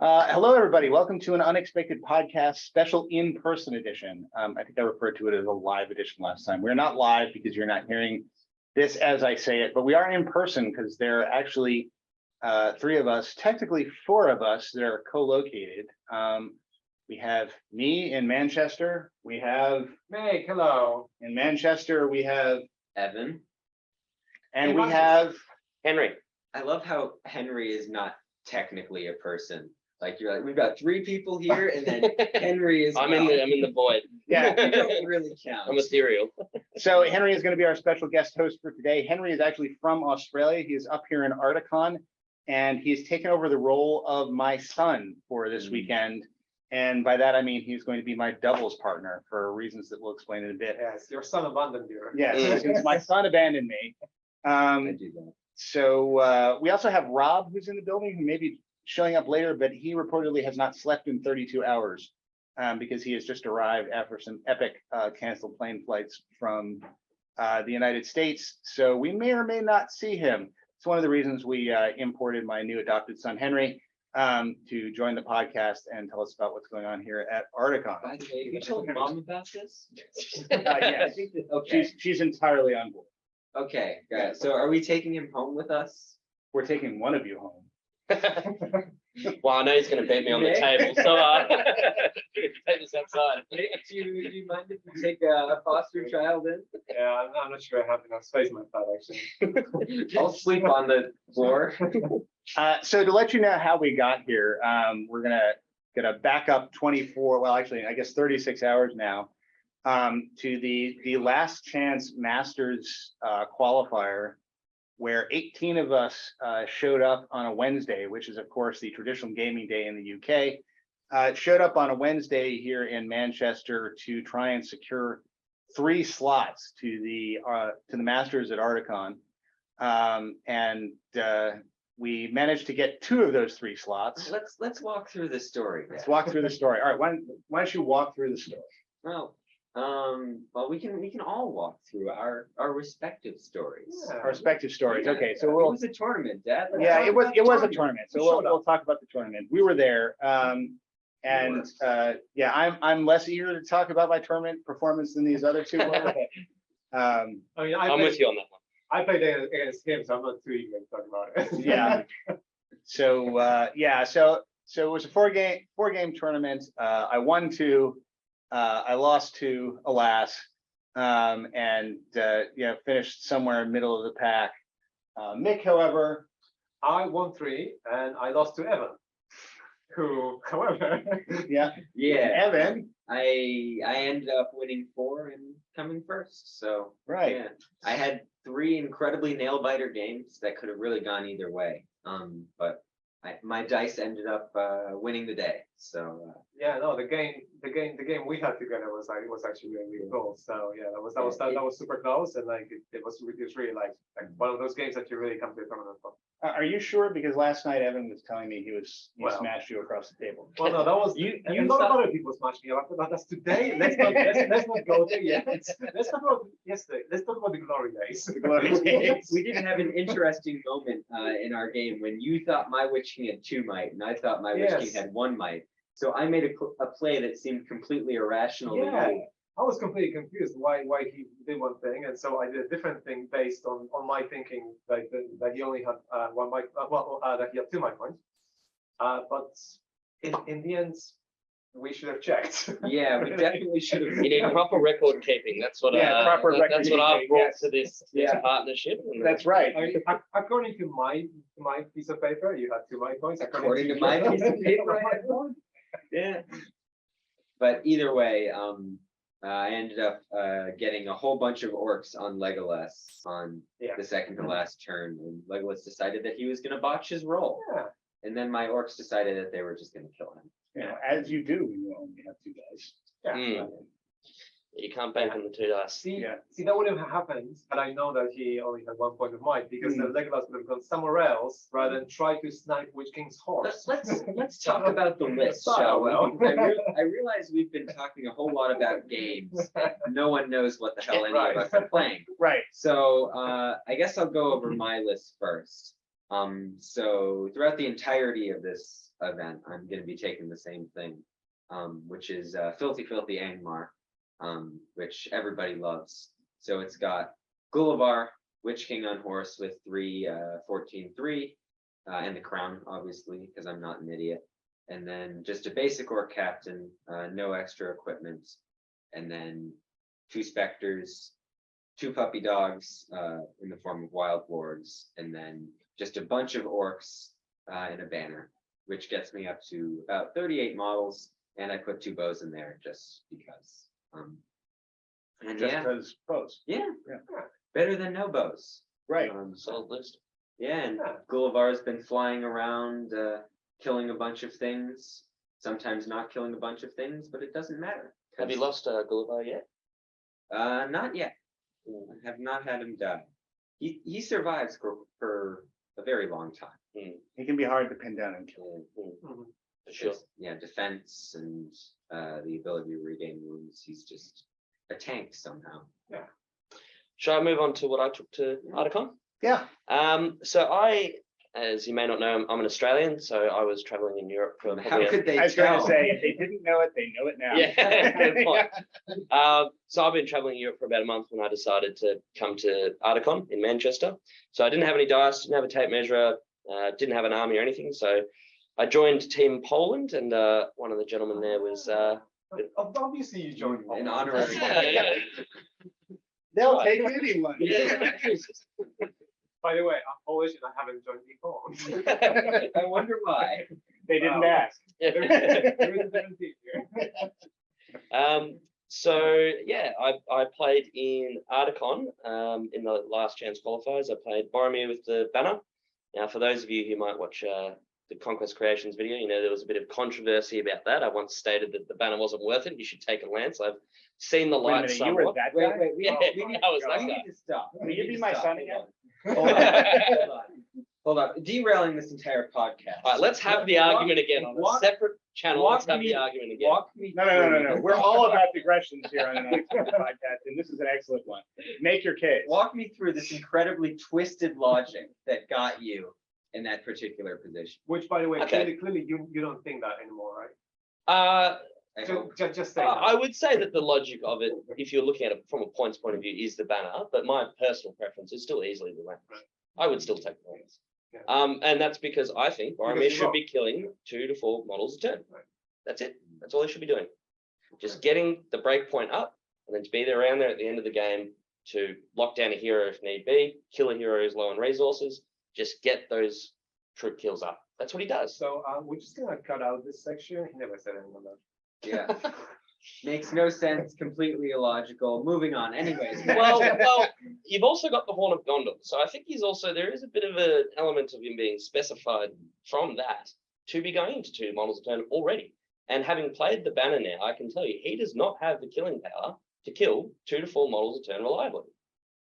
Hello, everybody. Welcome to an unexpected podcast special in-person edition. I think I referred to it as a live edition last time. We're not live because you're not hearing this as I say it, but we are in person because there are actually three of us, technically four of us that are co-located. We have me in Manchester. We have Meg, hello. in Manchester. We have Evan. and we have Henry. I love how Henry is not technically a person. Like you're like, we've got three people here, and then Henry is. I'm in the void. yeah. You don't really count. I'm ethereal. So Henry is going to be our special guest host for today. Henry is actually from Australia. He is up here in Ardacon, and he's taken over the role of my son for this weekend. And by that, I mean he's going to be my doubles partner for reasons that we'll explain in a bit. Yes, your son abandoned you. Yes, since my son abandoned me. I do that. So we also have Rob, who's in the building, who may be showing up later, but he reportedly has not slept in 32 hours because he has just arrived after some epic canceled plane flights from the United States. So we may or may not see him. It's one of the reasons we imported my new adopted son, Henry, to join the podcast and tell us about what's going on here at Ardacon. By the way, you told mom about this? Yes, Okay. she's entirely on board. Okay, got it. So are we taking him home with us? We're taking one of you home. Well, I know he's going to beat me on the table, so take this outside. Do you mind if we take a foster child in? Yeah, I'm not sure I have enough space in my flat actually. I'll sleep on the floor. So to let you know how we got here, we're gonna back up 24, well, actually, I guess 36 hours now, to the last chance Masters qualifier, where 18 of us showed up on a Wednesday, which is of course the traditional gaming day in the UK. Showed up on a Wednesday here in Manchester to try and secure 3 slots to the Masters at Ardacon, and we managed to get 2 of those 3 slots. Let's walk through the story. Let's walk through the story. All right, why don't you walk through the story? Well, we can all walk through our respective stories. Yeah. Our respective stories. Yeah. Okay, so It we'll. was a tournament, Dad. Let's Yeah, talk it was about a the tournament. So Shut we'll talk about the tournament. We were there. And yeah, I'm less eager to talk about my tournament performance than these other 2 were. I mean, I'm with you on that one. I played against him, so I'm not too eager to talk about it. Yeah. So yeah, so it was a 4-game tournament. I won 2, I lost 2, alas, and yeah, finished somewhere middle of the pack. Mick, however, I won 3 and I lost to Evan, who, however, yeah, Evan, I ended up winning 4 and coming first. So right. yeah, I had 3 incredibly nail biter games that could have really gone either way. But my dice ended up winning the day. So yeah, no, the game we had together was actually really cool. So yeah, that was super close, and like it was really like one of those games that you really come to a tournament for. Are you sure? Because last night Evan was telling me he Well. smashed you across the table. Well, no, that was You a lot of thought- other people smashed me up, but that's today. Let's not go there yet. Let's talk about yesterday. Let's talk about the glory days. The glory days. we did have an interesting moment in our game when you thought my Witch King had 2 might and I thought my Witch King had 1 might. So I made a play that seemed completely irrational to Yeah. you. I was completely confused why he did one thing, and so I did a different thing based on my thinking that he only had 1 mic, that he had 2 mic points. But in the end, we should have checked. Yeah, we definitely should have. You need proper record keeping. That's what Proper record that's what I've keeping, brought yes. to this Yeah. partnership. And That's right. According to my piece of paper, you had 2 mic points. According to my piece of paper, I had 1. Yeah. But either way, I ended up getting a whole bunch of orcs on Legolas on Yeah. the second to last turn, and Legolas decided that he was going to botch his roll, Yeah. and then my orcs decided that they were just going to kill him. You know, as you do when you only have 2 guys. Yeah. You can't bank on the 2 dice. See, Yeah. that would have happened, but I know that he only had 1 point of might because the Legolas would have gone somewhere else rather than try to snipe Witch King's horse. Let's talk about the list, shall we? I realize we've been talking a whole lot about games. No one knows what the hell any of us are playing. Right. So I guess I'll go over my list first. So throughout the entirety of this event, I'm going to be taking the same thing, which is Filthy Angmar, which everybody loves. So it's got Gullivar, Witch King on horse with 14/3, and the crown, obviously, because I'm not an idiot. And then just a basic orc captain, no extra equipment, and then 2 specters, 2 puppy dogs in the form of wild lords, and then just a bunch of orcs in a banner, which gets me up to about 38 models, and I put 2 bows in there just because. And Just yeah, because bows. yeah, Yeah. better than no bows. Right. Solid list. Yeah, and Yeah. Gullivar's been flying around, killing a bunch of things, sometimes not killing a bunch of things, but it doesn't matter. Have you 'cause, lost Gulliver yet? Not yet. I have not had him die. He survives for a very long time. He can be hard to pin down and kill. Mhm. For sure. Yeah, defense and the ability to regain wounds. He's just a tank somehow. Shall I move on to what I took to Ardacon? Yeah. So I, as you may not know, I'm an Australian, so I was traveling in Europe for How probably could they I was going tell? to say, if they didn't know it, they know it now. Yeah, good point. So I've been traveling in Europe for about a month when I decided to come to Ardacon in Manchester. So I didn't have any dice, didn't have a tape measure, didn't have an army or anything. So I joined Team Poland, and one of the gentlemen there was. Obviously, you joined An Poland. honorary. They'll Right. take anyone. Yeah. By the way, I'm Polish and I haven't joined Poland. I wonder why. They didn't Wow. ask. There is a difference here. So yeah, I played in Ardacon in the last chance qualifiers. I played Boromir with the banner. Now, for those of you who might watch the Conquest Creations video, you know there was a bit of controversy about that. I once stated that the banner wasn't worth it. You should take a lance. I've seen the Wait a light minute, you were somewhat. that Wait, guy? wait, Yeah, I was that we guy. need to stop. Will We you need be to my stop. son Hold again? on. Hold on. Hold on. Derailing this entire podcast. All right, let's have the argument again on a walk- separate channel. Let's have me- the argument again. Walk me No. through- We're all about digressions here on an Unexpected podcast, and this is an excellent one. Make your case. Walk me through this incredibly twisted logic that got you in that particular position. Which, by the way, Okay. clearly you don't think that anymore, right? I hope. Just say I that. would say that the logic of it, if you're looking at it from a points point of view, is the banner. But my personal preference is still easily the lance. I would still take the lance. Yeah. And that's because I think Boromir Because you should rock. be killing 2 to 4 models a turn. Right. That's it. That's all he should be doing. Just getting the break point up, and then to be there around there at the end of the game to lock down a hero if need be, kill a hero who's low on resources, just get those troop kills up. That's what he does. So we're just gonna cut out this section. He never said anything on that. Yeah. Makes no sense, completely illogical. Moving on. Anyways. well, you've also got the Horn of Gondor. So I think there is a bit of an element of him being specified from that to be going into 2 models a turn already. And having played the banner now, I can tell you, he does not have the killing power to kill 2 to 4 models a turn reliably.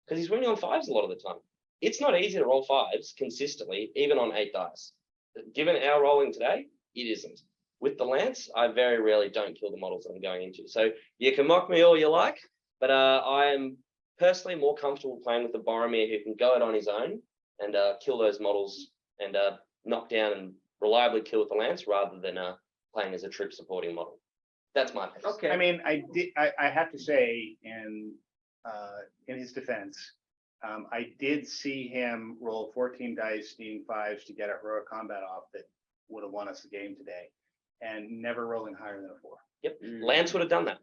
Because he's winning on 5s a lot of the time. It's not easy to roll 5s consistently, even on 8 dice. Given our rolling today, it isn't. With the lance, I very rarely don't kill the models that I'm going into. So you can mock me all you like, but I am personally more comfortable playing with the Boromir who can go it on his own and kill those models and knock down and reliably kill with the lance rather than playing as a troop supporting model. That's my pick. Okay. I mean, I have to say, in his defense, I did see him roll 14 dice, needing 5s to get a heroic combat off that would have won us the game today, and never rolling higher than a 4. Yep. Lance would have done that.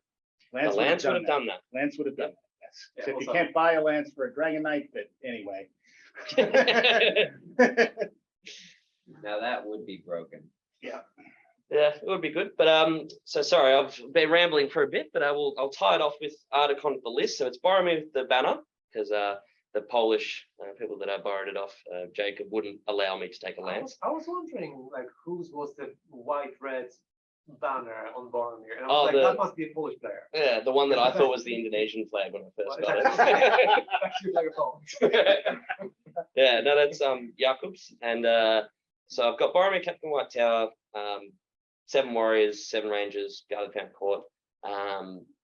Lance The Lance would have done that. Lance would have done that. Yes. Yeah, So if you also- can't buy a lance for a Dragon Knight, but anyway. Now that would be broken. Yeah, it would be good. But so sorry, I've been rambling for a bit, but I'll tie it off with Ardacon the list. So it's Boromir with the banner, because the Polish people that I borrowed it off, Jacob wouldn't allow me to take a lance. I was wondering, like, whose was the white-red banner on Boromir? And I Oh, was like, the- that must be a Polish player. Yeah, the one that I thought was the Indonesian flag when I first Well, got it. actually like a Polish. Yeah, no, that's Jakob's, and so I've got Boromir, Captain White Tower, 7 warriors, 7 rangers, Guard of the Camp Court,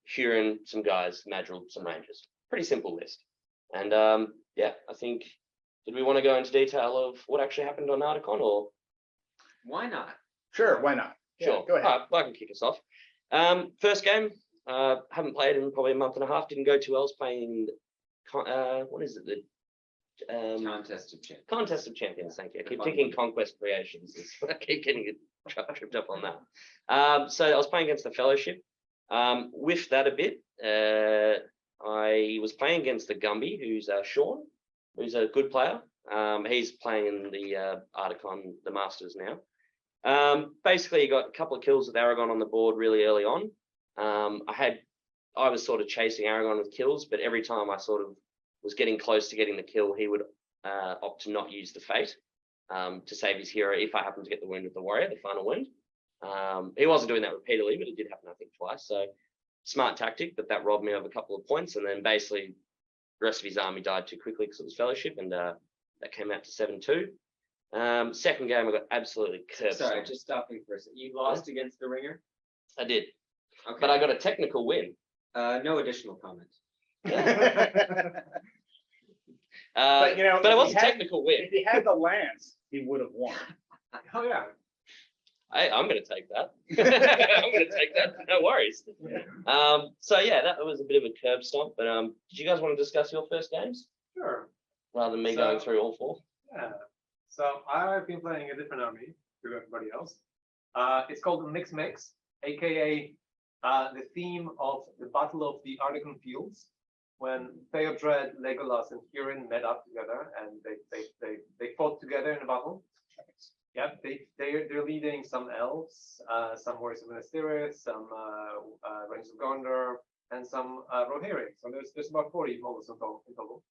Huron, some guys, Madril, some rangers. Pretty simple list. And yeah, I think, did we want to go into detail of what actually happened on Ardacon, or? Why not? Sure, why not? Yeah, Sure. go ahead. All right, well, I can kick us off. First game, haven't played in probably a month and a half. Didn't go too well. I was playing, what is it? The Contest of Champions. Contest of Champions. Thank you. I keep Fun thinking one. Conquest Creations. I keep getting tripped up on that. So I was playing against the Fellowship. With that a bit, I was playing against the Gumby, who's Sean, who's a good player. He's playing in the Ardacon, the Masters now. Basically, he got a couple of kills with Aragon on the board really early on. I was sort of chasing Aragon with kills, but every time I sort of was getting close to getting the kill, he would opt to not use the fate to save his hero if I happened to get the wound with the warrior, the final wound. He wasn't doing that repeatedly, but it did happen, I think, twice. So smart tactic, but that robbed me of a couple of points. And then basically the rest of his army died too quickly because it was Fellowship, and that came out to 7-2. Second game, I got absolutely curbed. Sorry, just stopping for a second. You lost against the Ringer? I did, Okay. but I got a technical win. No additional comment. But you know, but it if was he a had- technical win. If he had the lance, he would have won. Oh, yeah. I'm going to take that. I'm going to take that. No worries. So yeah, that was a bit of a curb stomp. But did you guys want to discuss your first games Sure. rather than me So- going through all four? Yeah. So I've been playing a different army to everybody else. It's called the Mix, aka the theme of the Battle of the Ardacon Fields, when Theodred, Legolas, and Hurin met up together and they fought together in a battle. Yeah, they're leading some elves, some Warriors of Minas Tirith, some Rangers of Gondor, and some Rohirrim. So there's about 40 models in total.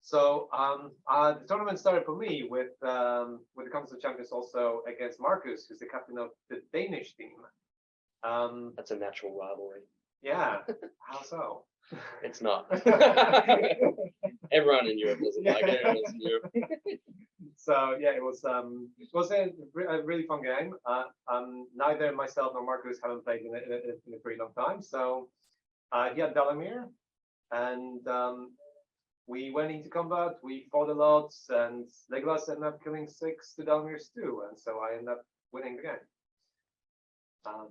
So the tournament started for me with the Contest of Champions also against Marcus, who's the captain of the Danish team. That's a natural rivalry. Yeah, how so? It's not. Everyone in Europe doesn't like everyone else in Europe. So yeah, it was a really fun game. Neither myself nor Marcus haven't played in a pretty long time. So he had Dalamir, and we went into combat. We fought a lot, and Legolas ended up killing 6 to Dalamir's 2, and so I ended up winning the game.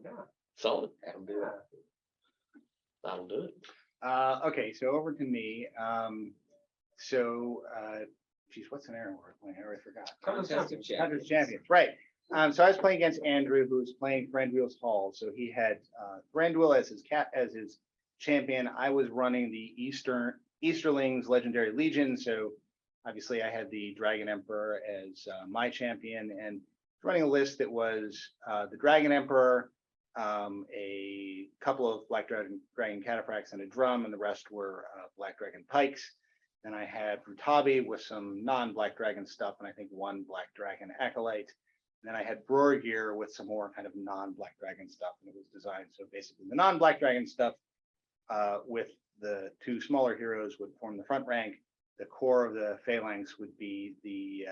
Yeah, Solid. That'll do it. yeah. That'll do it. Okay, so over to me. Geez, what's an error word? I already forgot. Contest of Champions. Contest of Champions, right. So I was playing against Andrew, who was playing Thranduil's Hall. So he had Thranduil as his champion. I was running the Easterlings Legendary Legion. So obviously I had the Dragon Emperor as my champion, and running a list that was the Dragon Emperor, a couple of Black Dragon Cataphracts and a drum, and the rest were Black Dragon Pikes. Then I had Rutabi with some non-Black Dragon stuff, and I think one Black Dragon Acolyte. And then I had Brorgir with some more kind of non-Black Dragon stuff, and it was designed so basically the non-Black Dragon stuff with the 2 smaller heroes would form the front rank. The core of the phalanx would be the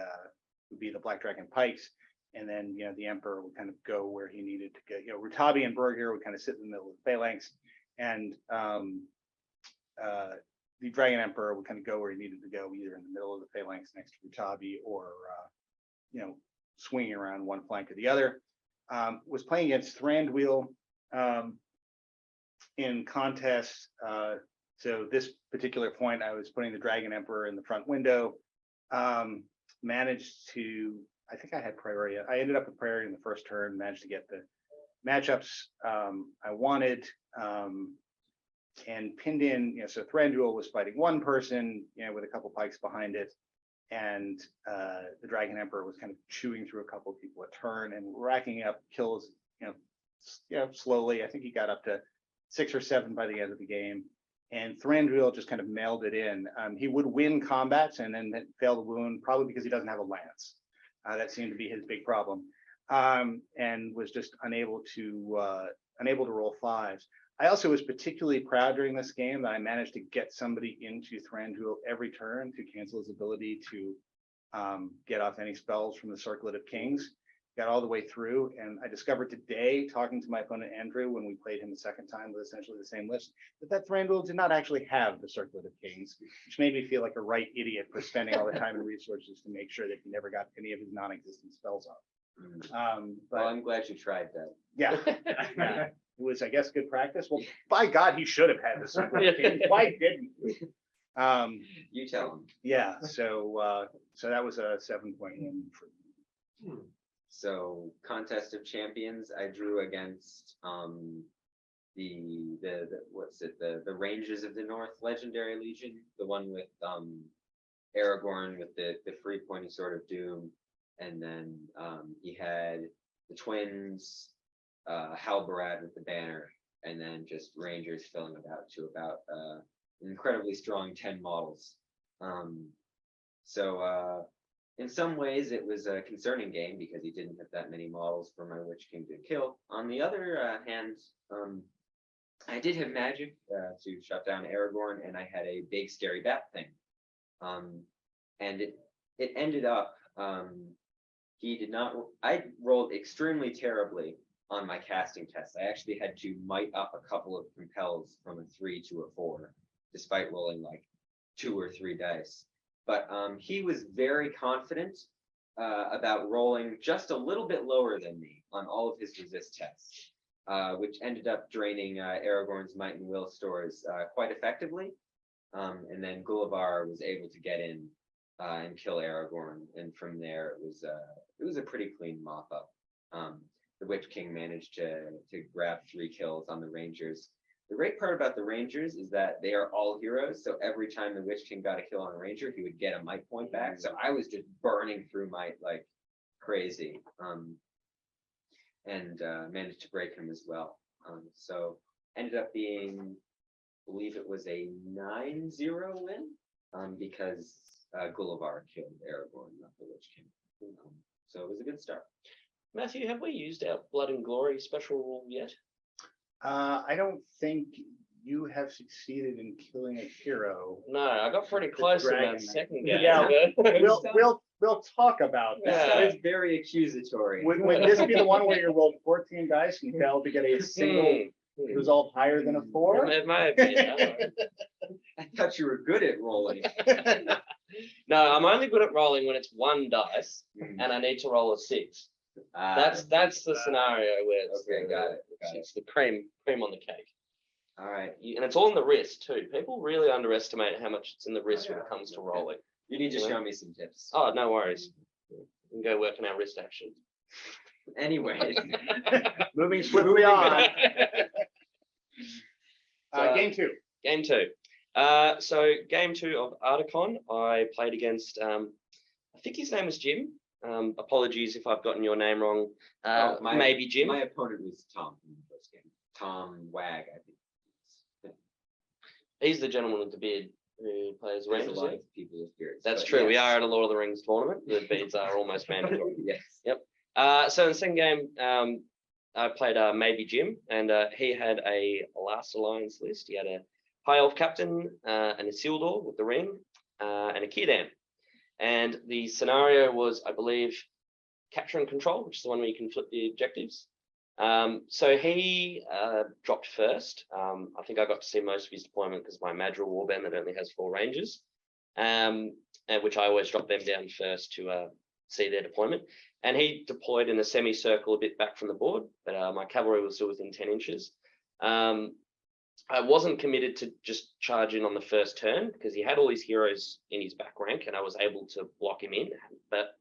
Black Dragon Pikes, and then the Emperor would kind of go where he needed to go. Rutabi and Brorgir would kind of sit in the middle of the phalanx, and the Dragon Emperor would kind of go where he needed to go, either in the middle of the phalanx next to Rutabi, or swinging around one flank or the other. Was playing against Thranduil in contest. So this particular point, I was putting the Dragon Emperor in the front window. Managed to, I think I had priority. I ended up with priority in the first turn. Managed to get the matchups I wanted. And pinned in, so Thranduil was fighting one person, with a couple pikes behind it, and the Dragon Emperor was kind of chewing through a couple of people a turn and racking up kills, slowly. I think he got up to 6 or 7 by the end of the game, and Thranduil just kind of mailed it in. He would win combats and then fail to wound, probably because he doesn't have a lance. That seemed to be his big problem, and was just unable to roll 5s. I also was particularly proud during this game that I managed to get somebody into Thranduil every turn to cancel his ability to get off any spells from the Circlet of Kings. Got all the way through, and I discovered today, talking to my opponent Andrew when we played him the second time with essentially the same list, that Thranduil did not actually have the Circlet of Kings, which made me feel like a right idiot for spending all the time and resources to make sure that he never got any of his non-existent spells off. Well, But I'm glad you tried that. yeah, yeah, it was, I guess, good practice. Well, by God, he should have had the super team. Why didn't he? You tell him. Yeah, so that was a 7-point win for me. So contest of champions, I drew against the what's it, the Rangers of the North Legendary Legion, the one with Aragorn with the free pointy sword of doom, and then he had the twins, Halbarad with the banner, and then just Rangers filling about an incredibly strong 10 models. So in some ways it was a concerning game because he didn't have that many models for my Witch King to kill. On the other hand, I did have magic to shut down Aragorn, and I had a big scary bat thing. And it ended up he did not. I rolled extremely terribly on my casting test. I actually had to might up a couple of compels from a 3 to a 4, despite rolling like 2 or 3 dice. But he was very confident about rolling just a little bit lower than me on all of his resist tests, which ended up draining Aragorn's might and will stores quite effectively. And then Gullivar was able to get in and kill Aragorn, and from there it was a pretty clean mop up. The Witch King managed to grab 3 kills on the Rangers. The great part about the Rangers is that they are all heroes, so every time the Witch King got a kill on a Ranger, he would get a might point back. So I was just burning through might like crazy, and managed to break him as well. So ended up being, I believe it was a 9-0 win, because Gullivar killed Aragorn, not the Witch King. So it was a good start. Matthew, have we used our Blood and Glory special rule yet? I don't think you have succeeded in killing a hero. No, I got pretty close in dragon, that man. second game. Yeah, but- We'll talk about that. Yeah. It's very accusatory. Would this be the one where you rolled 14 dice and failed to get a single result higher than a 4? It may have been, I don't know. I thought you were good at rolling. No, I'm only good at rolling when it's 1 dice and I need to roll a 6. That's the scenario where it's Okay, got it. it's the cream on the cake. All right. And it's all in the wrist too. People really underestimate how much it's in the wrist when it yeah. comes to rolling. You need to show me some tips. Oh, no worries. We can go work on our wrist action. Anyways, Moving swiftly on. Game 2. Game 2. So game 2 of Ardacon, I played against, I think his name was Jim. Apologies if I've gotten your name wrong. Maybe Jim. my opponent was Tom in the first game. Tom Wag, I think. He's the gentleman with the beard who plays There's a Rangers. lot Yeah? of people with beards. That's but true. We yes. are at a Lord of the Rings tournament. The beards are almost mandatory. Yes. So in the second game, I played maybe Jim, and he had a last alliance list. He had a High Elf Captain and a Isildur with the ring and a Círdan. And the scenario was, I believe, capture and control, which is the one where you can flip the objectives. So he dropped first. I think I got to see most of his deployment because my Madril Warband that only has 4 Rangers, and which I always drop them down first to see their deployment. And he deployed in a semicircle a bit back from the board, but my cavalry was still within 10 inches. I wasn't committed to just charge in on the first turn because he had all his heroes in his back rank and I was able to block him in, but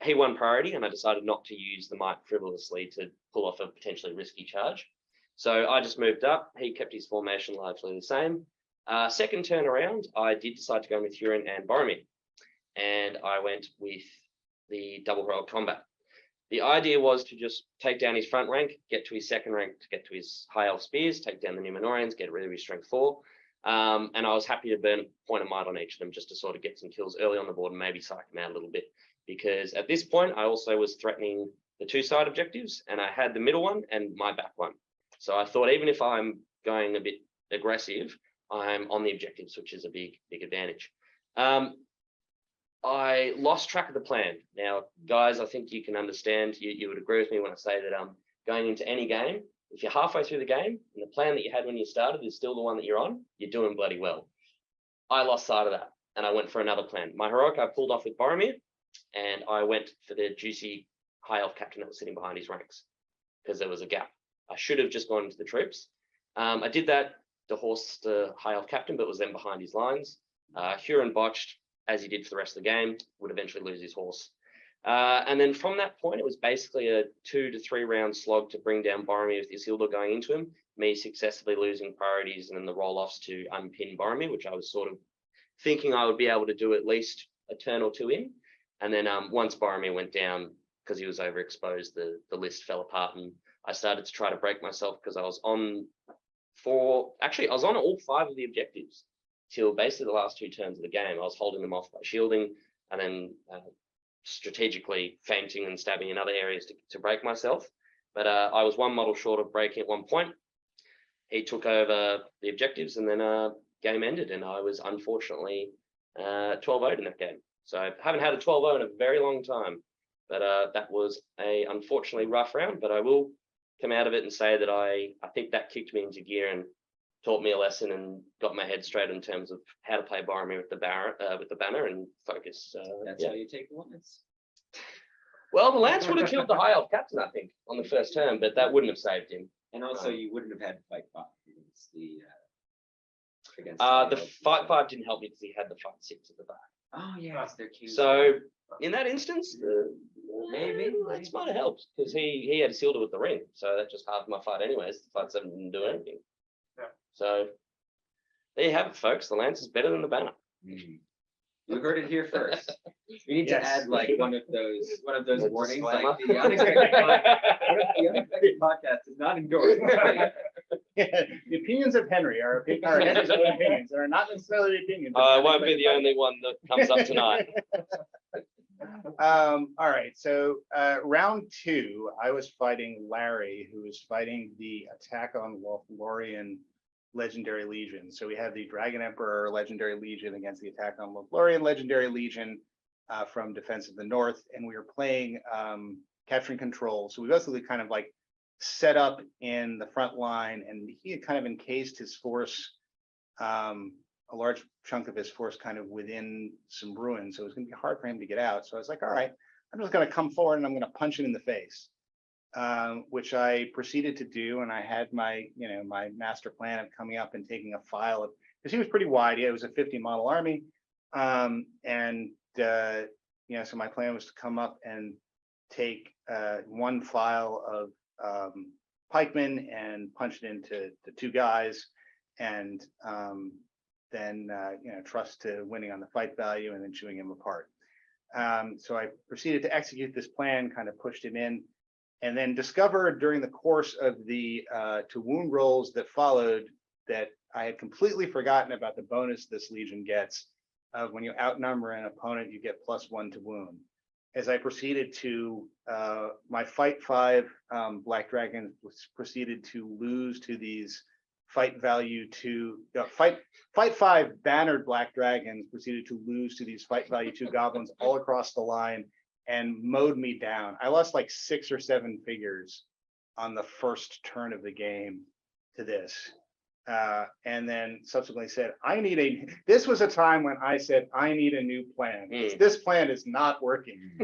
he won priority and I decided not to use the might frivolously to pull off a potentially risky charge. So I just moved up. He kept his formation largely the same. Second turn around, I did decide to go with Huron and Boromir, and I went with the double roll combat. The idea was to just take down his front rank, get to his second rank, to get to his high elf spears, take down the Numenorians, get rid of his strength 4. And I was happy to burn a point of might on each of them just to sort of get some kills early on the board and maybe psych them out a little bit. Because at this point, I also was threatening the 2 side objectives and I had the middle one and my back one. So I thought even if I'm going a bit aggressive, I'm on the objectives, which is a big advantage. I lost track of the plan. Now, guys, I think you can understand, you would agree with me when I say that going into any game, if you're halfway through the game and the plan that you had when you started is still the one that you're on, you're doing bloody well. I lost sight of that and I went for another plan. My heroic I pulled off with Boromir and I went for the juicy high elf captain that was sitting behind his ranks because there was a gap. I should have just gone into the troops. I did that to horse the high elf captain, but was then behind his lines. Huron botched, as he did for the rest of the game, would eventually lose his horse. And then from that point, it was basically a 2 to 3 round slog to bring down Boromir with Isildur going into him, me successfully losing priorities and then the roll-offs to unpin Boromir, which I was sort of thinking I would be able to do at least a turn or two in. And then once Boromir went down, because he was overexposed, the list fell apart, and I started to try to break myself because I was on all 5 of the objectives till basically the last 2 turns of the game. I was holding them off by shielding and then strategically feinting and stabbing in other areas to break myself. But I was 1 model short of breaking at one point. He took over the objectives, and then game ended, and I was unfortunately 12-0'd in that game. So I haven't had a 12-0 in a very long time, but that was a unfortunately rough round. But I will come out of it and say that I think that kicked me into gear and taught me a lesson and got my head straight in terms of how to play Boromir with the banner and focus. That's how you take the lance. Well, the lance would have killed the high elf captain, I think, on the first turn, but that wouldn't have saved him. And also, you wouldn't have had to fight 5 against the. The fight 5 didn't help me because he had the fight 6 at the back. Oh yes, they're king. So in that instance, maybe that might have helped because he had Isildur with the ring, so that just halved my fight anyways. The fight 7 didn't do anything. Yeah. So there you have it, folks. The lance is better than the banner. You heard it here first. We need Yes. to add like one of those A warnings, disclaimer. like the unexpected podcast is not endorsed. The opinions of Henry are Henry's own opinions, and are not necessarily the opinions. of I won't be the only one that comes up tonight. All right, so round 2, I was fighting Larry, who was fighting the attack on Lothlorien Legendary Legion. So we had the Dragon Emperor Legendary Legion against the attack on Lothlorien Legendary Legion from Defense of the North, and we were playing capturing control. So we basically kind of like set up in the front line, and he had kind of encased his force, a large chunk of his force kind of within some ruins. So it was going to be hard for him to get out. So I was like, all right, I'm just going to come forward and I'm going to punch him in the face, which I proceeded to do. And I had my master plan of coming up and taking a file of, because he was pretty wide. Yeah, it was a 50 model army. So my plan was to come up and take 1 file of pikemen and punch it into the 2 guys, and then trust to winning on the fight value and then chewing him apart. So I proceeded to execute this plan, kind of pushed him in, and then discovered during the course of the to wound rolls that followed that I had completely forgotten about the bonus this legion gets of when you outnumber an opponent, you get +1 to wound. As I proceeded to my fight 5 Black Dragons proceeded to lose to these fight value 2 fight 5 bannered Black Dragons proceeded to lose to these fight value 2 goblins all across the line and mowed me down. I lost like 6 or 7 figures on the first turn of the game to this. And then subsequently said, this was a time when I said, I need a new plan. This plan is not working.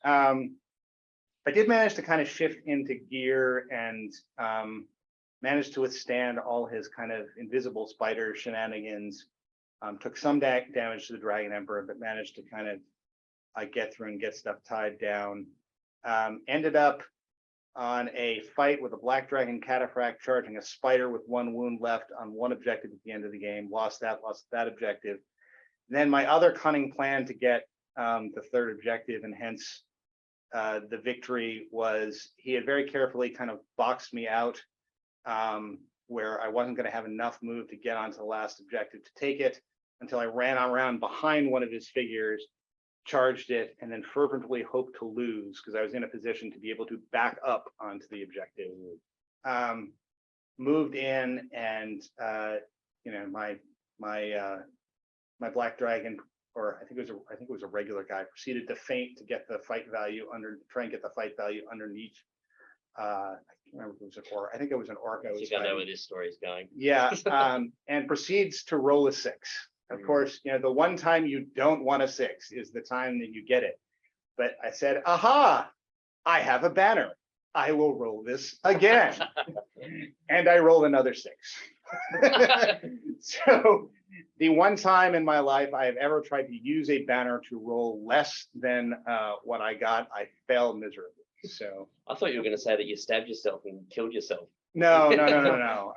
I did manage to kind of shift into gear and managed to withstand all his kind of invisible spider shenanigans. Took some damage to the Dragon Emperor, but managed to kind of get through and get stuff tied down. Ended up on a fight with a Black Dragon Cataphract charging a spider with 1 wound left on 1 objective at the end of the game. Lost that objective. And then my other cunning plan to get the 3rd objective, and hence the victory, was he had very carefully kind of boxed me out where I wasn't going to have enough move to get onto the last objective to take it, until I ran around behind one of his figures, charged it, and then fervently hoped to lose because I was in a position to be able to back up onto the objective. Moved in, and my Black Dragon, or I think it was a regular guy, proceeded to feint to get the fight value underneath. I can't remember if it was an orc. I think it was an orc. I know where this story is going. Yeah, and proceeds to roll a 6. Of course, the one time you don't want a 6 is the time that you get it. But I said, aha, I have a banner. I will roll this again. And I rolled another 6. So the one time in my life I have ever tried to use a banner to roll less than what I got, I failed miserably. So I thought you were going to say that you stabbed yourself and killed yourself. no.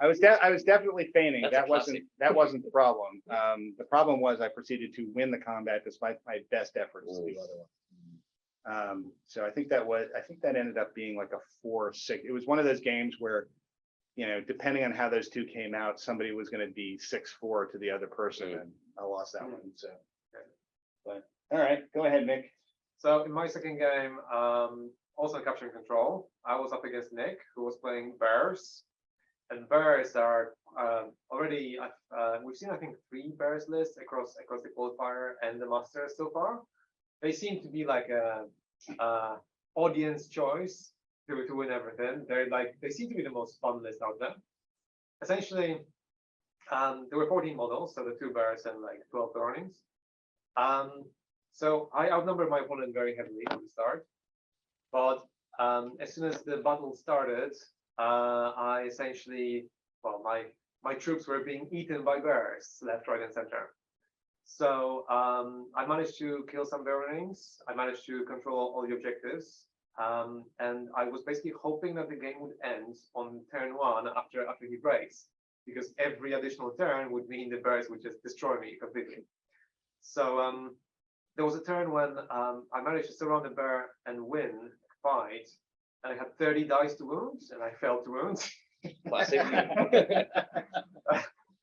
I was definitely feigning. That's a That wasn't the problem. The problem was I proceeded to win the combat despite my best efforts to do otherwise. So I think that ended up being like a 4-6. It was one of those games where, you know, depending on how those two came out, somebody was going to be 6-4 to the other person, and I lost that one. So, but all right, go ahead, Nick. So in my second game, also capturing control, I was up against Nick, who was playing bears, and bears are already we've seen I think 3 bears lists across the qualifier and the masters so far. They seem to be like a audience choice to win everything. They seem to be the most fun list out there. Essentially, there were 14 models, so the 2 bears and like 12 earnings. So I outnumbered my opponent very heavily at the start, but as soon as the battle started, I essentially, well, my troops were being eaten by bears left, right, and center. So I managed to kill some bear earnings. I managed to control all the objectives, and I was basically hoping that the game would end on turn 1 after he breaks, because every additional turn would mean the bears would just destroy me completely. So there was a turn when I managed to surround the bear and win a fight, and I had 30 dice to wound, and I failed to wound. Classic.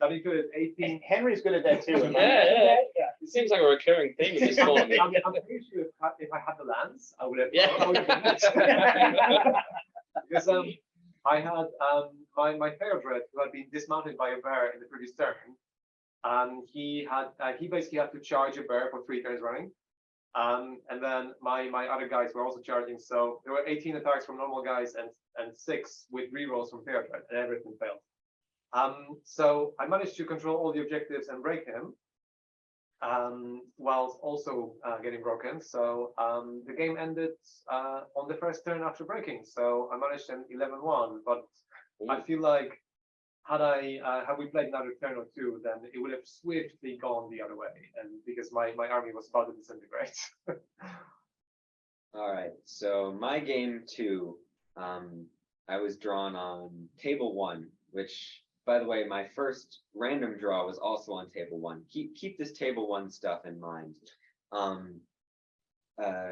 That included 18. Henry's good at that too. Yeah. It seems like a recurring theme in this tournament. I'm pretty sure if I had the lance, I would have. Yeah. I would have because I had my Theodred, who had been dismounted by a bear in the previous turn. He basically had to charge a bear for 3 turns running. And then my other guys were also charging, so there were 18 attacks from normal guys and 6 with rerolls from Theodred, and everything failed. So I managed to control all the objectives and break him, while also getting broken. So the game ended on the first turn after breaking. So I managed an 11-1, but I feel like had we played another turn or 2, then it would have swiftly gone the other way, and because my army was about to disintegrate. All right, so my game 2, I was drawn on table 1, which, by the way, my first random draw was also on table 1. Keep this table 1 stuff in mind.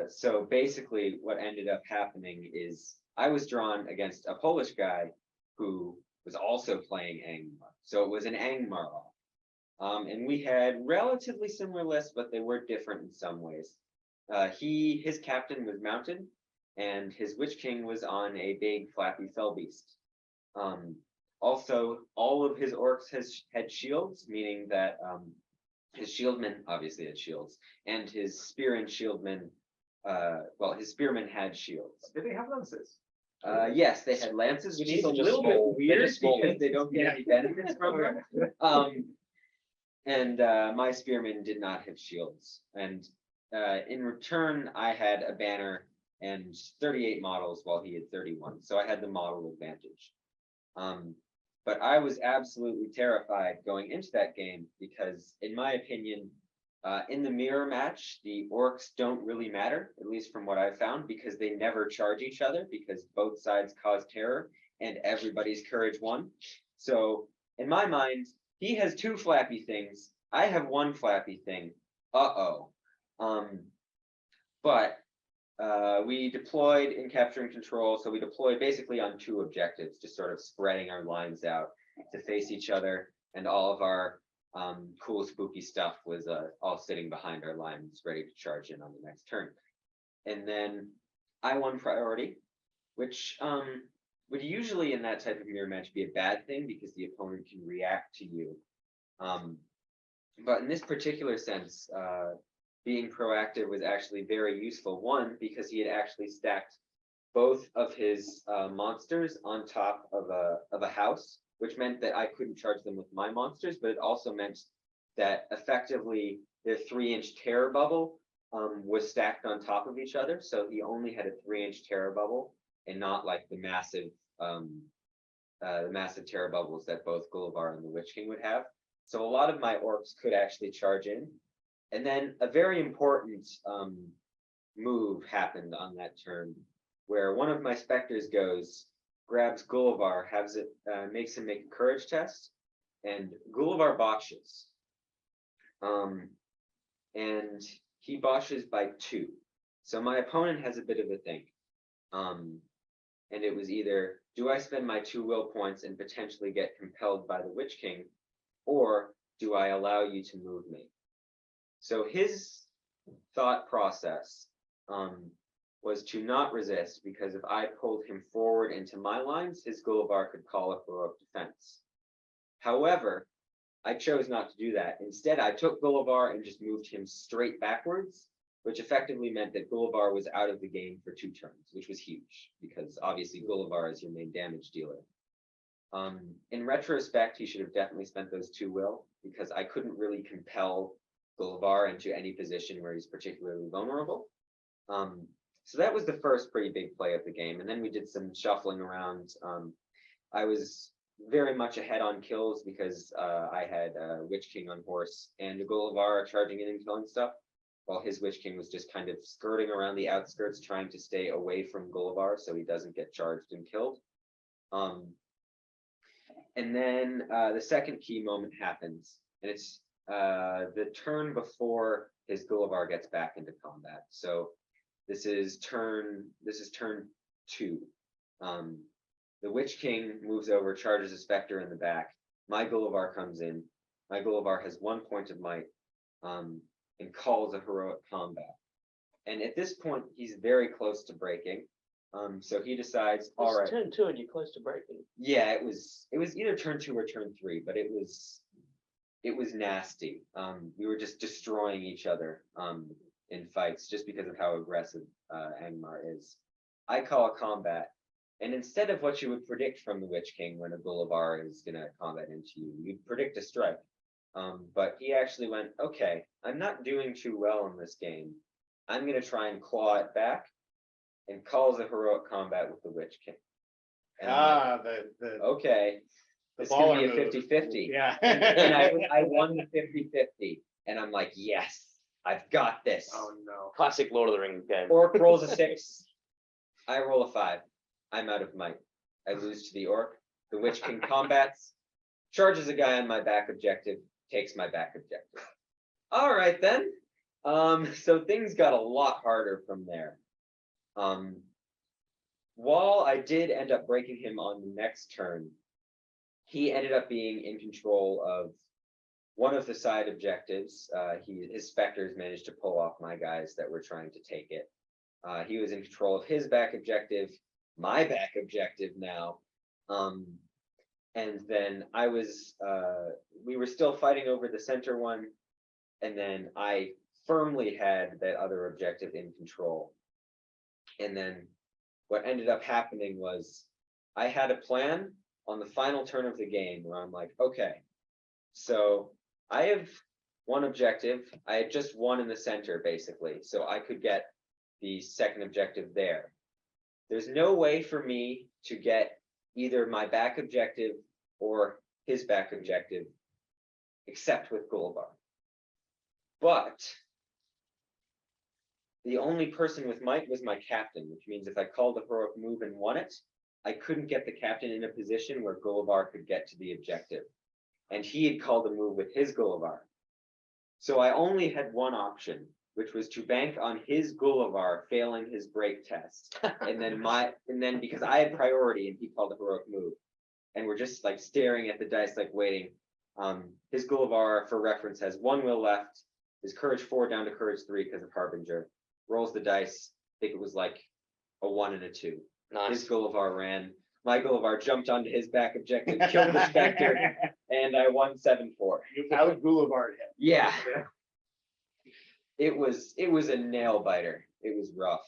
So basically, what ended up happening is I was drawn against a Polish guy who was also playing Angmar. So it was an Angmar off. And we had relatively similar lists, but they were different in some ways. His captain was mounted, and his Witch King was on a big flappy fell beast. Also, all of his orcs had shields, meaning that his shieldmen obviously had shields, and his spear and shieldmen, his spearmen had shields. Did they have lances? Yes, they had lances, which These is a are just little bit small- they're weird just small because they don't get any benefits from them. And my spearmen did not have shields. And in return, I had a banner and 38 models while he had 31. So I had the model advantage. But I was absolutely terrified going into that game because, in my opinion, in the mirror match, the orcs don't really matter, at least from what I've found, because they never charge each other because both sides cause terror and everybody's courage won. So in my mind, he has 2 flappy things. I have 1 flappy thing. But we deployed in capturing control. So we deployed basically on 2 objectives, just sort of spreading our lines out to face each other, and all of our cool spooky stuff was all sitting behind our lines ready to charge in on the next turn. And then I won priority, which would usually in that type of mirror match be a bad thing because the opponent can react to you. But in this particular sense, being proactive was actually very useful. 1, because he had actually stacked both of his monsters on top of a house, which meant that I couldn't charge them with my monsters, but it also meant that effectively their 3-inch terror bubble was stacked on top of each other, so he only had a 3-inch terror bubble, and not like the massive terror bubbles that both Gullivar and the Witch King would have. So a lot of my orcs could actually charge in. And then a very important move happened on that turn, where one of my specters goes, grabs Gullivar, makes him make a courage test, and Gullivar botches. And he botches by 2. So my opponent has a bit of a think. And it was either, do I spend my 2 will points and potentially get compelled by the Witch King, or do I allow you to move me? So his thought process was to not resist, because if I pulled him forward into my lines, his Gullivar could call a heroic defense. However, I chose not to do that. Instead, I took Gullivar and just moved him straight backwards, which effectively meant that Gullivar was out of the game for 2 turns, which was huge, because obviously Gullivar is your main damage dealer. In retrospect, he should have definitely spent those 2 will, because I couldn't really compel Gullivar into any position where he's particularly vulnerable. So that was the first pretty big play of the game, and then we did some shuffling around. I was very much ahead on kills because I had Witch King on horse and a Gullivar charging in and killing stuff, while his Witch King was just kind of skirting around the outskirts, trying to stay away from Gullivar so he doesn't get charged and killed. And then the second key moment happens, and it's the turn before his Gullivar gets back into combat. So this is turn 2. The Witch King moves over, charges a Spectre in the back. My Gullivar comes in. My Gullivar has 1 point of might, and calls a heroic combat. And at this point, he's very close to breaking. So he decides, all right. Turn 2 and you're close to breaking. Yeah, it was either turn 2 or turn 3, but it was nasty. We were just destroying each other in fights just because of how aggressive Angmar is. I call a combat, and instead of what you would predict from the Witch King when a Gullivar is going to combat into you, you'd predict a strike. But he actually went, okay, I'm not doing too well in this game. I'm going to try and claw it back, and calls a heroic combat with the Witch King. And I'm like, okay, this could be a 50-50. Yeah. And I won the 50-50, and I'm like, yes, I've got this. Oh no. Classic Lord of the Rings game. Orc rolls a 6, I roll a 5. I'm out of might. I lose to the Orc. The Witch King combats, charges a guy on my back objective, takes my back objective. All right then. So things got a lot harder from there. While I did end up breaking him on the next turn, he ended up being in control of one of the side objectives. His Spectres managed to pull off my guys that were trying to take it. He was in control of his back objective, my back objective now. And then we were still fighting over the center one. And then I firmly had that other objective in control. And then what ended up happening was I had a plan on the final turn of the game where I'm like, okay, so I have one objective. I had just one in the center, basically, so I could get the second objective there. There's no way for me to get either my back objective or his back objective except with Gullivar. But the only person with might was my captain, which means if I called a heroic move and won it, I couldn't get the captain in a position where Gullivar could get to the objective. And he had called a move with his Gullivar. So I only had one option, which was to bank on his Gullivar failing his break test. And then because I had priority and he called a heroic move. And we're just like staring at the dice, like waiting. His Gullivar, for reference, has 1 will left. His courage 4 down to courage 3 because of Harbinger. Rolls the dice. I think it was like a 1 and a 2. Nice. His Gullivar ran. My Gullivar jumped onto his back objective, killed the Spectre, and I won 7-4. You out Boulevard him. Yeah, Yeah. it was a nail biter. It was rough.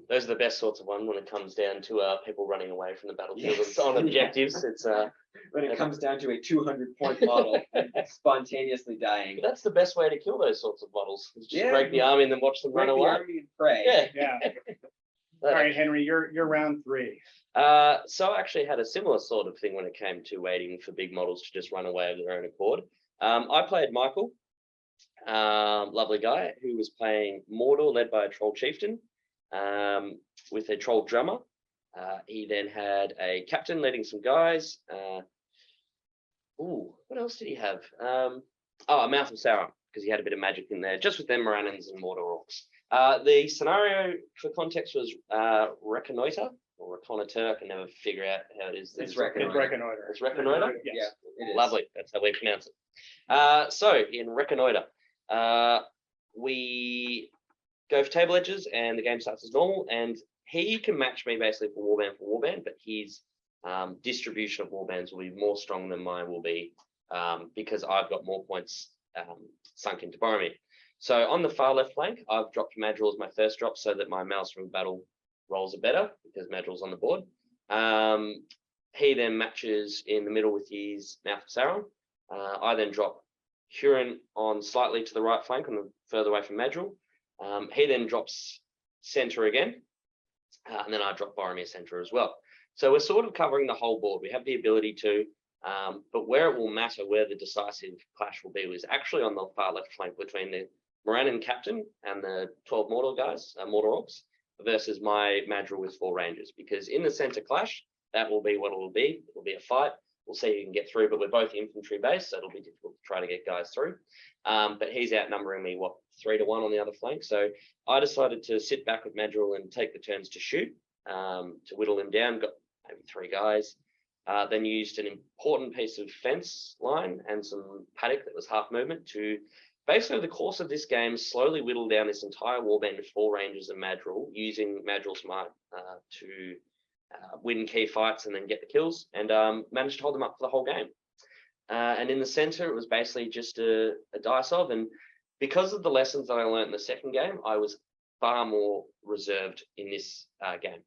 Those are the best sorts of one when it comes down to people running away from the battlefield Yes. on objectives. It's When it comes down to a 200-point model spontaneously dying. that's the best way to kill those sorts of models. Is just Yeah. break the army and then watch them Break run the away. army and pray. Yeah. Yeah. All right, Henry, you're round 3. So I actually had a similar sort of thing when it came to waiting for big models to just run away of their own accord. I played Michael, lovely guy, who was playing Mordor, led by a troll chieftain, with a troll drummer. He then had a captain leading some guys. What else did he have? A Mouth of Sauron, because he had a bit of magic in there, just with them Morannons and Mordor orcs. The scenario for context was Reconnoiter or Reconnoiter. I can never figure out how it is. It's Reconnoiter. Reconnoiter. It's Reconnoiter? Yes. Yeah, it is. Lovely. That's how we pronounce it. So in Reconnoiter, we go for table edges and the game starts as normal. And he can match me basically for warband, but his distribution of warbands will be more strong than mine will be because I've got more points sunk into Boromir. So on the far left flank, I've dropped Madril as my first drop so that my Maelstrom battle rolls are better because Madril's on the board. He then matches in the middle with his Mouth of Sauron. I then drop Huron on slightly to the right flank, on the further away from Madril. He then drops center again, and then I drop Boromir center as well. So we're sort of covering the whole board. We have the ability to, but where it will matter, where the decisive clash will be, is actually on the far left flank between the Morannon captain and the 12 Mordor guys, Mordor orcs, versus my Madril with 4 rangers. Because in the center clash, that will be what it will be. It will be a fight. We'll see who can get through, but we're both infantry based, so it'll be difficult to try to get guys through. But he's outnumbering me, 3 to 1 on the other flank. So I decided to sit back with Madril and take the turns to shoot, to whittle him down. Got maybe 3 guys. Then used an important piece of fence line and some paddock that was half movement to basically, over the course of this game, slowly whittle down this entire warband of 4 rangers and Madril, using Madril's might to win key fights and then get the kills, and managed to hold them up for the whole game. And in the center, it was basically just a dice of, and because of the lessons that I learned in the second game, I was far more reserved in this game.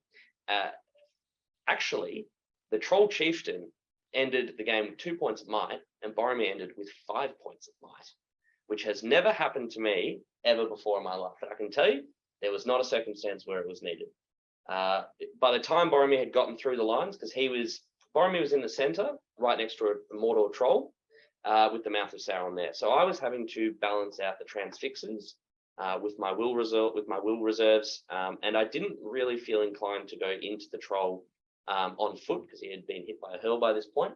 Actually, the Troll Chieftain ended the game with 2 points of might, and Boromir ended with 5 points of might, which has never happened to me ever before in my life. But I can tell you, there was not a circumstance where it was needed. By the time Boromir had gotten through the lines, because Boromir was in the center, right next to a Mordor troll, with the Mouth of Sauron there. So I was having to balance out the transfixes with my will reserves, and I didn't really feel inclined to go into the troll on foot because he had been hit by a hurl by this point.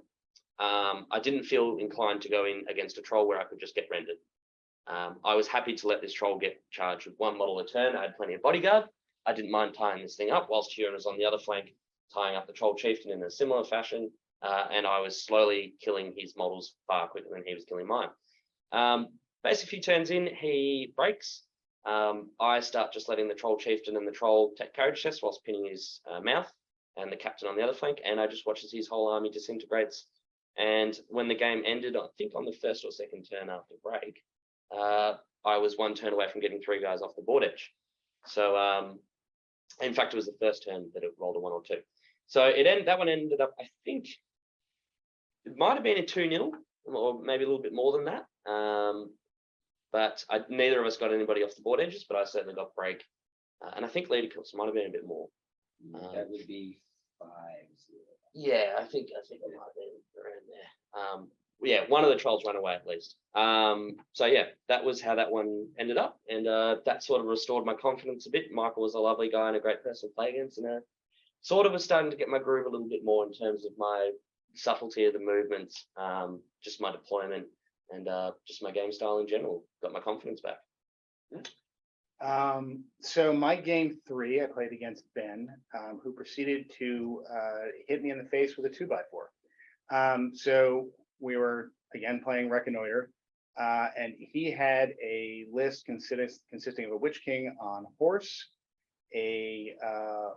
I didn't feel inclined to go in against a troll where I could just get rendered. I was happy to let this troll get charged with 1 model a turn. I had plenty of bodyguard. I didn't mind tying this thing up whilst Huron was on the other flank, tying up the Troll Chieftain in a similar fashion, and I was slowly killing his models far quicker than he was killing mine. Basically, a few turns in, he breaks. I start just letting the Troll Chieftain and the Troll take courage tests whilst pinning his mouth, and the captain on the other flank, and I just watch as his whole army disintegrates. And when the game ended, I think on the first or second turn after break, I was 1 turn away from getting 3 guys off the board edge. So, in fact, it was the first turn that it rolled a 1 or 2. So that one ended up, I think, it might have been a 2-0, or maybe a little bit more than that. But neither of us got anybody off the board edges, but I certainly got break. And I think leader kills might have been a bit more. That would be 5. Yeah, I think it might have been around there. Yeah, one of the trolls ran away at least. So yeah, that was how that one ended up, and that sort of restored my confidence a bit. Michael was a lovely guy and a great person to play against, and sort of was starting to get my groove a little bit more in terms of my subtlety of the movements, just my deployment, and just my game style in general. Got my confidence back. So my game 3, I played against Ben, who proceeded to hit me in the face with a 2x4. So we were again playing Reconnoiter, and he had a list consisting of a Witch King on horse, a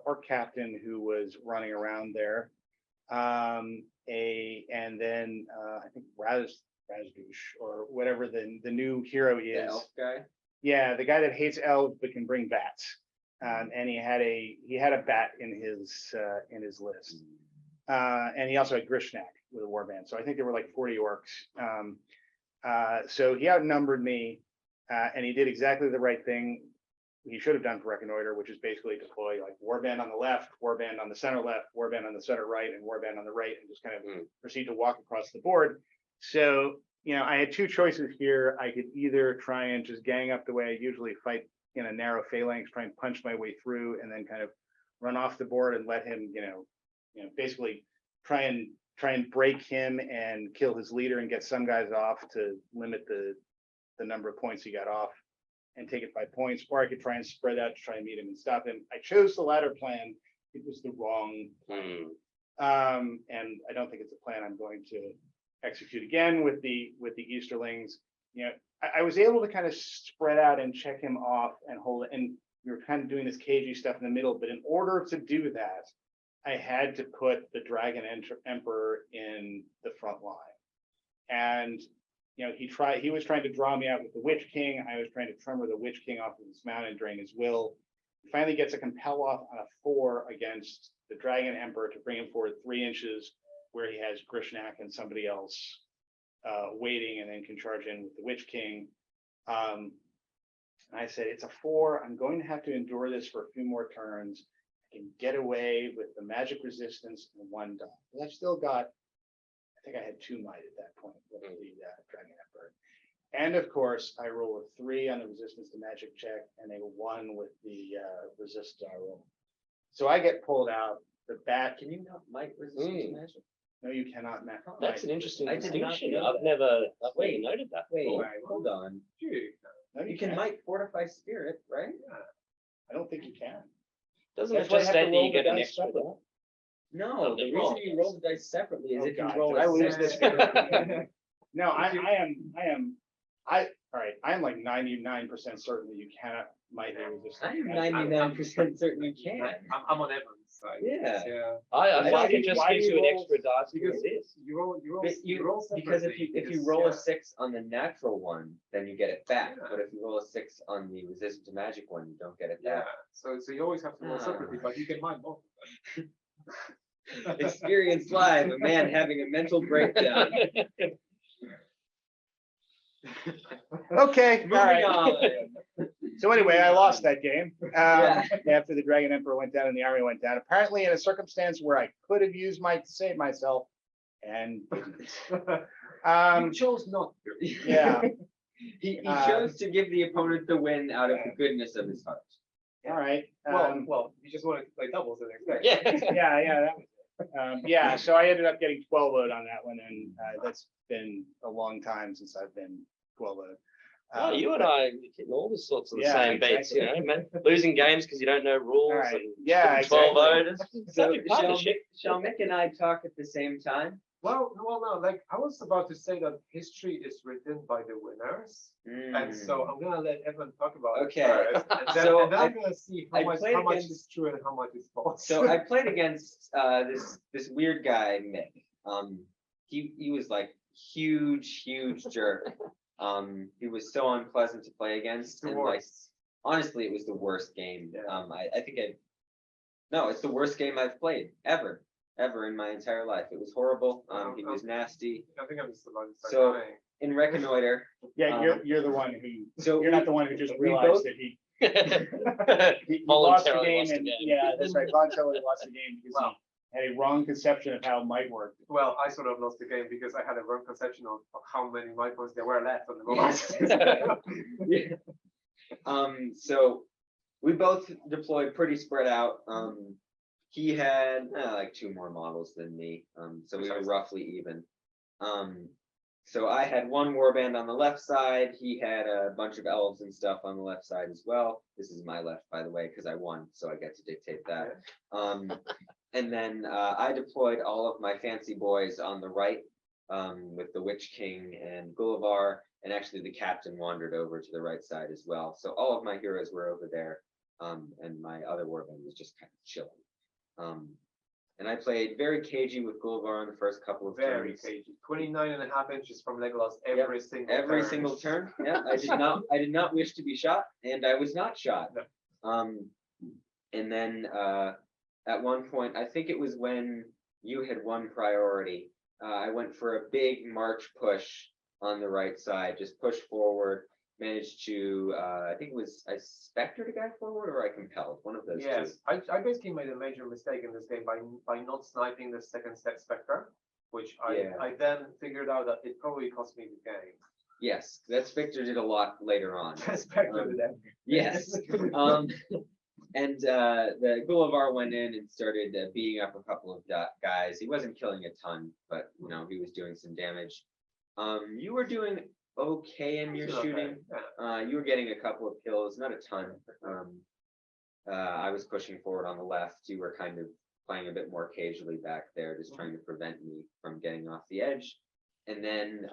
orc captain who was running around there, and then I think Razdouche or whatever the new hero The is. elf guy? Yeah, the guy that hates elves but can bring bats. And he had a bat in his list. And he also had Grishnak with a warband. So I think there were like 40 orcs. So he outnumbered me, and he did exactly the right thing he should have done for Reconnoiter, which is basically deploy like warband on the left, warband on the center left, warband on the center right, and warband on the right, and just kind of proceed to walk across the board. So, I had two choices here. I could either try and just gang up the way I usually fight in a narrow phalanx, try and punch my way through, and then kind of run off the board and let him, basically try and break him and kill his leader and get some guys off to limit the number of points he got off and take it by points, or I could try and spread out to try and meet him and stop him. I chose the latter plan. It was the wrong plan. And I don't think it's a plan I'm going to execute again with the Easterlings. I was able to kind of spread out and check him off and hold it. And we were kind of doing this cagey stuff in the middle, but in order to do that, I had to put the Dragon Emperor in the front line. And he was trying to draw me out with the Witch King. I was trying to tremor the Witch King off of his mount and drain his will. He finally gets a compel off on a 4 against the Dragon Emperor to bring him forward 3 inches, where he has Grishnak and somebody else waiting, and then can charge in with the Witch King. And I said, it's a 4. I'm going to have to endure this for a few more turns. I can get away with the magic resistance and 1 die. But I've still got, I think I had 2 might at that point with the Dragon Emperor. And of course, I roll a 3 on the resistance to magic check and a 1 with the resist die roll. So I get pulled out. The bat. Can you not might resist magic? No, you cannot. That's an interesting I did not distinction. know I've that. never Wait, noted that. Wait, before. hold on. No, You can might fortify spirit, right? I don't think you can. Doesn't That's it why I just have to say that you roll get the an dice extra separately. die? No, Oh, the they reason roll. you roll the dice separately is Oh, if you God, roll did I a lose 6. this? No, I am like 99% certain that you cannot might resist. I'm 99% certain you can. I'm on Evan's side. Yeah. I Why think do it you- just why gives do you you an roll- extra dice because because it is. you roll Because separately, if you because, roll yeah. a 6 on the natural one, then you get it back. Yeah. But if you roll a 6 on the resistant to magic one, you don't get it Yeah, back. so you always have to roll separately, but you can mind both of them. Experience live, a man having a mental breakdown. Okay, all Moving right. on. So anyway, I lost that game Yeah. after the Dragon Emperor went down and the army went down. Apparently, in a circumstance where I could have used might to save myself, and didn't. You chose not to. Yeah. He chose to give the opponent the win out of the goodness of his heart. All right. Well, you just wanted to play doubles the next day. Yeah. Yeah. That was it. Yeah. So I ended up getting 12 vote on that one, and that's been a long time since I've been 12 vote. Oh, you and I are getting all the sorts of the Yeah, same beats, exactly. man. Losing games because you don't know rules. All right. And Yeah, 12 exactly. voters. So Happy partnership. Shalmik and I talk at the same time. Well, no, like I was about to say that history is written by the winners, and so I'm gonna let Evan talk about Okay. it first, and then, So and then I'm gonna see I how much played is against- true and how much is false. So I played against this weird guy, Mick. He was like huge jerk. He was so unpleasant to play against. The And like worst. honestly, it was the worst game. Yeah. I think it's the worst game I've played ever in my entire life. It was horrible. He was nasty. I think I'm just about to start So- dying. In Reconnoiter, Yeah, you're the one who. so You're not the one who just we realized both- that he lost the Voluntarily game, lost the and game. yeah, that's right. Voluntarily lost the game because Well, he had a wrong conception of how might work. well, I sort of lost the game because I had a wrong conception of how many microphones there were left on the mobile. Yeah. So we both deployed pretty spread out. He had like 2 more models than me. So we were Precisely. roughly even. So I had 1 warband on the left side. He had a bunch of elves and stuff on the left side as well. This is my left, by the way, because I won, so I get to dictate that. And then I deployed all of my fancy boys on the right with the Witch King and Gullivar, and actually the captain wandered over to the right side as well. So all of my heroes were over there, and my other warband was just kind of chilling. And I played very cagey with Gullivar on the first couple of Very turns. cagey. 29.5 inches from Legolas every single Every turn. single turn. Yeah, I did not wish to be shot, and I was not shot. No. And then at one point, I think it was when you had won priority, I went for a big march push on the right side, just push forward, managed to, I think it was, I spectered a guy forward or I compelled, one of those two. Yes, I basically made a major mistake in this game by not sniping the second set Spectre, which I then figured out that it probably cost me the game. Yes, that Spectre did a lot later on. Spectre did that. Yes. And the Gullivar went in and started beating up a couple of guys. He wasn't killing a ton, but you know, he was doing some damage. You were doing okay in your shooting. You were getting a couple of kills, not a ton. I was pushing forward on the left. You were kind of playing a bit more cagely back there, just trying to prevent me from getting off the edge. And then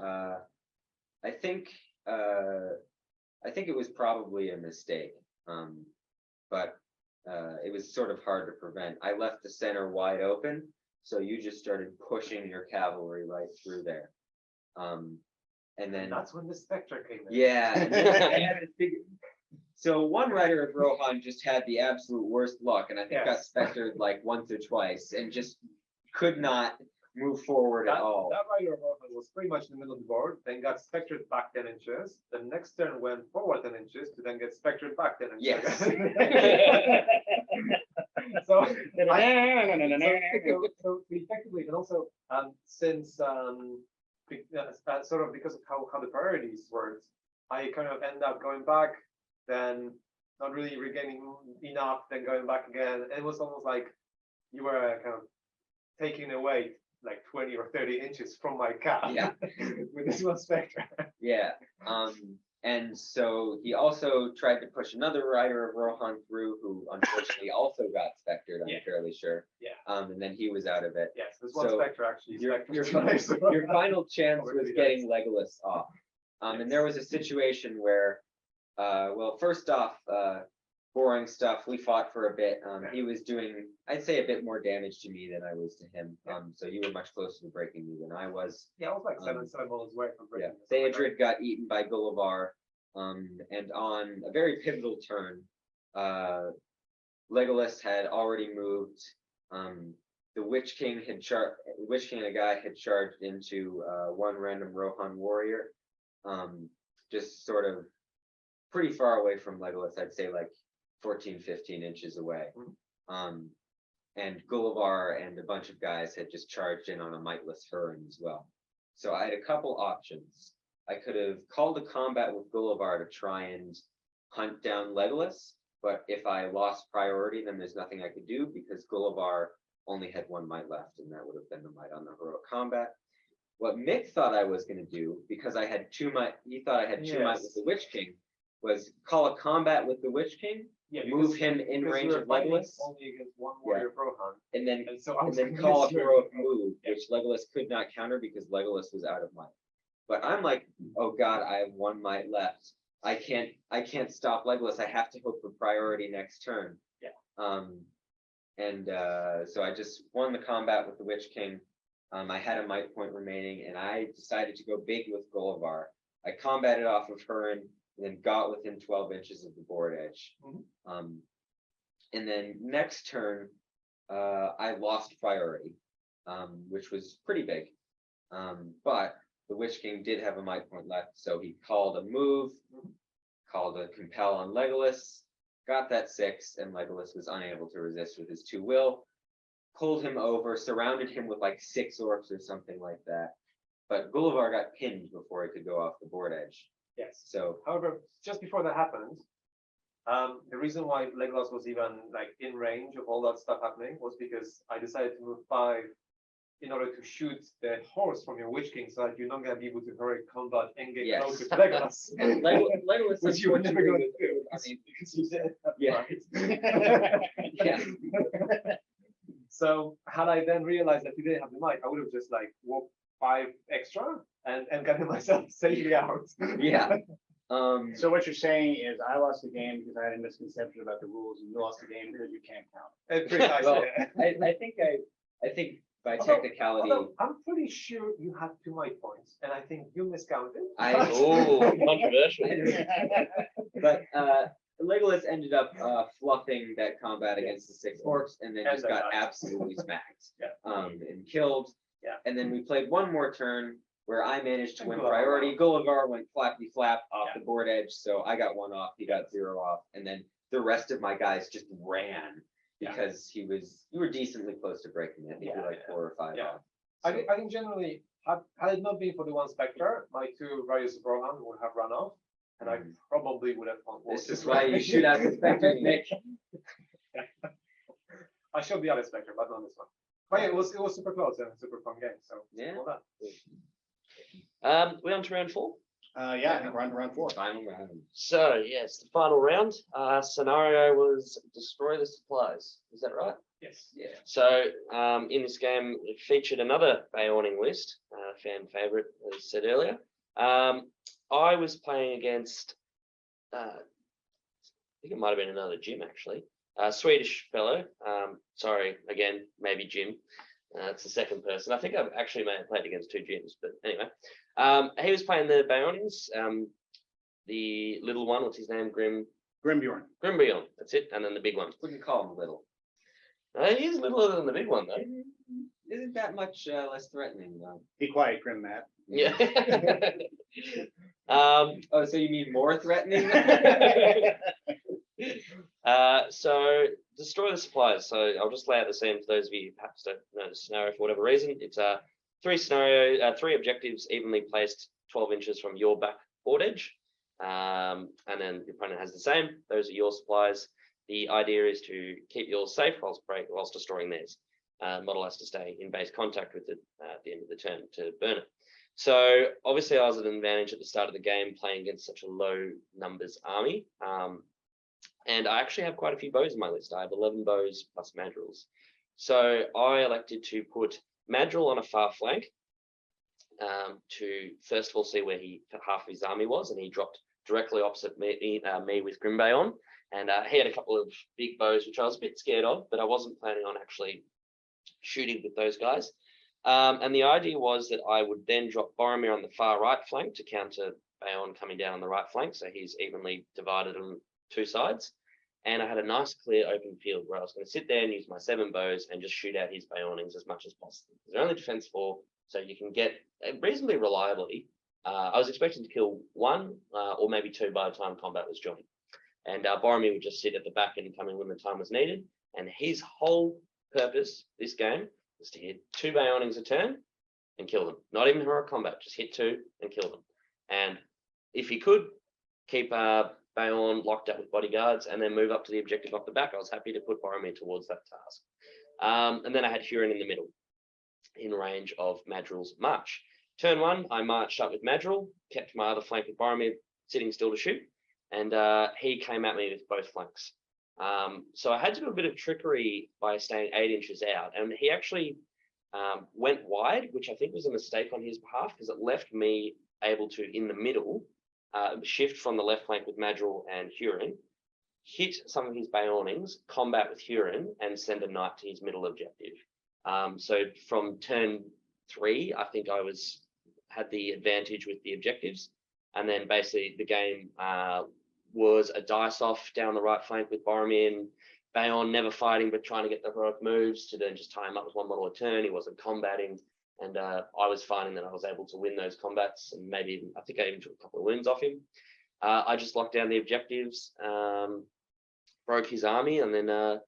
I think it was probably a mistake, but it was sort of hard to prevent. I left the center wide open, so you just started pushing your cavalry right through there. And then that's when the Spectre came in. yeah, and then I had to figure. So one rider of Rohan just had the absolute worst luck, and I think got spectered like once or twice, and just could not move forward at all. That rider of Rohan was pretty much in the middle of the board, then got spectered back 10 inches. The next turn went forward 10 inches to then get spectered back 10 inches. Yes. So effectively, and also since sort of because of how the priorities worked, I kind of end up going back, then not really regaining enough, then going back again. And it was almost like you were kind of taking away like 20 or 30 inches from my cap. Yeah. With this one Spectre. Yeah. And so he also tried to push another rider of Rohan through, who unfortunately also got spectered, I'm fairly sure. Yeah. And then he was out of it. Yes, this one Spectre actually. Your final chance was getting Legolas off. And there was a situation where, well, first off, boring stuff. We fought for a bit. He was doing, I'd say, a bit more damage to me than I was to him. So you were much closer to breaking me than I was. Yeah, I was like 7 miles away from breaking. Yeah. Theodred got eaten by Gullivar. And on a very pivotal turn, Legolas had already moved. The Witch King and a guy had charged into one random Rohan warrior, just sort of pretty far away from Legolas. I'd say like 14, 15 inches away. And Gullivar and a bunch of guys had just charged in on a mightless Huron as well. So I had a couple options. I could have called a combat with Gullivar to try and hunt down Legolas, but if I lost priority, then there's nothing I could do because Gullivar only had one might left, and that would have been the might on the heroic combat. What Mick thought I was going to do, because I had two might, he thought I had two might with the Witch King, was call a combat with the Witch King, move him in range of Legolas, only against one warrior of Rohan, and then and call a heroic move, which Legolas could not counter because Legolas was out of might. But I'm like, oh God, I have one might left. I can't stop Legolas. I have to hope for priority next turn. So I just won the combat with the Witch King. I had a might point remaining, and I decided to go big with Gullivar. I combated off of Huron, and then got within 12 inches of the board edge. And then next turn, I lost priority, which was pretty big. But the Witch King did have a might point left, so he called a move, called a compel on Legolas, got that 6, and Legolas was unable to resist with his 2 will, pulled him over, surrounded him with like 6 orcs or something like that. But Gullivar got pinned before he could go off the board edge. Yes. So, however, just before that happened, the reason why Legolas was even like in range of all that stuff happening was because I decided to move 5 in order to shoot the horse from your Witch King, so that you're not going to be able to hurry combat and get closer to Legolas. Legolas, which you were never going to do. I mean, because you did. Yeah. So had I then realized that you didn't have the mic, I would have just like walked 5 extra and gotten myself safely out. Yeah. So what you're saying is I lost the game because I had a misconception about the rules, and you lost the game because you can't count. Precisely. Well, I think by technicality, although I'm pretty sure you had 2 mic points, and I think you miscounted. Controversial. But Legolas ended up fluffing that combat against the 6 orcs, and then And just they got died. absolutely smacked. Yeah. And killed. Yeah. And then we played one more turn where I managed to And win Gulliver priority. won. Gulliver went flappy flap off Yeah. the board edge, so I got 1 off. He got 0 off, and then the rest of my guys just ran Yeah. because you were decently close to breaking it. I think you were like 4 or 5 Yeah. off. I think generally, had it not been for the 1 Spectre, my 2 Radius of Rohan would have run off, and I probably would have won. This is why you shoot out the specters, Nick. I showed the other Spectre, but not this one. But yeah, it was super close and a super fun game. So Yeah. well done. We on to round 4. Yeah, I think we're on to round 4. Final round. So yes, the final round. Scenario was destroy the supplies. Is that right? Yes. Yeah. So in this game, it featured another Bayawning list, fan favorite, as said earlier. I was playing against, I think it might have been another Jim actually, a Swedish fellow. Sorry, again, maybe Jim. It's the second person. I think I've actually may have played against 2 Jims, but anyway. He was playing the Bayonings, the little one, what's his name? Grimbjorn. Grimbjorn, that's it, and then the big one. Wouldn't call him little. He's littler than the big one, though. Isn't that much less threatening, though? Be quiet, Grim Matt. Yeah. Oh, so you mean more threatening? So destroy the supplies. So I'll just lay out the scene for those of you who perhaps don't know the scenario for whatever reason. It's 3 objectives evenly placed 12 inches from your back board edge. And then the opponent has the same. Those are your supplies. The idea is to keep yours safe whilst destroying theirs. Model has to stay in base contact with it at the end of the turn to burn it. So obviously I was at an advantage at the start of the game playing against such a low numbers army. And I actually have quite a few bows in my list. I have 11 bows plus Madrils. So I elected to put Madril on a far flank to first of all see where half of his army was, and he dropped directly opposite me with Grimbayon. And he had a couple of big bows, which I was a bit scared of, but I wasn't planning on actually shooting with those guys. And the idea was that I would then drop Boromir on the far right flank to counter Bayon coming down on the right flank. So he's evenly divided on 2 sides. And I had a nice clear open field where I was going to sit there and use my 7 bows and just shoot out his Bayonings as much as possible. They're only defense 4, so you can get reasonably reliably. I was expecting to kill 1 or maybe 2 by the time combat was joined. And Boromir would just sit at the back and come in when the time was needed. And his whole purpose this game was to hit 2 Bayonings a turn and kill them. Not even heroic combat, just hit 2 and kill them. And if he could keep Bayon locked up with bodyguards and then move up to the objective off the back, I was happy to put Boromir towards that task. And then I had Huron in the middle in range of Madril's march. Turn 1, I marched up with Madril, kept my other flank with Boromir sitting still to shoot, and he came at me with both flanks. So I had to do a bit of trickery by staying 8 inches out, and he actually went wide, which I think was a mistake on his behalf because it left me able to, in the middle, shift from the left flank with Madril and Huron, hit some of his Bayonings, combat with Huron, and send a knight to his middle objective. So from turn 3, I think I had the advantage with the objectives, and then basically the game was a dice off down the right flank with Boromir and Bayon never fighting but trying to get the heroic moves to then just tie him up with 1 model a turn. He wasn't combating, and I was finding that I was able to win those combats, and maybe even, I think I even took a couple of wounds off him. I just locked down the objectives, broke his army, and then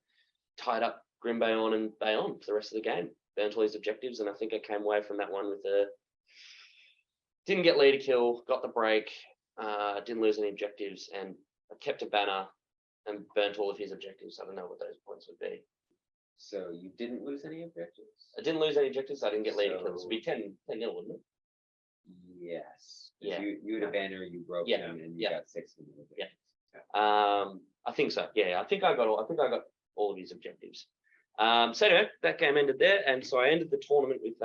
tied up Grimbayon and Bayon for the rest of the game. Burnt all his objectives, and I think I came away from that one with didn't get leader kill, got the break, didn't lose any objectives, and I kept a banner and burnt all of his objectives. I don't know what those points would be. So you didn't lose any objectives? I didn't lose any objectives, so I didn't get leader So- kills. It'd be 10-0, wouldn't it? Yes. Yeah. You had a banner, you broke Yeah, him, and you yeah. got 6 of them. Yeah. I think so. Yeah, I think I got all of his objectives. So anyway, that game ended there, and so I ended the tournament with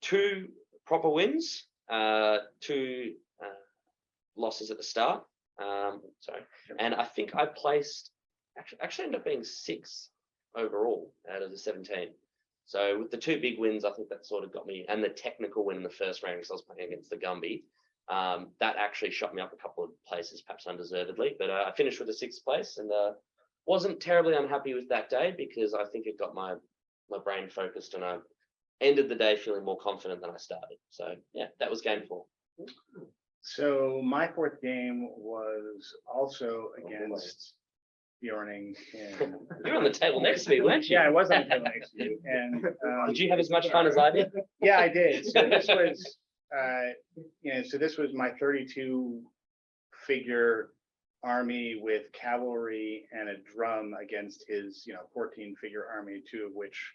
2 proper wins, 2 losses at the start. And I think I placed actually ended up being 6 overall out of the 17. So with the 2 big wins, I think that sort of got me, and the technical win in the first round because I was playing against the Gumby. That actually shot me up a couple of places, perhaps undeservedly, but I finished with a 6th place and wasn't terribly unhappy with that day because I think it got my brain focused and I ended the day feeling more confident than I started. So yeah, that was game 4. So my 4th game was also against Bjorning. You're on the table next to me, weren't you? Yeah, I was on the table next to you. And Did you have as much fun as I did? yeah, I did. So this was, so this was my 32 figure army with cavalry and a drum against his, 14 figure army, 2 of which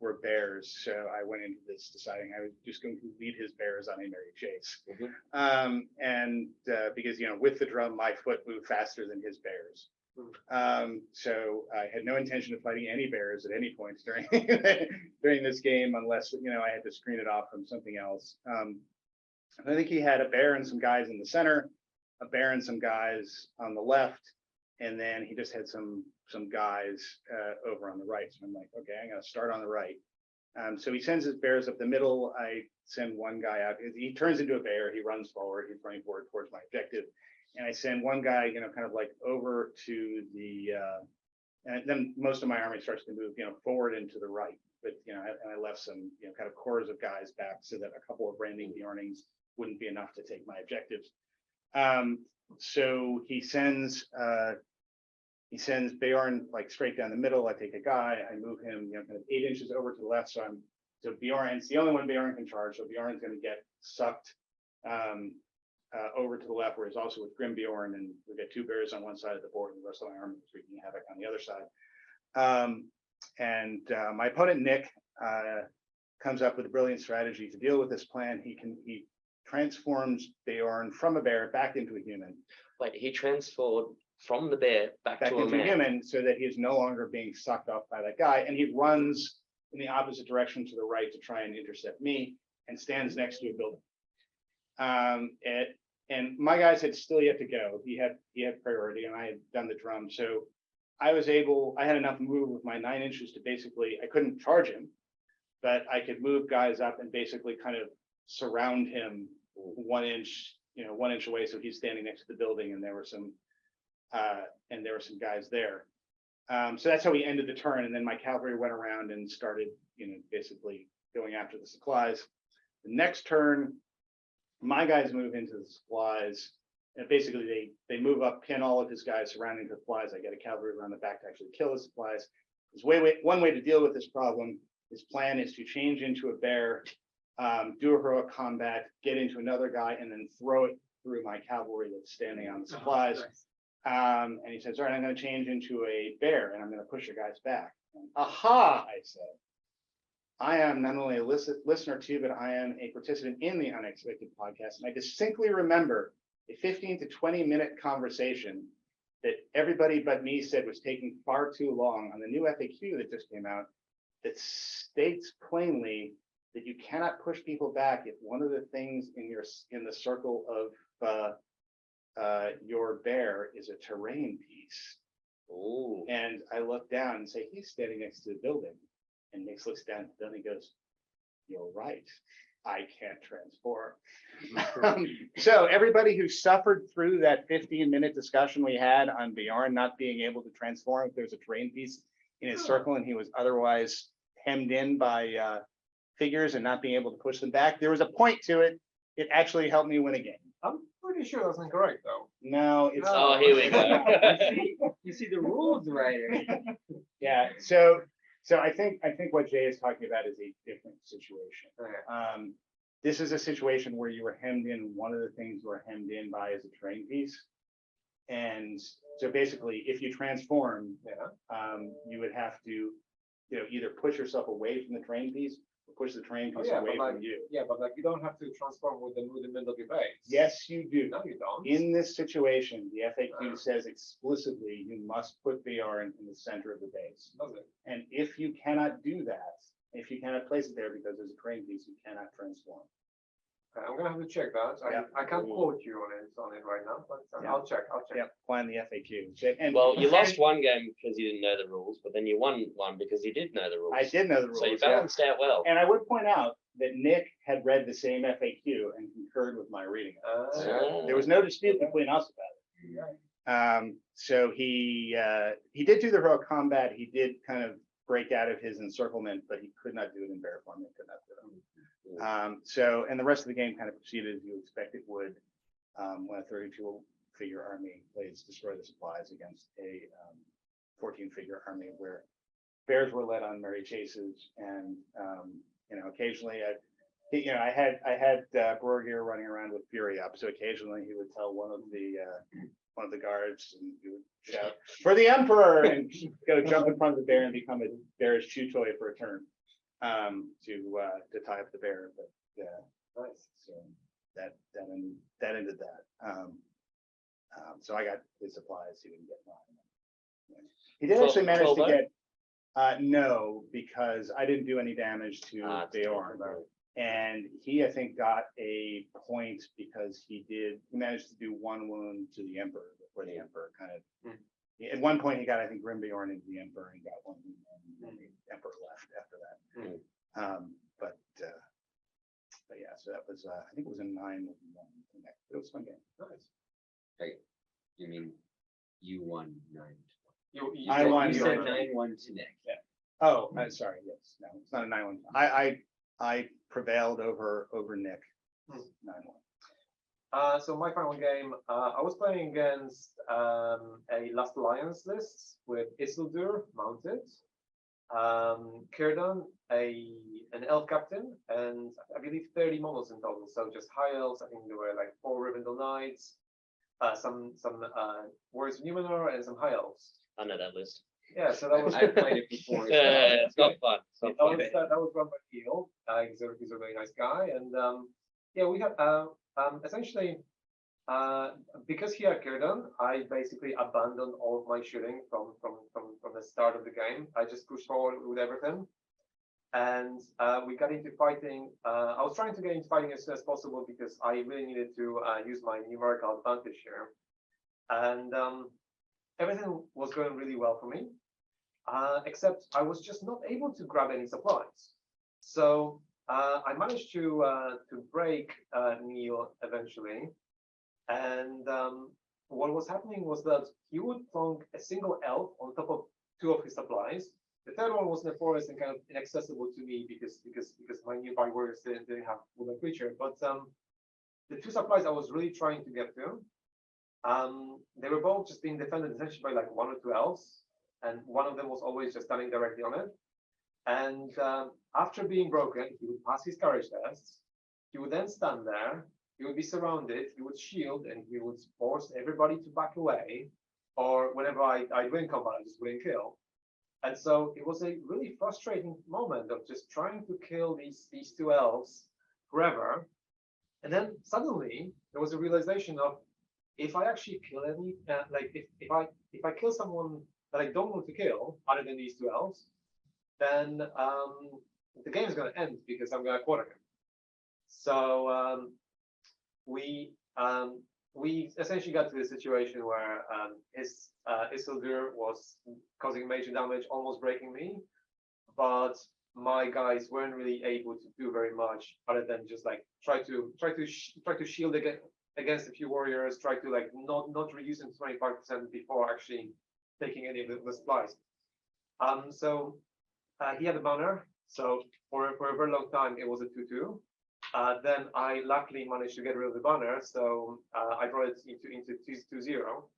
were bears. So I went into this deciding I was just going to lead his bears on a merry chase. Because, with the drum, my foot moved faster than his bears. So I had no intention of fighting any bears at any point during during this game, unless I had to screen it off from something else. I think he had a bear and some guys in the center, a bear and some guys on the left, and then he just had some guys over on the right. So I'm like, okay, I'm gonna start on the right. So he sends his bears up the middle. I send one guy out. He turns into a bear. He runs forward. He's running forward towards my objective. And I send one guy, kind of like over to the, and then most of my army starts to move, forward and to the right. But, and I left some, kind of corps of guys back so that a couple of branding Bjornings wouldn't be enough to take my objectives. So he sends Bjorn like straight down the middle. I take a guy, I move him, kind of 8 inches over to the left. So Bjorn's the only one Bjorn can charge. So Bjorn's going to get sucked over to the left, where he's also with Grimbjorn, and we get 2 bears on one side of the board, and the rest of my army is wreaking havoc on the other side. My opponent Nick comes up with a brilliant strategy to deal with this plan. He transforms Bjorn from a bear back into a human. Wait, he transformed from the bear back to a into man. human, so that he is no longer being sucked off by that guy, and he runs in the opposite direction to the right to try and intercept me, and stands next to a building. And my guys had still yet to go. He had priority, and I had done the drum. So I had enough move with my 9 inches to basically, I couldn't charge him, but I could move guys up and basically kind of surround him 1 inch, 1 inch away. So he's standing next to the building, and there were some guys there. So that's how we ended the turn. And then my cavalry went around and started, basically going after the supplies. The next turn, my guys move into the supplies, and basically they move up, pin all of his guys surrounding the supplies. I get a cavalry around the back to actually kill the supplies. There's one way to deal with this problem. His plan is to change into a bear, do a heroic combat, get into another guy, and then throw it through my cavalry that's standing on the supplies. And he says, all right, I'm going to change into a bear, and I'm going to push your guys back. And, aha, I said. I am not only a listener to, but I am a participant in the Unexpected podcast. And I distinctly remember a 15 to 20 minute conversation that everybody but me said was taking far too long on the new FAQ that just came out, that states plainly that you cannot push people back if one of the things in the circle of your bear is a terrain piece. Ooh. And I look down and say, he's standing next to the building. And Nick looks down, then he goes, you're right, I can't transform. So everybody who suffered through that 15-minute discussion we had on Bjorn not being able to transform if there's a terrain piece in his circle, and he was otherwise hemmed in by figures and not being able to push them back, there was a point to it. It actually helped me win a game. I'm pretty sure that's incorrect, though. No, it's Oh, here we go. You see the rules writer. yeah. So I think what Jay is talking about is a different situation. Okay. This is a situation where you were hemmed in. One of the things you were hemmed in by is a terrain piece. And so basically, if you transform, you would have to, either push yourself away from the terrain piece or push the terrain piece away from you. Yeah, but like you don't have to transform with the middle of your base. Yes, you do. No, you don't. In this situation, the FAQ says explicitly you must put Bjorn in the center of the base. Does it? And if you cannot do that, if you cannot place it there because there's a terrain piece, you cannot transform. Okay, I'm gonna have to check that. Yeah. I can't quote you on it right now, but Yeah. I'll check. Yep, find the FAQ. And Well, you and lost one game because you didn't know the rules, but then you won one because you did know the rules. I did know the rules. So you yeah. balanced out well. And I would point out that Nick had read the same FAQ and concurred with my reading. There was no dispute between us about it. So he did do the heroic combat. He did kind of break out of his encirclement, but he could not do it in bear form. He could not do it. So, and the rest of the game kind of proceeded as you expect it would when a 32 figure army plays destroy the supplies against a 14 figure army where bears were led on merry chases, and occasionally I had Borgir running around with fury up, so occasionally he would tell one of the guards, and he would shout for the emperor and go jump in front of the bear and become a bear's chew toy for a turn to tie up the bear. But Nice. so that ended that. So I got his supplies. He didn't get mine. He did actually manage to 12? get no, because I didn't do any damage to Beorn. And he, I think, got a point because he managed to do one wound to the Emperor before the Emperor kind of. At one point, he got, I think, Grimbeorn into the Emperor and got one wound, and the Emperor left after that. But yeah, so that was, I think it was a 9-1. It was a fun game. Nice. Hey, you mean you won 9? I won. You said 9-1 to Nick. Oh, I'm sorry. Yes, no, it's not a 9-1. I prevailed over Nick. 9-1. So my final game, I was playing against a Last Alliance list with Isildur mounted, Círdan, an elf captain, and I believe 30 models in total. So just high elves. I think there were like 4 Rivendell knights, some warriors of Numenor, and some high elves. I know that list. Yeah, so that was. I played it before. It's not fun. It's not fun. That was run by Neil. He's a really nice guy, and yeah, we had essentially because he had Círdan, I basically abandoned all of my shooting from the start of the game. I just pushed forward with everything, and we got into fighting. I was trying to get into fighting as soon as possible because I really needed to use my numerical advantage here, and everything was going really well for me. Except I was just not able to grab any supplies. So I managed to break Neil eventually, and what was happening was that he would plonk a single elf on top of 2 of his supplies. The third one was in the forest and kind of inaccessible to me because my nearby warriors didn't have wooden creature. But the 2 supplies I was really trying to get to, they were both just being defended essentially by like 1 or 2 elves. And one of them was always just standing directly on it. And after being broken, he would pass his courage test. He would then stand there. He would be surrounded. He would shield, and he would force everybody to back away. Or whenever I win combat, I just wouldn't kill. And so it was a really frustrating moment of just trying to kill these 2 elves forever. And then suddenly there was a realization of, if I actually kill any, like if I kill someone that I don't want to kill, other than these 2 elves, then the game is going to end because I'm going to quarter him. So we essentially got to the situation where his Isildur was causing major damage, almost breaking me, but my guys weren't really able to do very much other than just like try to shield against a few warriors, try to like not reduce them to 25% before actually taking any of the supplies. So he had a banner. So for a very long time, it was a 2-2. Then I luckily managed to get rid of the banner. So I brought it into 2-0.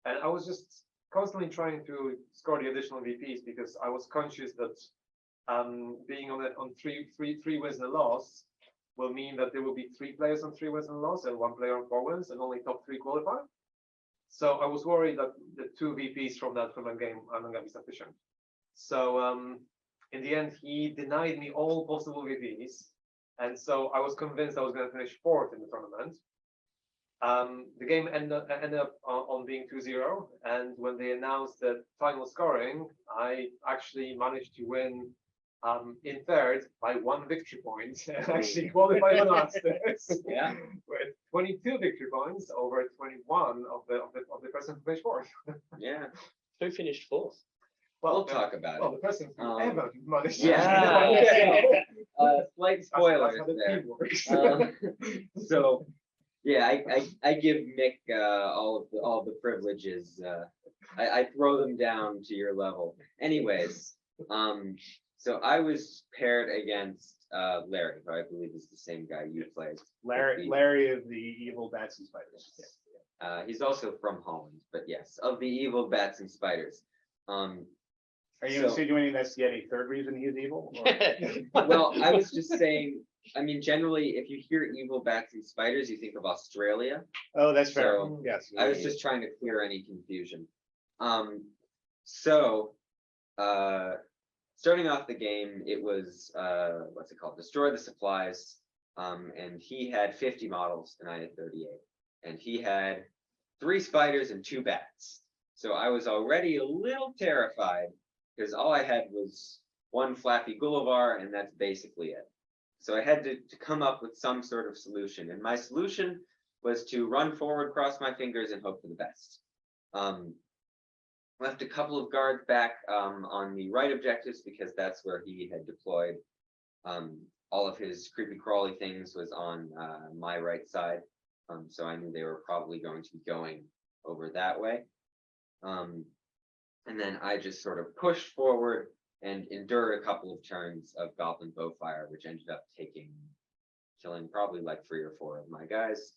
And I was just constantly trying to score the additional VPs because I was conscious that being on three wins and a loss will mean that there will be 3 players on 3 wins and a loss and 1 player on 4 wins, and only top 3 qualify. So I was worried that the 2 VPs from that game are not going to be sufficient. So in the end, he denied me all possible VPs. And so I was convinced I was going to finish 4th in the tournament. The game ended up on being 2-0. And when they announced the final scoring, I actually managed to win in third by 1 victory point, and actually qualified on Masters. Yeah. With 22 victory points over 21 of the person who finished fourth. Yeah, Who finished fourth? we'll talk about Well, it. the person who Um, ever managed yeah. Slight That's spoilers how the there. team works. So, yeah, I give Mick all the privileges. I throw them down to your level. Anyways, so I was paired against Larry, who I believe is the same guy you played. Larry of the evil bats and spiders. He's also from Holland, but yes, of the evil bats and spiders. Are you So- insinuating that's yet a third reason he is evil? or- Well, I was just saying, I mean, generally, if you hear evil bats and spiders, you think of Australia. Oh, that's fair. So, Yes. I was just trying to clear any confusion. So, starting off the game, it was, what's it called? Destroy the supplies. And he had 50 models and I had 38. And he had 3 spiders and 2 bats. So I was already a little terrified because all I had was 1 Flappy Gullivar, and that's basically it. So I had to come up with some sort of solution. And my solution was to run forward, cross my fingers, and hope for the best. Left a couple of guards back on the right objectives because that's where he had deployed. All of his creepy crawly things was on my right side. So I knew they were probably going to be going over that way. And then I just sort of pushed forward and endured a couple of turns of Goblin Bowfire, which ended up killing probably like 3 or 4 of my guys.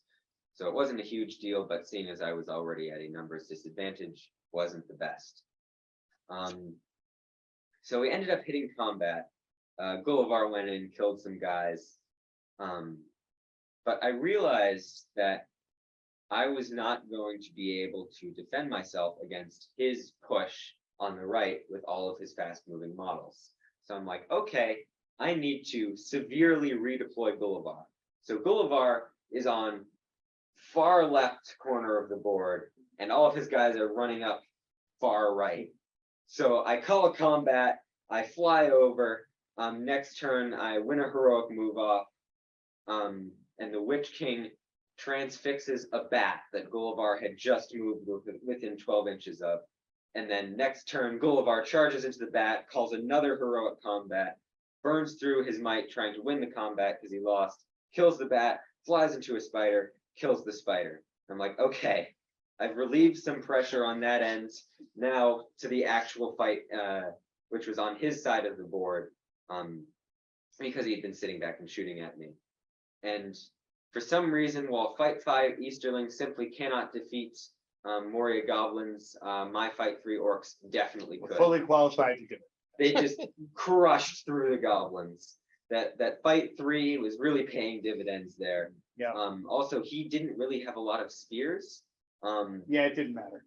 So it wasn't a huge deal, but seeing as I was already at a numbers disadvantage, wasn't the best. So we ended up hitting combat. Gullivar went in, killed some guys. But I realized that I was not going to be able to defend myself against his push on the right with all of his fast moving models. So I'm like, okay, I need to severely redeploy Gullivar. So Gullivar is on far left corner of the board and all of his guys are running up far right. So I call a combat, I fly over, next turn I win a heroic move off, and the Witch King transfixes a bat that Gullivar had just moved within 12 inches of. And then next turn, Gullivar charges into the bat, calls another heroic combat, burns through his might trying to win the combat because he lost, kills the bat, flies into a spider, kills the spider. I'm like, okay, I've relieved some pressure on that end. Now to the actual fight, which was on his side of the board, because he'd been sitting back and shooting at me. And for some reason, while Fight 5 Easterlings simply cannot defeat Moria Goblins, my Fight 3 Orcs definitely We're could. fully qualified to do it. They just crushed through the Goblins. That Fight 3 was really paying dividends there. Yeah. Also, he didn't really have a lot of spears. Yeah, it didn't matter.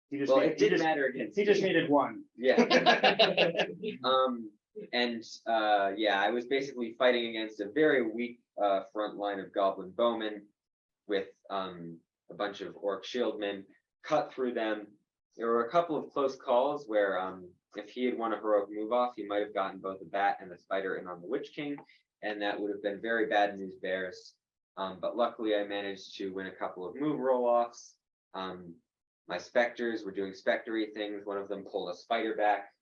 He just Well, needed, it didn't matter against he just me. needed 1. Yeah. Yeah, I was basically fighting against a very weak front line of Goblin Bowmen with a bunch of Orc Shieldmen, cut through them. There were a couple of close calls where if he had won a heroic move off, he might have gotten both the bat and the spider in on the Witch King, and that would have been very bad news bears. But luckily I managed to win a couple of move roll-offs. My specters were doing spectery things. One of them pulled a spider back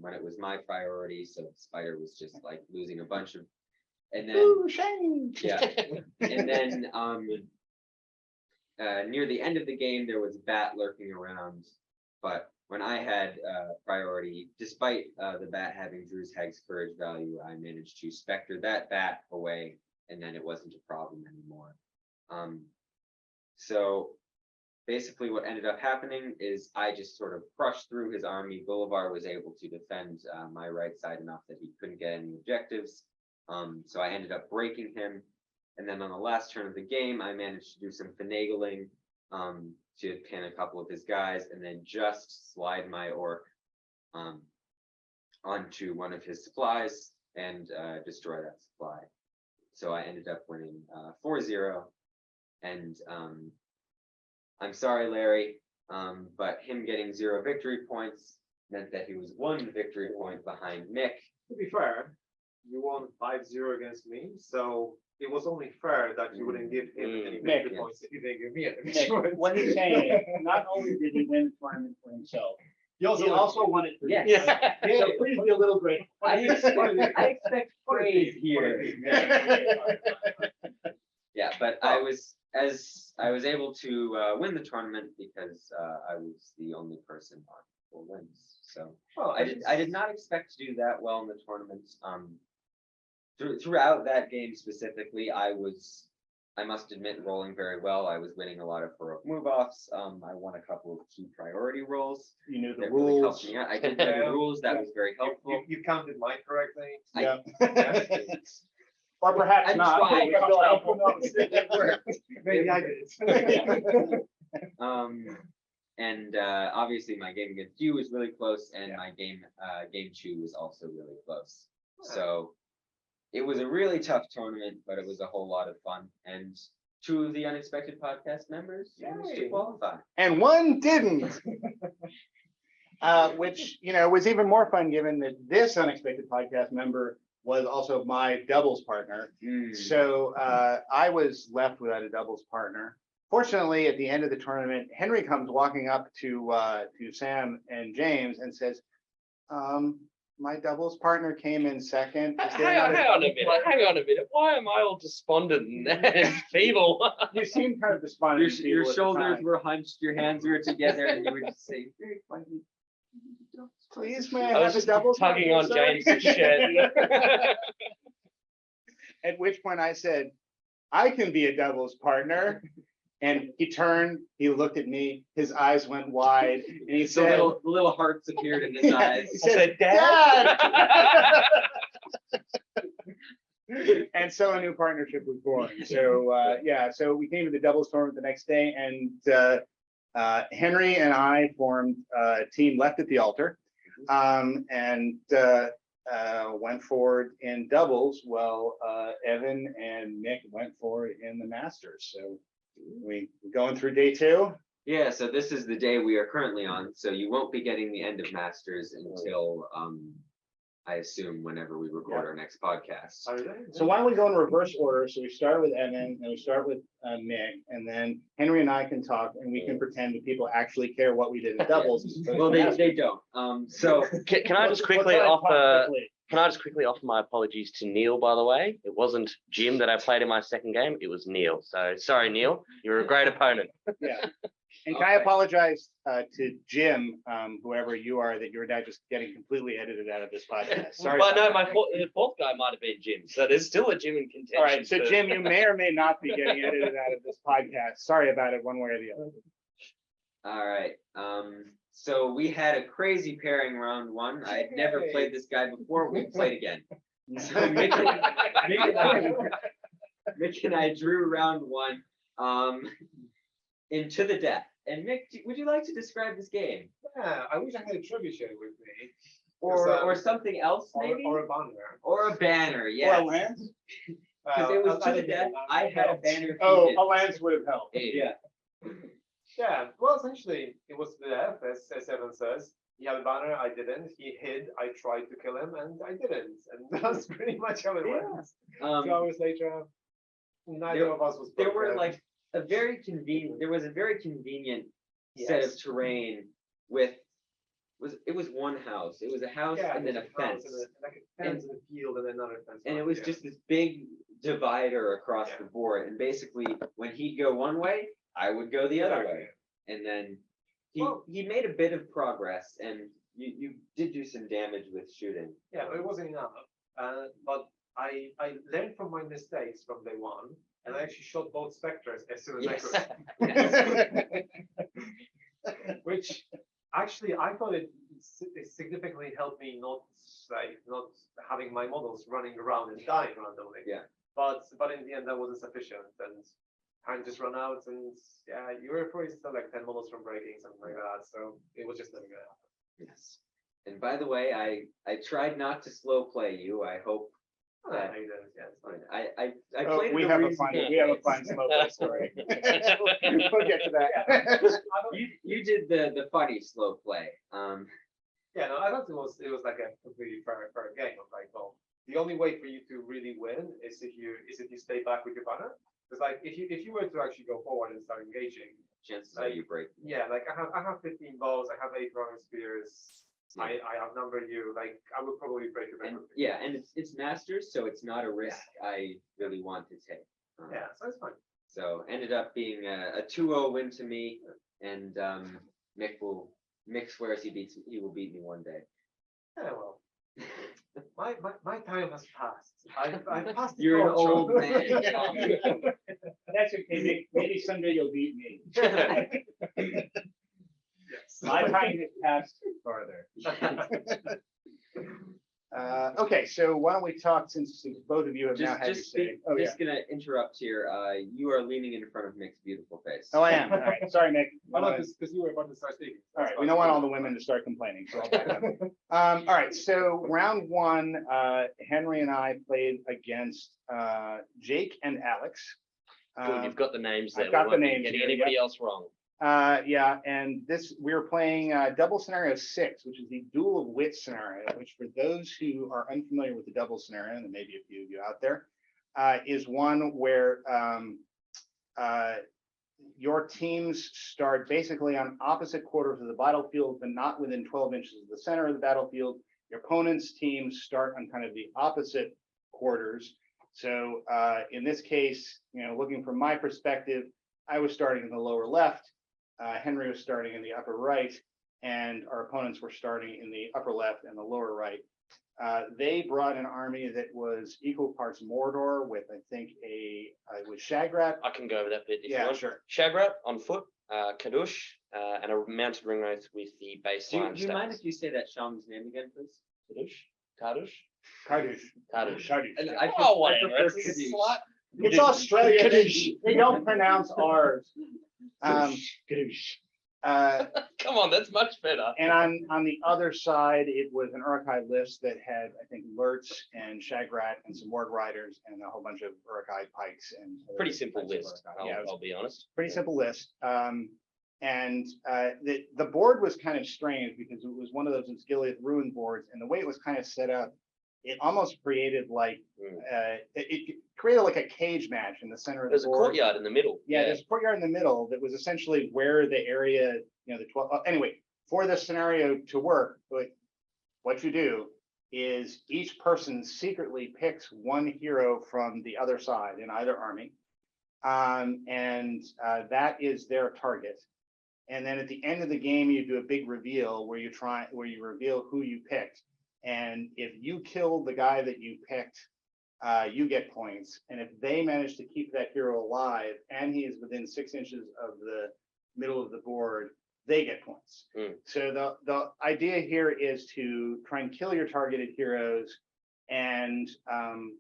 when it was my priority, so the spider was just like losing a bunch of, and then Ooh, shame. yeah, and then near the end of the game there was a bat lurking around, but when I had priority, despite the bat having Drew's Hag's courage value, I managed to specter that bat away, and then it wasn't a problem anymore. So basically what ended up happening is I just sort of crushed through his army. Gullivar was able to defend my right side enough that he couldn't get any objectives. So I ended up breaking him. And then on the last turn of the game, I managed to do some finagling to pin a couple of his guys and then just slide my orc onto one of his supplies and destroy that supply. So I ended up winning 4-0. And I'm sorry, Larry, but him getting 0 victory points meant that he was 1 victory point behind Mick. To be fair, you won 5-0 against me, so it was only fair that you wouldn't give him any Nick, victory points if you didn't give me any Nick, victory points. what he's saying is, not only did he win the tournament for himself, he also won it for you. Yes. So please be a little grateful. I expect praise here. Yeah, but I was able to win the tournament because I was the only person on 4 wins. So Well, I did not expect to do that well in the tournament. Throughout that game specifically, I must admit, rolling very well. I was winning a lot of heroic move-offs. I won a couple of key priority rolls. You knew the That really helped rules. me out. I did know the rules. That was very helpful. You counted mine correctly. Yeah. Or perhaps I'm not. trying. Who knows? Maybe I did. And obviously my game against you was really close, and my game 2 was also really close. So it was a really tough tournament, but it was a whole lot of fun. And 2 of the Unexpected Podcast members managed to Yay. qualify. And one didn't. Which, was even more fun given that this Unexpected Podcast member was also my doubles partner. So I was left without a doubles partner. Fortunately, at the end of the tournament, Henry comes walking up to Sam and James and says, my doubles partner came in second. Is there Hang another on a doubles minute. partner?" Hang on a minute. Why am I all despondent and feeble? You seem kind of despondent. Your at the shoulders time. were hunched, your hands were together, and you were just saying, very funny. Please, may I I have was a just doubles tugging partner, on sir?" James's shirt. At which point I said, I can be a doubles partner. And he turned, he looked at me, his eyes went wide, and he The said, little hearts appeared in his Yeah, eyes. he I said, said, Dad. and so a new partnership was born. So so we came to the doubles tournament the next day, and Henry and I formed a team left at the altar, and went forward in doubles, while Evan and Nick went forward in the Masters. So we going through day 2. Yeah, so this is the day we are currently on. So you won't be getting the end of Masters until I assume whenever we record our next podcast. So why don't we go in reverse order? So we start with Evan, and we start with Nick, and then Henry and I can talk, and we can pretend that people actually care what we did in doubles. as opposed Well, to they Masters. don't. So Can I just We'll quickly try and talk offer? quickly. Can I just quickly offer my apologies to Neil, by the way? It wasn't Jim that I played in my second game. It was Neil. So sorry, Neil. You're a great opponent. Yeah. And can I apologize to Jim, whoever you are, that you're now just getting completely edited out of this podcast. Sorry. But no, about that. the fourth guy might have been Jim. So there's still a Jim in contention. All right. So for- Jim, you may or may not be getting edited out of this podcast. Sorry about it, one way or the other. all right. So we had a crazy pairing round 1. I had never played this guy before. We played again. So Mick and I drew round 1 into the death. And Mick, would you like to describe this game? Yeah, I wish I had a trivia sheet with me. Or something else, Or, maybe? or a banner. Or a banner, yes. Well, Lance? Because it was to the death. I had a banner. if you Oh, didn't. a Lance would have helped. Yeah. Yeah, well, essentially, it was to the death, as Evan says. He had a banner, I didn't. He hid, I tried to kill him, and I didn't. And that's pretty much how it went. 2 hours later, neither of us was. There were prepared. like a very convenient. There was a very convenient set of Yes. terrain with. It was one house. It was a house Yeah, and then a there's house fence, and like a fence and a field and another fence. and it was yeah. just this big divider across Yeah. the board. And basically, when he'd go one way, I would go the other way. And then he made a bit of progress, and you did do some damage with shooting. Yeah, it wasn't enough. But I learned from my mistakes from day 1, and I actually shot both specters as soon as Yes. I could. Which actually I thought it significantly helped me not having my models running around and dying randomly. Yeah. But in the end that wasn't sufficient, and time just ran out, and yeah, you were probably still like 10 models from breaking, something like that. So it was just never gonna happen. Yes. And by the way, I tried not to slow play you. I hope. Yeah, it's fine. I Oh, played. we the have a reason- fun slow play story. We'll get to that. You did the funny slow play. Yeah, no, I thought it was like a completely fair game. I was like, well, the only way for you to really win is if you stay back with your banner. Because like if you were to actually go forward and start engaging, Chances are you break. yeah, like I have 15 balls, I have 8 throwing spears, Yeah. I outnumber you, like I would probably break your And banner. yeah, and it's Masters, so it's not a risk I really want to take. Yeah, so it's fine. So ended up being a 2-0 win to me, and Mick swears he will beat me one day. Yeah, well, my time has passed. I've passed. the You're an torch. old man. That's okay. Maybe someday you'll beat me. Yes. My time has passed farther. Okay, so why don't we talk since both of you have now had your say. Oh, yeah. Just gonna interrupt here. You are leaning in front of Mick's beautiful face. Oh, I am. All right. Sorry, Nick. Oh, no, because you were about to start speaking. All right. We don't want all the women to start complaining, so I'll back up. All right. So round one, Henry and I played against Jake and Alex. Good, you've got the names there. I've got We won't the be names getting here, anybody else wrong. Yeah, and we were playing double scenario 6, which is the duel of wits scenario, which for those who are unfamiliar with the double scenario, and there may be a few of you out there, is one where your teams start basically on opposite quarters of the battlefield, but not within 12 inches of the center of the battlefield. Your opponent's teams start on kind of the opposite quarters. So in this case, looking from my perspective, I was starting in the lower left. Henry was starting in the upper right, and our opponents were starting in the upper left and the lower right. They brought an army that was equal parts Mordor with, I think, with Shagrat. I can go over that bit if you Yeah, want. sure. Shagrat on foot, Kadush, and a mounted ring wraith with the baseline. Do you mind if you say that shaman's name again, please? Kadush? Kadush. Kadush. And Yeah. I Oh, whatever. prefer It's Kadush. slight- It's Australia. Kadush. They don't pronounce R's. Kadush. Uh, Come on, that's much better. And on the other side, it was an Uruk-hai list that had, I think, Lurtz and Shagrat and some Warg Riders and a whole bunch of Uruk-hai pikes and other Pretty simple types of list. Uruk-hai. Yeah, it was I'll be honest. pretty simple list. And the board was kind of strange because it was one of those Gilead ruin boards, and the way it was kind of set up, it almost created like it created like a cage match in the center of There's the a board. courtyard in the middle. Yeah, there's a courtyard in the middle that was essentially where the area, the 12. Anyway, for this scenario to work, what you do is each person secretly picks one hero from the other side in either army, and that is their target. And then at the end of the game, you do a big reveal where you reveal who you picked. And if you kill the guy that you picked, you get points. And if they manage to keep that hero alive and he is within 6 inches of the middle of the board, they get points. So the idea here is to try and kill your targeted heroes and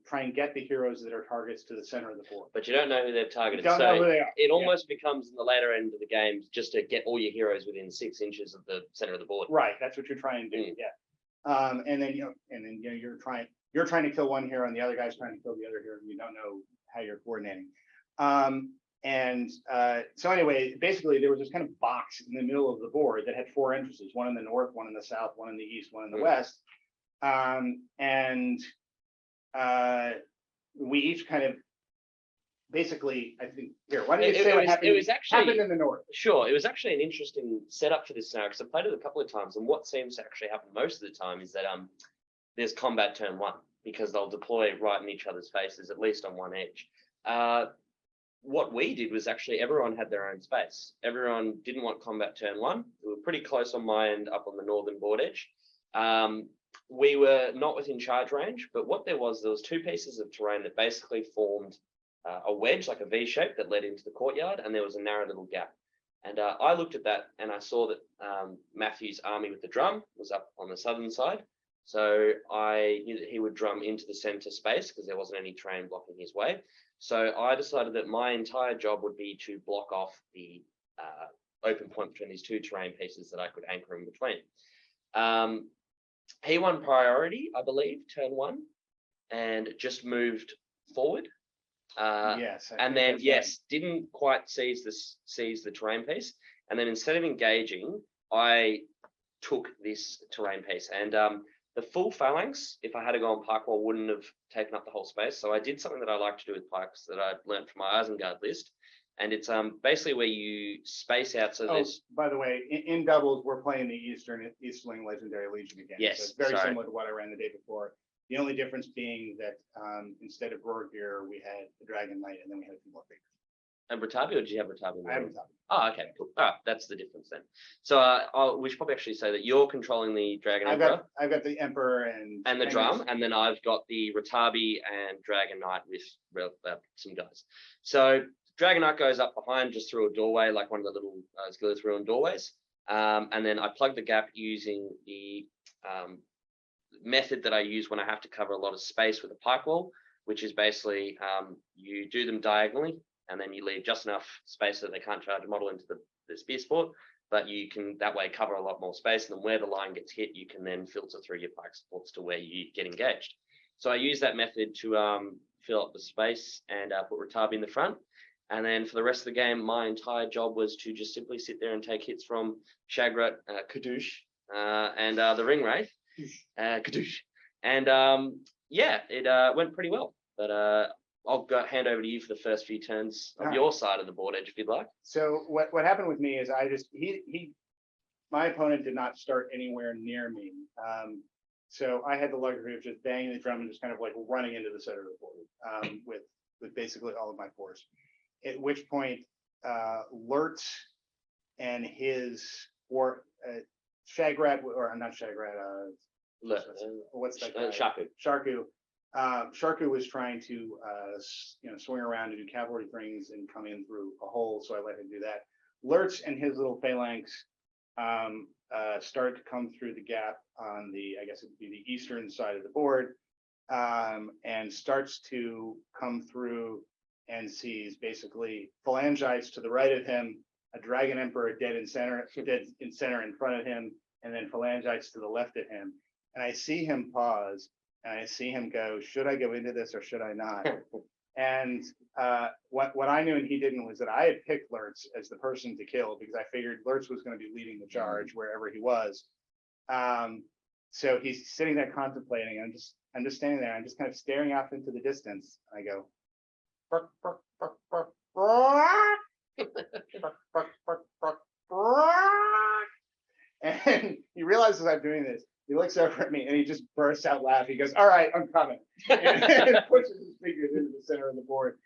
try and get the heroes that are targets to the center of the board. But you don't know who they've targeted. You don't know who they are. It almost becomes in the later end of the game just to get all your heroes within 6 inches of the center of the board. Right, that's what you're trying to do. Yeah. And then you're trying to kill one hero and the other guy's trying to kill the other hero, and you don't know how you're coordinating. So anyway, basically there was this kind of box in the middle of the board that had 4 entrances, one in the north, one in the south, one in the east, one in the west. We each kind of basically, I think, here, why don't you say what happened? It was actually happened in the north. Sure, it was actually an interesting setup for this scenario because I played it a couple of times, and what seems to actually happen most of the time is that there's combat turn 1 because they'll deploy right in each other's faces, at least on one edge. What we did was actually everyone had their own space. Everyone didn't want combat turn 1. We were pretty close on my end up on the northern board edge. We were not within charge range, but what there was 2 pieces of terrain that basically formed a wedge, like a V shape that led into the courtyard, and there was a narrow little gap. And I looked at that and I saw that Matthew's army with the drum was up on the southern side. So I knew that he would drum into the center space because there wasn't any terrain blocking his way. So I decided that my entire job would be to block off the open point between these 2 terrain pieces that I could anchor in between. He won priority, I believe, turn 1, and just moved forward. Yes. And then didn't quite seize the terrain piece. And then instead of engaging, I took this terrain piece. And the full phalanx, if I had to go on pike wall, wouldn't have taken up the whole space. So I did something that I like to do with pikes that I learned from my Isengard list. And it's basically where you space out. So Oh, there's by the way, in doubles, we're playing the Eastling Legendary Legion again. Yes, So it's very sorry. similar to what I ran the day before. The only difference being that instead of Rorgear, we had the Dragon Knight, and then we had a few more figures. and Ratabi, or did you have Ratabi? I haven't talked. Oh, okay, cool. All right, that's the difference then. So we should probably actually say that you're controlling the Dragon Emperor I've got the Emperor and and the drum, and then I've got the Ratabi and Dragon Knight with some guys. So Dragon Knight goes up behind just through a doorway, like one of the little Skillet's ruined doorways. And then I plug the gap using the method that I use when I have to cover a lot of space with a pike wall, which is basically you do them diagonally, and then you leave just enough space so that they can't charge a model into the spear sport, but you can that way cover a lot more space, and then where the line gets hit, you can then filter through your pike supports to where you get engaged. So I use that method to fill up the space and put Ratabi in the front. And then for the rest of the game, my entire job was to just simply sit there and take hits from Shagrat, Kadoosh, and the Ring Wraith, Kadoosh. And yeah, it went pretty well. But I'll hand over to you for the first few turns of your side of the board edge, if you'd like. So what happened with me is my opponent did not start anywhere near me. So I had the luxury of just banging the drum and just kind of like running into the center of the board with basically all of my force. At which point, Lurtz and his Shagrat, or not Shagrat, what's that guy? Shaku. Sharku was trying to swing around and do cavalry things and come in through a hole, so I let him do that. Lurtz and his little phalanx started to come through the gap on I guess it would be the eastern side of the board, and starts to come through and sees basically phalangites to the right of him, a Dragon Emperor dead in center in front of him, and then phalangites to the left of him. And I see him pause, and I see him go, should I go into this or should I not? And what I knew and he didn't was that I had picked Lurtz as the person to kill because I figured Lurtz was going to be leading the charge wherever he was. So he's sitting there contemplating. I'm just standing there. I'm just kind of staring off into the distance. I go, bark, bark, bark, bark, bark, bark, bark, bark, bark, bark. And he realizes I'm doing this. He looks over at me and he just bursts out laughing. He goes, "All right, I'm coming," and pushes his fingers into the center of the board.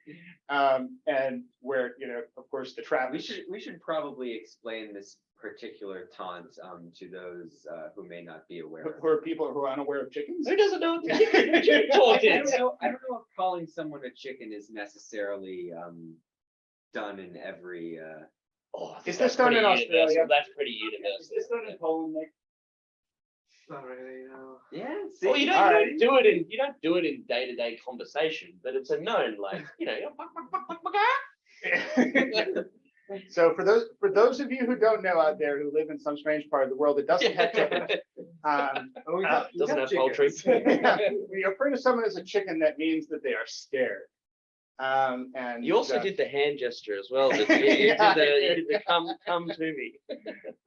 And where, of course, the trap. We should probably explain this particular taunt to those who may not be aware. Who are people who are unaware of chickens? Who doesn't know what the chicken taunt I is? don't know if calling someone a chicken is necessarily done in every. Oh, Is that's this done in pretty universal. Australia? That's pretty universal. Is this done in Poland, Nick? Not really, no. Yeah. Well, you don't do it in day-to-day conversation, but it's a known, like, So for those of you who don't know out there, who live in some strange part of the world that doesn't have chickens, doesn't have poultry. when you refer to someone as a chicken, that means that they are scared. And You also did the hand gesture as well. You did the come to me.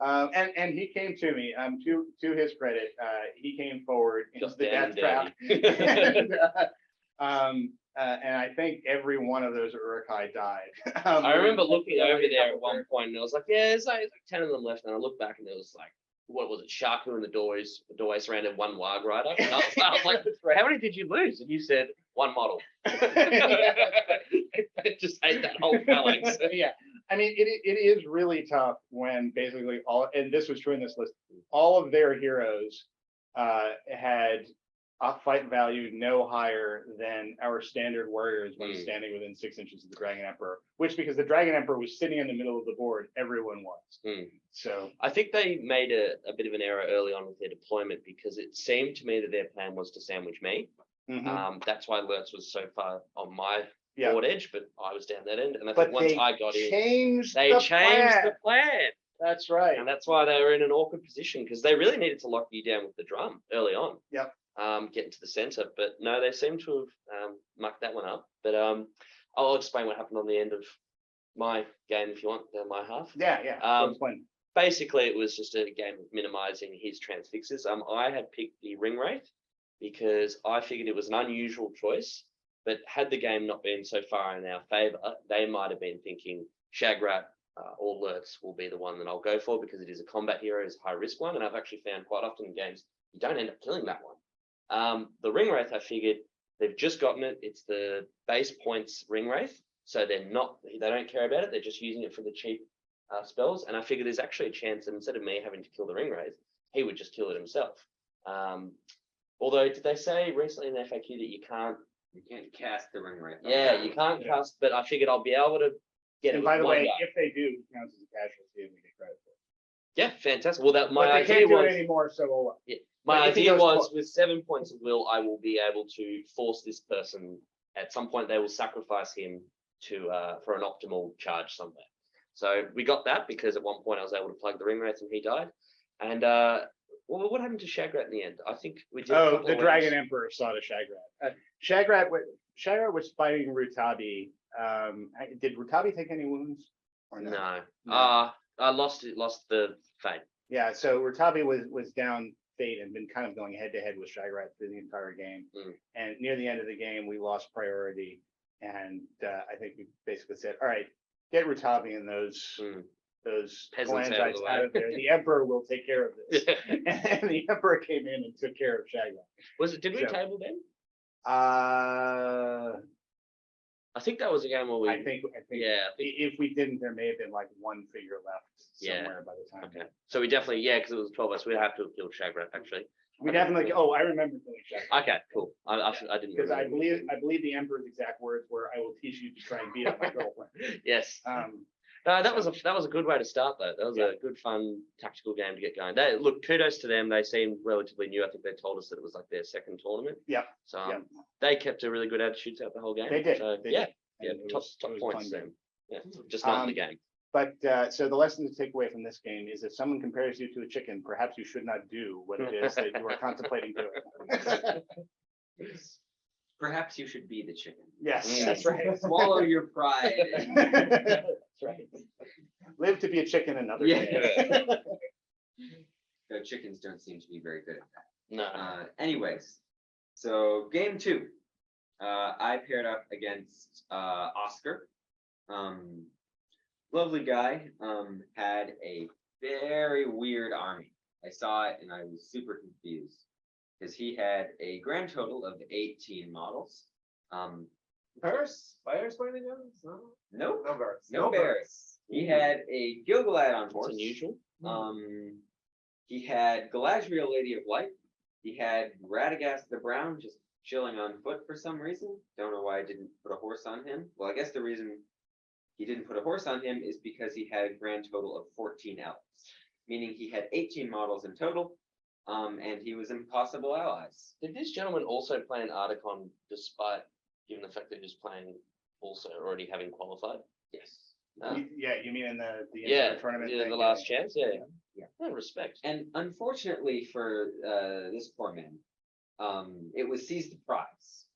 And he came to me. To his credit, he came forward into Just the down death and trap. And I think every one of those Urukai died. I remember looking over there at one point, and I was like, "Yeah, there's like 10 of them left." And I looked back, and there was like, what was it? Shaku and the doorway surrounded one Warg Rider. And I was like, "How many did you lose?" And you said, "One model." I just hate that whole phalanx. Yeah, I mean, it is really tough when basically and this was true in this list, all of their heroes had a fight value no higher than our standard warriors when standing within 6 inches of the Dragon Emperor, which, because the Dragon Emperor was sitting in the middle of the board, everyone was. So I think they made a bit of an error early on with their deployment, because it seemed to me that their plan was to sandwich me. That's why Lurtz was so far on my board edge, but I was down that end. And I think once I got in, they changed the plan. That's right. And that's why they were in an awkward position, because they really needed to lock you down with the drum early on. Yep. Get into the center, but no, they seem to have mucked that one up. But I'll explain what happened on the end of my game if you want, my half. Yeah. Explain. basically it was just a game of minimizing his transfixes. I had picked the Ring Wraith because I figured it was an unusual choice, but had the game not been so far in our favor, they might have been thinking Shagrat or Lurtz will be the one that I'll go for because it is a combat hero, it's a high risk one, and I've actually found quite often in games you don't end up killing that one. The Ring Wraith, I figured they've just gotten it. It's the base points Ring Wraith, so they don't care about it. They're just using it for the cheap spells, and I figured there's actually a chance that instead of me having to kill the Ring Wraith, he would just kill it himself. Although, did they say recently in the FAQ that you can't cast the Ring Wraith? Yeah, you can't cast, but I figured I'll be able to get it. And by the with one way, guy. if they do, it counts as a casualty and we get credit for it. Yeah, fantastic. Well, that my But they idea can't do was it anymore, so oh well. my if he idea goes was close. with 7 points of will, I will be able to force this person. At some point, they will sacrifice him to for an optimal charge somewhere. So we got that because at one point I was able to plug the Ring Wraith and he died. And well, what happened to Shagrat in the end? I think we did. a Oh, couple the of Dragon waves. Emperor saw to Shagrat. Shagrat was fighting Rutabi. Did Rutabi take any wounds or no? No. No. I lost the fate. Yeah, so Rutabi was down fate and been kind of going head to head with Shagrat through the entire game. Mm. And near the end of the game, we lost priority. And I think we basically said, all right, get Rutabi and those Peasants phalangites out of the way. out of there. The Emperor will take care of this. And the Emperor came in and took care of Shagrat. Did we So- table then? I I think that was a game where we. think Yeah. I think- if we didn't, there may have been like one figure left Yeah. somewhere by the time. Okay. So we definitely, because it was 12 of us, we'd have to have killed Shagrat actually. We definitely, oh, I remember killing Shagrat. Okay, cool. I didn't. Because I remember. believe the Emperor's exact words were, "I will teach you to try and beat up my girlfriend." Yes. No, That was a good way to start though. That was Yeah. a good, fun tactical game to get going. Look, kudos to them. They seemed relatively new. I think they told us that it was like their second tournament. Yeah. So Yeah. they kept a really good attitude throughout the whole game. They did. So, They yeah. did. Yeah. And it Top was a points fun to game. them. Yeah. Just not in the game. But so the lesson to take away from this game is if someone compares you to a chicken, perhaps you should not do what it is that you are contemplating doing. Perhaps you should be the chicken. Yes, Mm. that's right. Swallow your pride. That's right. Live to be a chicken another day. No, chickens don't seem to be very good at that. No. Anyways, so game 2, I paired up against Oscar. Lovely guy, had a very weird army. I saw it and I was super confused because he had a grand total of 18 models. Bears? Bears by any chance? No. Nope, No bears. no bears. He had a Gilgalad on It's horse. unusual. He had Galadriel, Lady of Light. He had Radagast the Brown just chilling on foot for some reason. Don't know why I didn't put a horse on him. Well, I guess the reason he didn't put a horse on him is because he had a grand total of 14 elves, meaning he had 18 models in total, and he was impossible allies. Did this gentleman also play an Ardacon despite, given the fact that he was playing also already having qualified? Yes. Yeah, you mean in the Yeah, tournament? the thing? last chance. Yeah. Yeah. No respect. And unfortunately for this poor man, it was seize the prize,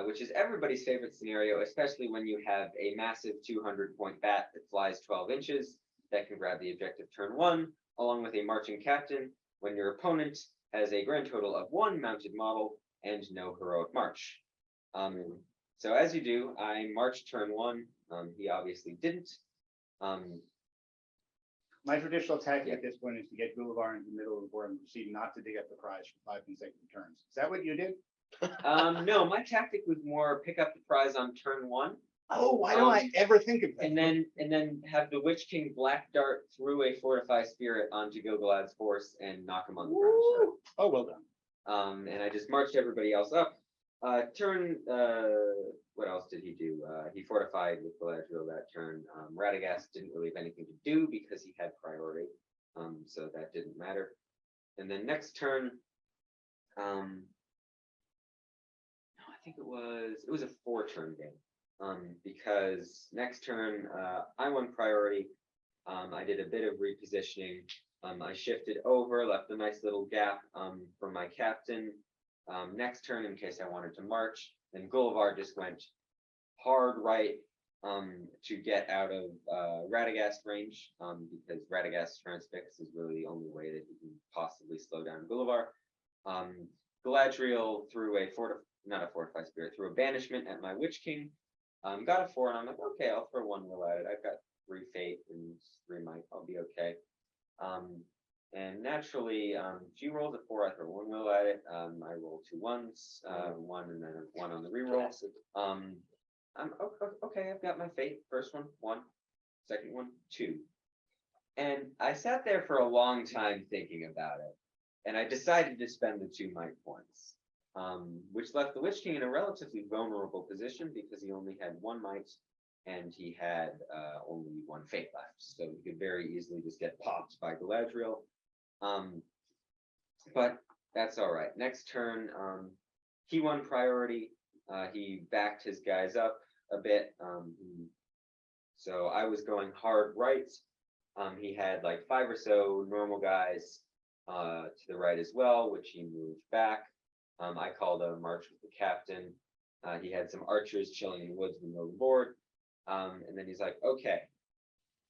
which is everybody's favorite scenario, especially when you have a massive 200-point bat that flies 12 inches that can grab the objective turn 1, along with a marching captain when your opponent has a grand total of 1 mounted model and no heroic march. So as you do, I marched turn 1. He obviously didn't. My traditional tactic Yeah. at this point is to get Boulevard into the middle of the board and proceed not to dig up the prize for 5 consecutive turns. Is that what you did? No, my tactic was more pick up the prize on turn 1. Oh, why don't I ever think of that? And then have the Witch King black dart through a fortify spirit onto Gilgalad's horse and knock him on the ground. Woo! Oh, well done. And I just marched everybody else up. What else did he do? He fortified with Galadriel that turn. Radagast didn't really have anything to do because he had priority. So that didn't matter. And then next turn, no, I think it was a 4-turn game. Because next turn, I won priority. I did a bit of repositioning. I shifted over, left a nice little gap for my captain. Next turn, in case I wanted to march, then Gullivar just went hard right, to get out of Radagast range, because Radagast transfix is really the only way that you can possibly slow down Gullivar. Galadriel threw not a fortified spirit, threw a banishment at my Witch King. Got a 4, and I'm like, okay, I'll throw 1 will at it. I've got 3 fate and 3 might. I'll be okay. And naturally, she rolls a 4. I throw 1 will at it. I roll 2 1s, 1 and then 1 on the reroll. I'm okay. I've got my fate. First one, 1. Second one, 2. And I sat there for a long time thinking about it, and I decided to spend the 2 might points, which left the Witch King in a relatively vulnerable position because he only had 1 might and he had only 1 fate left, so he could very easily just get popped by Galadriel. But that's all right. Next turn, he won priority. He backed his guys up a bit. So I was going hard right. He had like 5 or so normal guys to the right as well, which he moved back. I called a march with the captain. He had some archers chilling in the woods with no board. And then he's like, okay,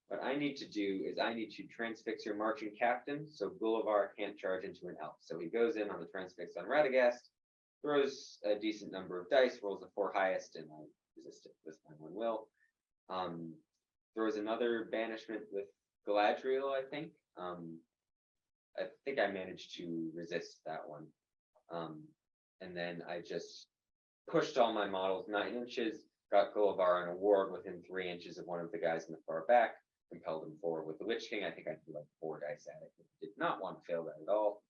what I need to do is I need to transfix your marching captain so Gullivar can't charge into an elf. So he goes in on the transfix on Radagast, throws a decent number of dice, rolls the 4 highest, and I resist it with my 1 will. Throws another banishment with Galadriel, I think. I think I managed to resist that one. And then I just pushed all my models 9 inches, got Gullivar on a ward within 3 inches of one of the guys in the far back, compelled him forward with the Witch King. I think I threw like 4 dice at it. Did not want to fail that at all.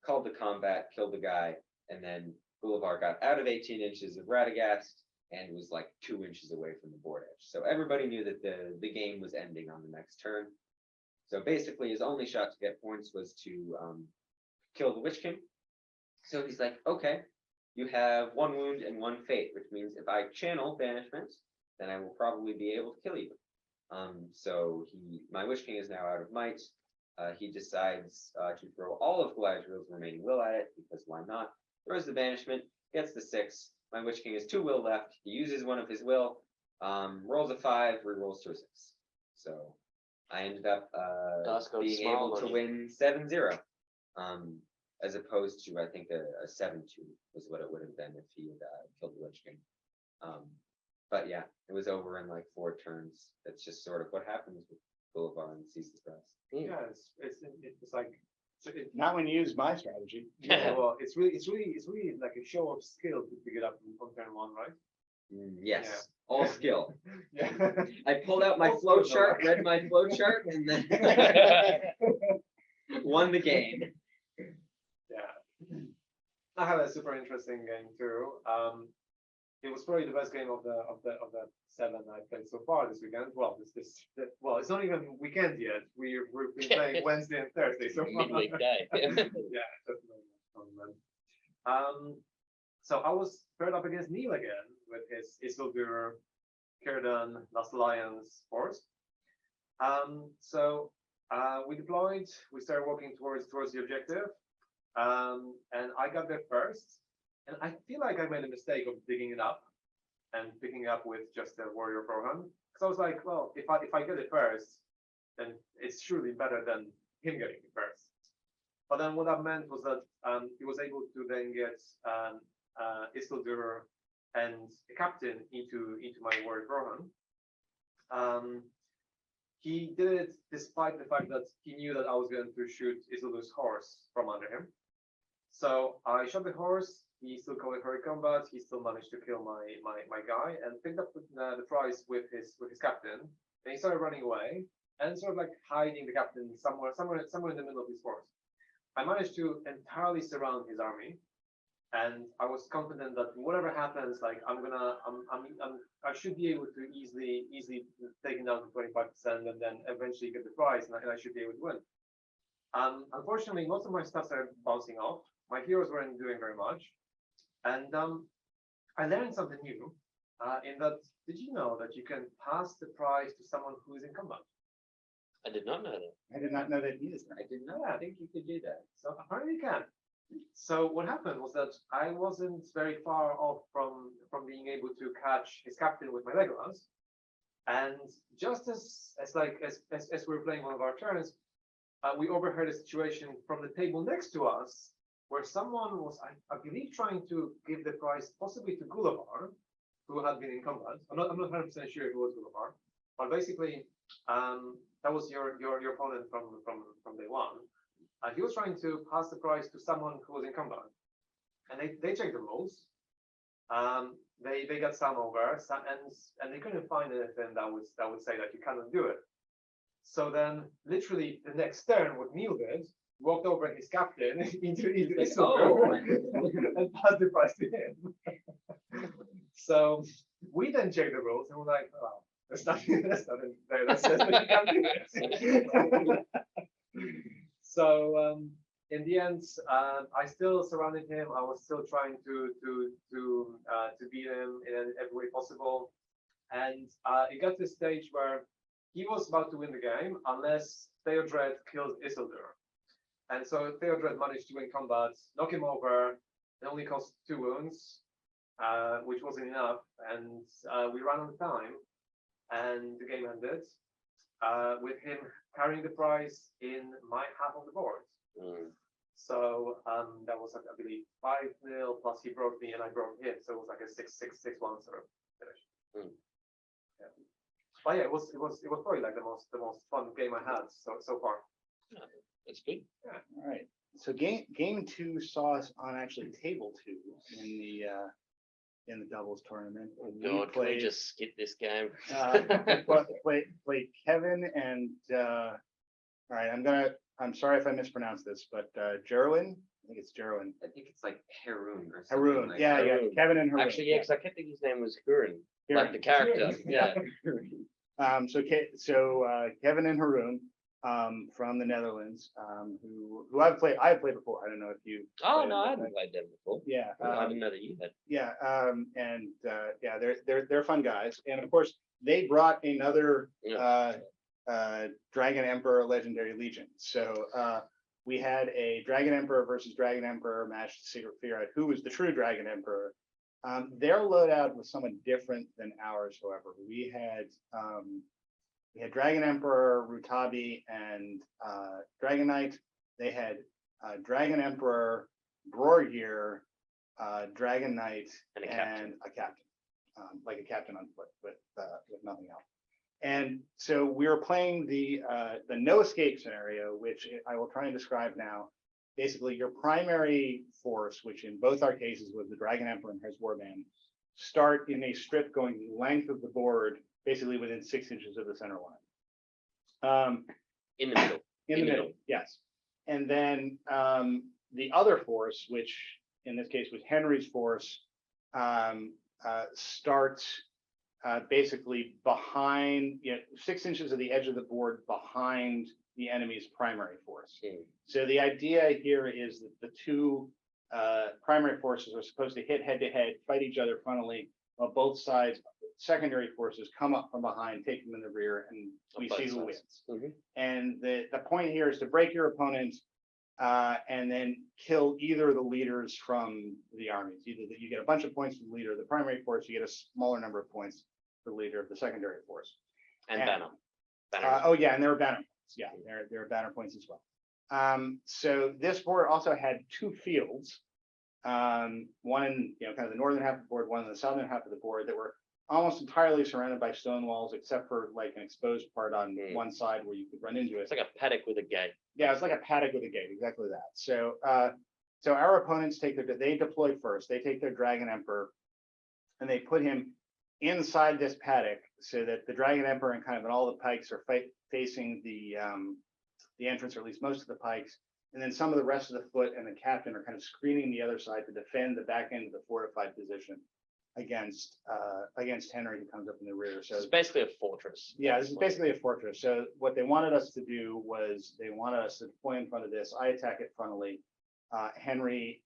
Called the combat, killed the guy, and then Gullivar got out of 18 inches of Radagast and was like 2 inches away from the board edge. So everybody knew that the game was ending on the next turn. So basically his only shot to get points was to kill the Witch King. So he's like, okay, you have 1 wound and 1 fate, which means if I channel banishment, then I will probably be able to kill you. So my Witch King is now out of might. He decides to throw all of Galadriel's remaining will at it, because why not? Throws the banishment, gets the 6. My Witch King has 2 will left. He uses 1 of his will, rolls a 5, rerolls to a 6. So I ended up being able to win 7-0. As opposed to, I think, a 7-2 was what it would have been if he had killed the Witch King. But yeah, it was over in like 4 turns. That's just sort of what happens with Gullivar and Seize the Prize. Yeah, it's like Not when you use my strategy. yeah. Well, it's really like a show of skill to pick it up on turn 1, right? Yes, Yeah. all skill. Yeah. I pulled out my All flow skill, chart, right? read my flow chart, and then won the game. Yeah. I had a super interesting game too. It was probably the best game of the 7 I played so far this weekend. Well, well, it's not even weekend yet. We've been playing Wednesday and Thursday so far. Midweek day. Yeah, definitely. So I was paired up against Neil again with his Isildur, Círdan, Last Alliance force. So we deployed. We started walking towards the objective. And I got there first, and I feel like I made a mistake of digging it up and picking it up with just a warrior program. Because I was like, well, if I get it first, then it's surely better than him getting it first. But then what that meant was that he was able to then get Isildur and a captain into my warrior program. He did it despite the fact that he knew that I was going to shoot Isildur's horse from under him. So I shot the horse. He still called it hurry combat. He still managed to kill my guy and picked up the prize with his captain. Then he started running away and sort of like hiding the captain somewhere in the middle of his force. I managed to entirely surround his army, and I was confident that whatever happens, like I should be able to easily take it down to 25% and then eventually get the prize, and I should be able to win. Unfortunately, most of my stuff started bouncing off. My heroes weren't doing very much, and I learned something new. In that, did you know that you can pass the prize to someone who is in combat? I did not know that. I did not know that either. I did not think you could do that. So apparently you can. So what happened was that I wasn't very far off from being able to catch his captain with my Legolas. And just as we were playing one of our turns, we overheard a situation from the table next to us where someone was, I believe, trying to give the prize possibly to Gulabar, who had been in combat. I'm not 100% sure if it was Gulabar, but basically, that was your opponent from day one. He was trying to pass the prize to someone who was in combat, and they checked the rules. They got some over, and they couldn't find anything that would say that you cannot do it. So then, literally, the next turn, what Neil did, walked over his captain into Isildur and passed the prize to him. So we then checked the rules and we're like, oh, there's nothing there that says that you can't do this. So in the end, I still surrounded him. I was still trying to beat him in every way possible, and it got to the stage where he was about to win the game unless Theodred killed Isildur. And so Theodred managed to win combat, knock him over. It only cost 2 wounds, which wasn't enough, and we ran out of time, and the game ended with him carrying the prize in my half of the board. So that was, I believe, 5-0, plus he broke me and I broke him, so it was like a 6-6-6-1 sort of finish. Yeah. But yeah, it was probably like the most fun game I had so far. That's good. Yeah. All right. So game 2 saw us on actually table 2 in the doubles tournament. God, can we just skip this game? Played Kevin and all right. I'm sorry if I mispronounce this, but Jerwin. I think it's Jerwin. I think it's like Haroon or something. Haroon. Like Yeah, that. yeah. Kevin and Haroon. Actually, yeah, because I kept thinking his name was Huron, like the character. Yeah. So Kevin and Haroon from the Netherlands, who I've played before. I don't know if you. Oh played no, I them, hadn't but- played them before. Yeah. I didn't know that you had. Yeah, yeah, they're fun guys, and of course they brought another Dragon Emperor Legendary Legion. So we had a Dragon Emperor versus Dragon Emperor match to figure out who was the true Dragon Emperor. Their loadout was somewhat different than ours, however. We had Dragon Emperor Rutabi and Dragon Knight. They had Dragon Emperor Brorgir, Dragon Knight, And a captain, like a captain on foot with nothing else. And so we were playing the no escape scenario, which I will try and describe now. Basically, your primary force, which in both our cases was the Dragon Emperor and his warband, start in a strip going the length of the board, basically within 6 inches of the center line. In the middle. In the middle, yes. And then the other force, which in this case was Henry's force, starts basically behind, 6 inches of the edge of the board behind the enemy's primary force. So the idea here is that the two primary forces are supposed to hit head to head, fight each other frontally, while both sides, secondary forces, come up from behind, take them in the rear, and we see who wins. And the point here is to break your opponent and then kill either of the leaders from the armies. Either that you get a bunch of points for the leader of the primary force, you get a smaller number of points for the leader of the secondary force. And banner. Oh yeah, and there were banner points. Yeah, there are banner points as well. So this board also had 2 fields. One in kind of the northern half of the board, one in the southern half of the board, that were almost entirely surrounded by stone walls, except for like an exposed part on one side where you could run into it. It's like a paddock with a gate. Yeah, it's like a paddock with a gate, exactly that. So so our opponents they deploy first, they take their Dragon Emperor and they put him inside this paddock so that the Dragon Emperor and kind of all the pikes are facing the entrance, or at least most of the pikes. And then some of the rest of the foot and the captain are kind of screening the other side to defend the back end of the fortified position against Henry, who comes up in the rear. So it's basically a fortress. Yeah, this is basically a fortress. So what they wanted us to do was they wanted us to deploy in front of this. I attack it frontally. Henry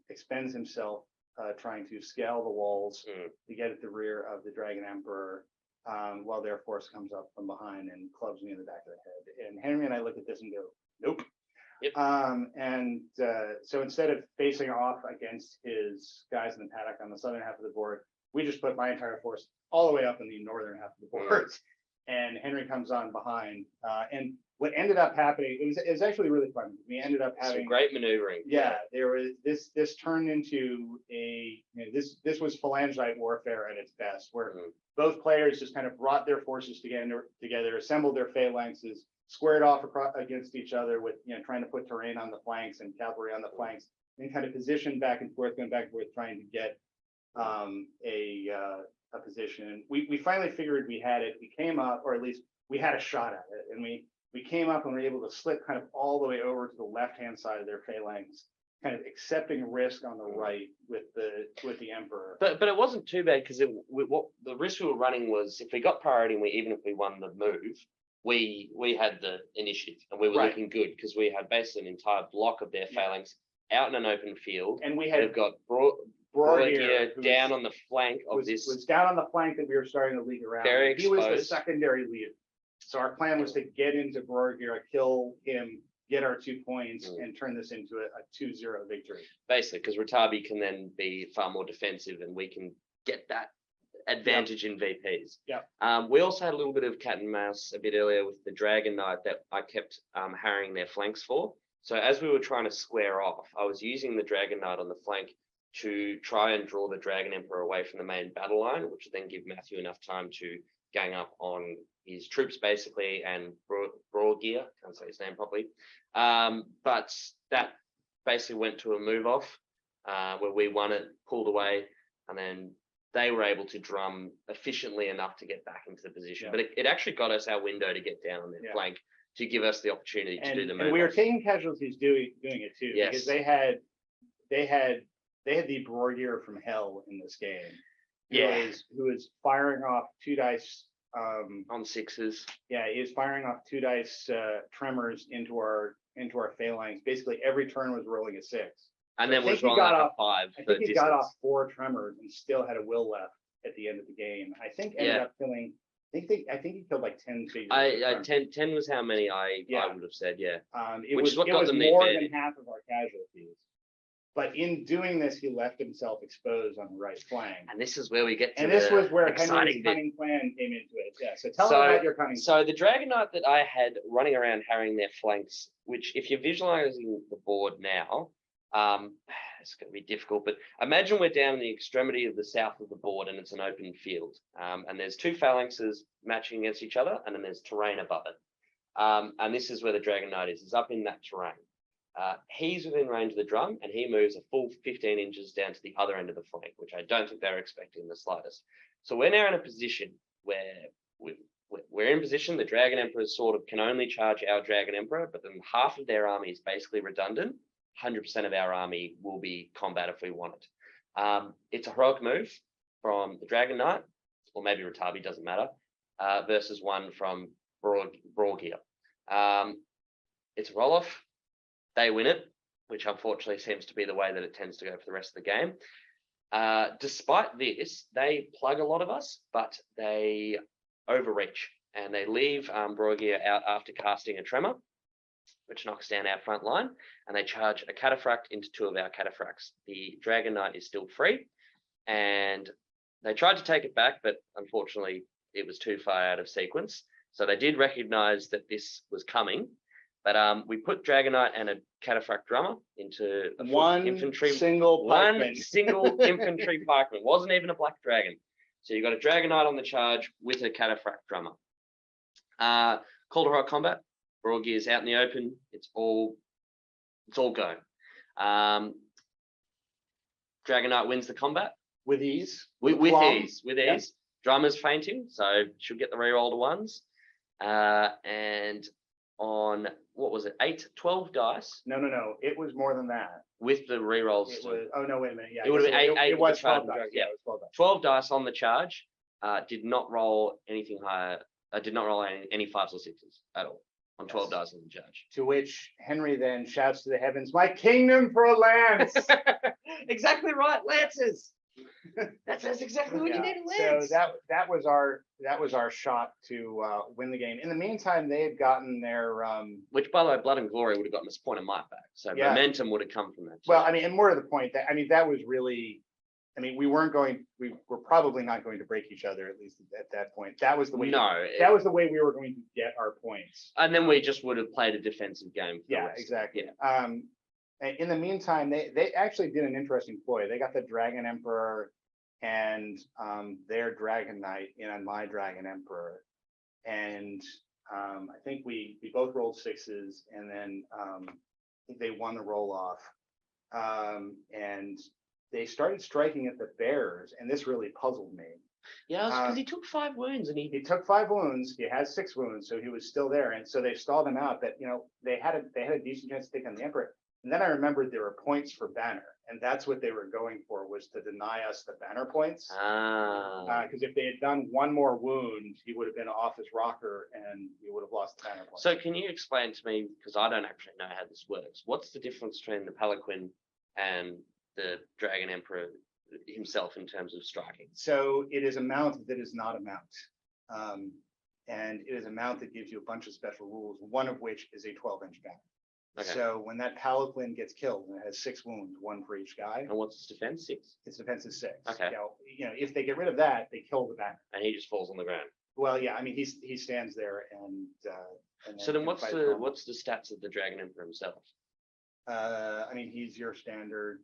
expends himself trying to scale the walls to get at the rear of the Dragon Emperor, while their force comes up from behind and clubs me in the back of the head. And Henry and I look at this and go, nope. Yep. So instead of facing off against his guys in the paddock on the southern half of the board, we just put my entire force all the way up in the northern half of the board. And Henry comes on behind. And what ended up happening, it was actually really fun. We ended up Some having great maneuvering. yeah, there was this turned into this was phalangite warfare at its best, where both players just kind of brought their forces together, assembled their phalanxes, squared off against each other with trying to put terrain on the flanks and cavalry on the flanks, and kind of positioned back and forth, going back and forth, trying to get a position. We finally figured we had it. We came up, or at least we had a shot at it, and we came up and were able to slip kind of all the way over to the left-hand side of their phalanx, kind of accepting risk on the right with the emperor. But it wasn't too bad, because what the risk we were running was, if we got priority and even if we won the move, we had the initiative and we were looking good, because we had basically an entire block of their phalanx out in an open field, and we had they've got Broadgear down on the flank of this. Was down on the flank that we were starting to lead around. Very He was the exposed. secondary leader. So our plan was to get into Broadgear, kill him, get our 2 points, and turn this into a 2-0 victory. Basically, because Ratabi can then be far more defensive and we can get that advantage in VPs. We also had a little bit of cat and mouse a bit earlier with the Dragon Knight that I kept harrying their flanks for. So as we were trying to square off, I was using the Dragon Knight on the flank to try and draw the Dragon Emperor away from the main battle line, which would then give Matthew enough time to gang up on his troops basically, and Broadgear, can't say his name properly. But that basically went to a move off where we won it, pulled away, and then they were able to drum efficiently enough to get back into the position. But it actually got us our window to get down on their flank to give us the opportunity to do the move. And we were taking casualties doing it too, because they had the Broadgear from hell in this game. Who was firing off 2 dice on sixes. Yeah, he was firing off 2 dice tremors into our phalanx. Basically, every turn was rolling a 6. And then was rolling up a 5. I think he got off 4 tremors and still had a will left at the end of the game. I think ended up killing. I think he killed like 10 figures. 10 was how many I would have said. Yeah. It was more than half of our casualties. But in doing this, he left himself exposed on the right flank. And this is where we get to this was where Henry's cunning plan came into it. Yeah. So tell them about your cunning. So the Dragon Knight that I had running around harrying their flanks, which if you're visualizing the board now, it's going to be difficult, but imagine we're down in the extremity of the south of the board and it's an open field. And there's 2 phalanxes matching against each other, and then there's terrain above it. And this is where the Dragon Knight is up in that terrain. He's within range of the drum, and he moves a full 15 inches down to the other end of the flank, which I don't think they were expecting in the slightest. So we're now in a position where we're in position. The Dragon Emperor sort of can only charge our Dragon Emperor, but then half of their army is basically redundant. 100% of our army will be combat if we want it. It's a heroic move from the Dragon Knight, or maybe Ratabi, doesn't matter, versus one from Broadgear. It's a roll-off. They win it, which unfortunately seems to be the way that it tends to go for the rest of the game. Despite this, they plug a lot of us, but they overreach and they leave Broadgear out after casting a tremor, which knocks down our front line, and they charge a cataphract into 2 of our cataphracts. The Dragon Knight is still free, and they tried to take it back, but unfortunately it was too far out of sequence. So they did recognize that this was coming. But we put Dragon Knight and a cataphract drummer into a one single infantry pikeman. Wasn't even a black dragon. So you got a Dragon Knight on the charge with a cataphract drummer. Call to heroic combat. Broadgear's out in the open. It's all go. Dragon Knight wins the combat with ease. With ease. Drummer's fainting, so she'll get the reroll to 1s. And on, what was it, 12 dice? No. It was more than that. With the rerolls. Oh, no, wait a minute. Yeah, it would have been 8. It was 12 dice. Yeah, it was 12 dice. 12 dice on the charge. Did not roll anything higher. Did not roll any 5s or 6s at all on 12 dice on the charge. To which Henry then shouts to the heavens, "My kingdom for a lance!" Exactly right, lances. That's exactly what you Yeah, need to so lose. that was our shot to win the game. In the meantime, they had gotten their Which, by the way, Blood and Glory would have gotten us a point of might back. So Yeah. momentum would have come from that. too. well, I mean, and more to the point that that was really, I mean, we were probably not going to break each other, at least at that point. That was the way. no. That was the way we were going to get our points. And then we just would have played a defensive game. For the Yeah, rest. exactly. Yeah. In the meantime, they actually did an interesting ploy. They got the Dragon Emperor and their Dragon Knight in on my Dragon Emperor, and I think we both rolled sixes, and then I think they won the roll off, and they started striking at the bears, and this really puzzled me. Yeah, because he took 5 wounds and He took 5 wounds. He had 6 wounds, so he was still there, and so they stalled him out. But they had a decent chance to take on the Emperor. And then I remembered there were points for banner, and that's what they were going for, was to deny us the banner points. Because if they had done 1 more wound, he would have been off his rocker, and he would have lost the banner points. So can you explain to me, because I don't actually know how this works, what's the difference between the Palanquin and the Dragon Emperor himself in terms of striking? So it is a mount that is not a mount. And it is a mount that gives you a bunch of special rules, one of which is a 12-inch banner. Okay. So when that Palanquin gets killed, and it has 6 wounds, 1 for each guy, And what's his defense? 6. its defense is 6. Okay. If they get rid of that, they kill the banner. And he just falls on the ground. Well, yeah, I mean, he stands there and So then can what's fight the normal. what's the stats of the Dragon Emperor himself? I mean, he's your standard,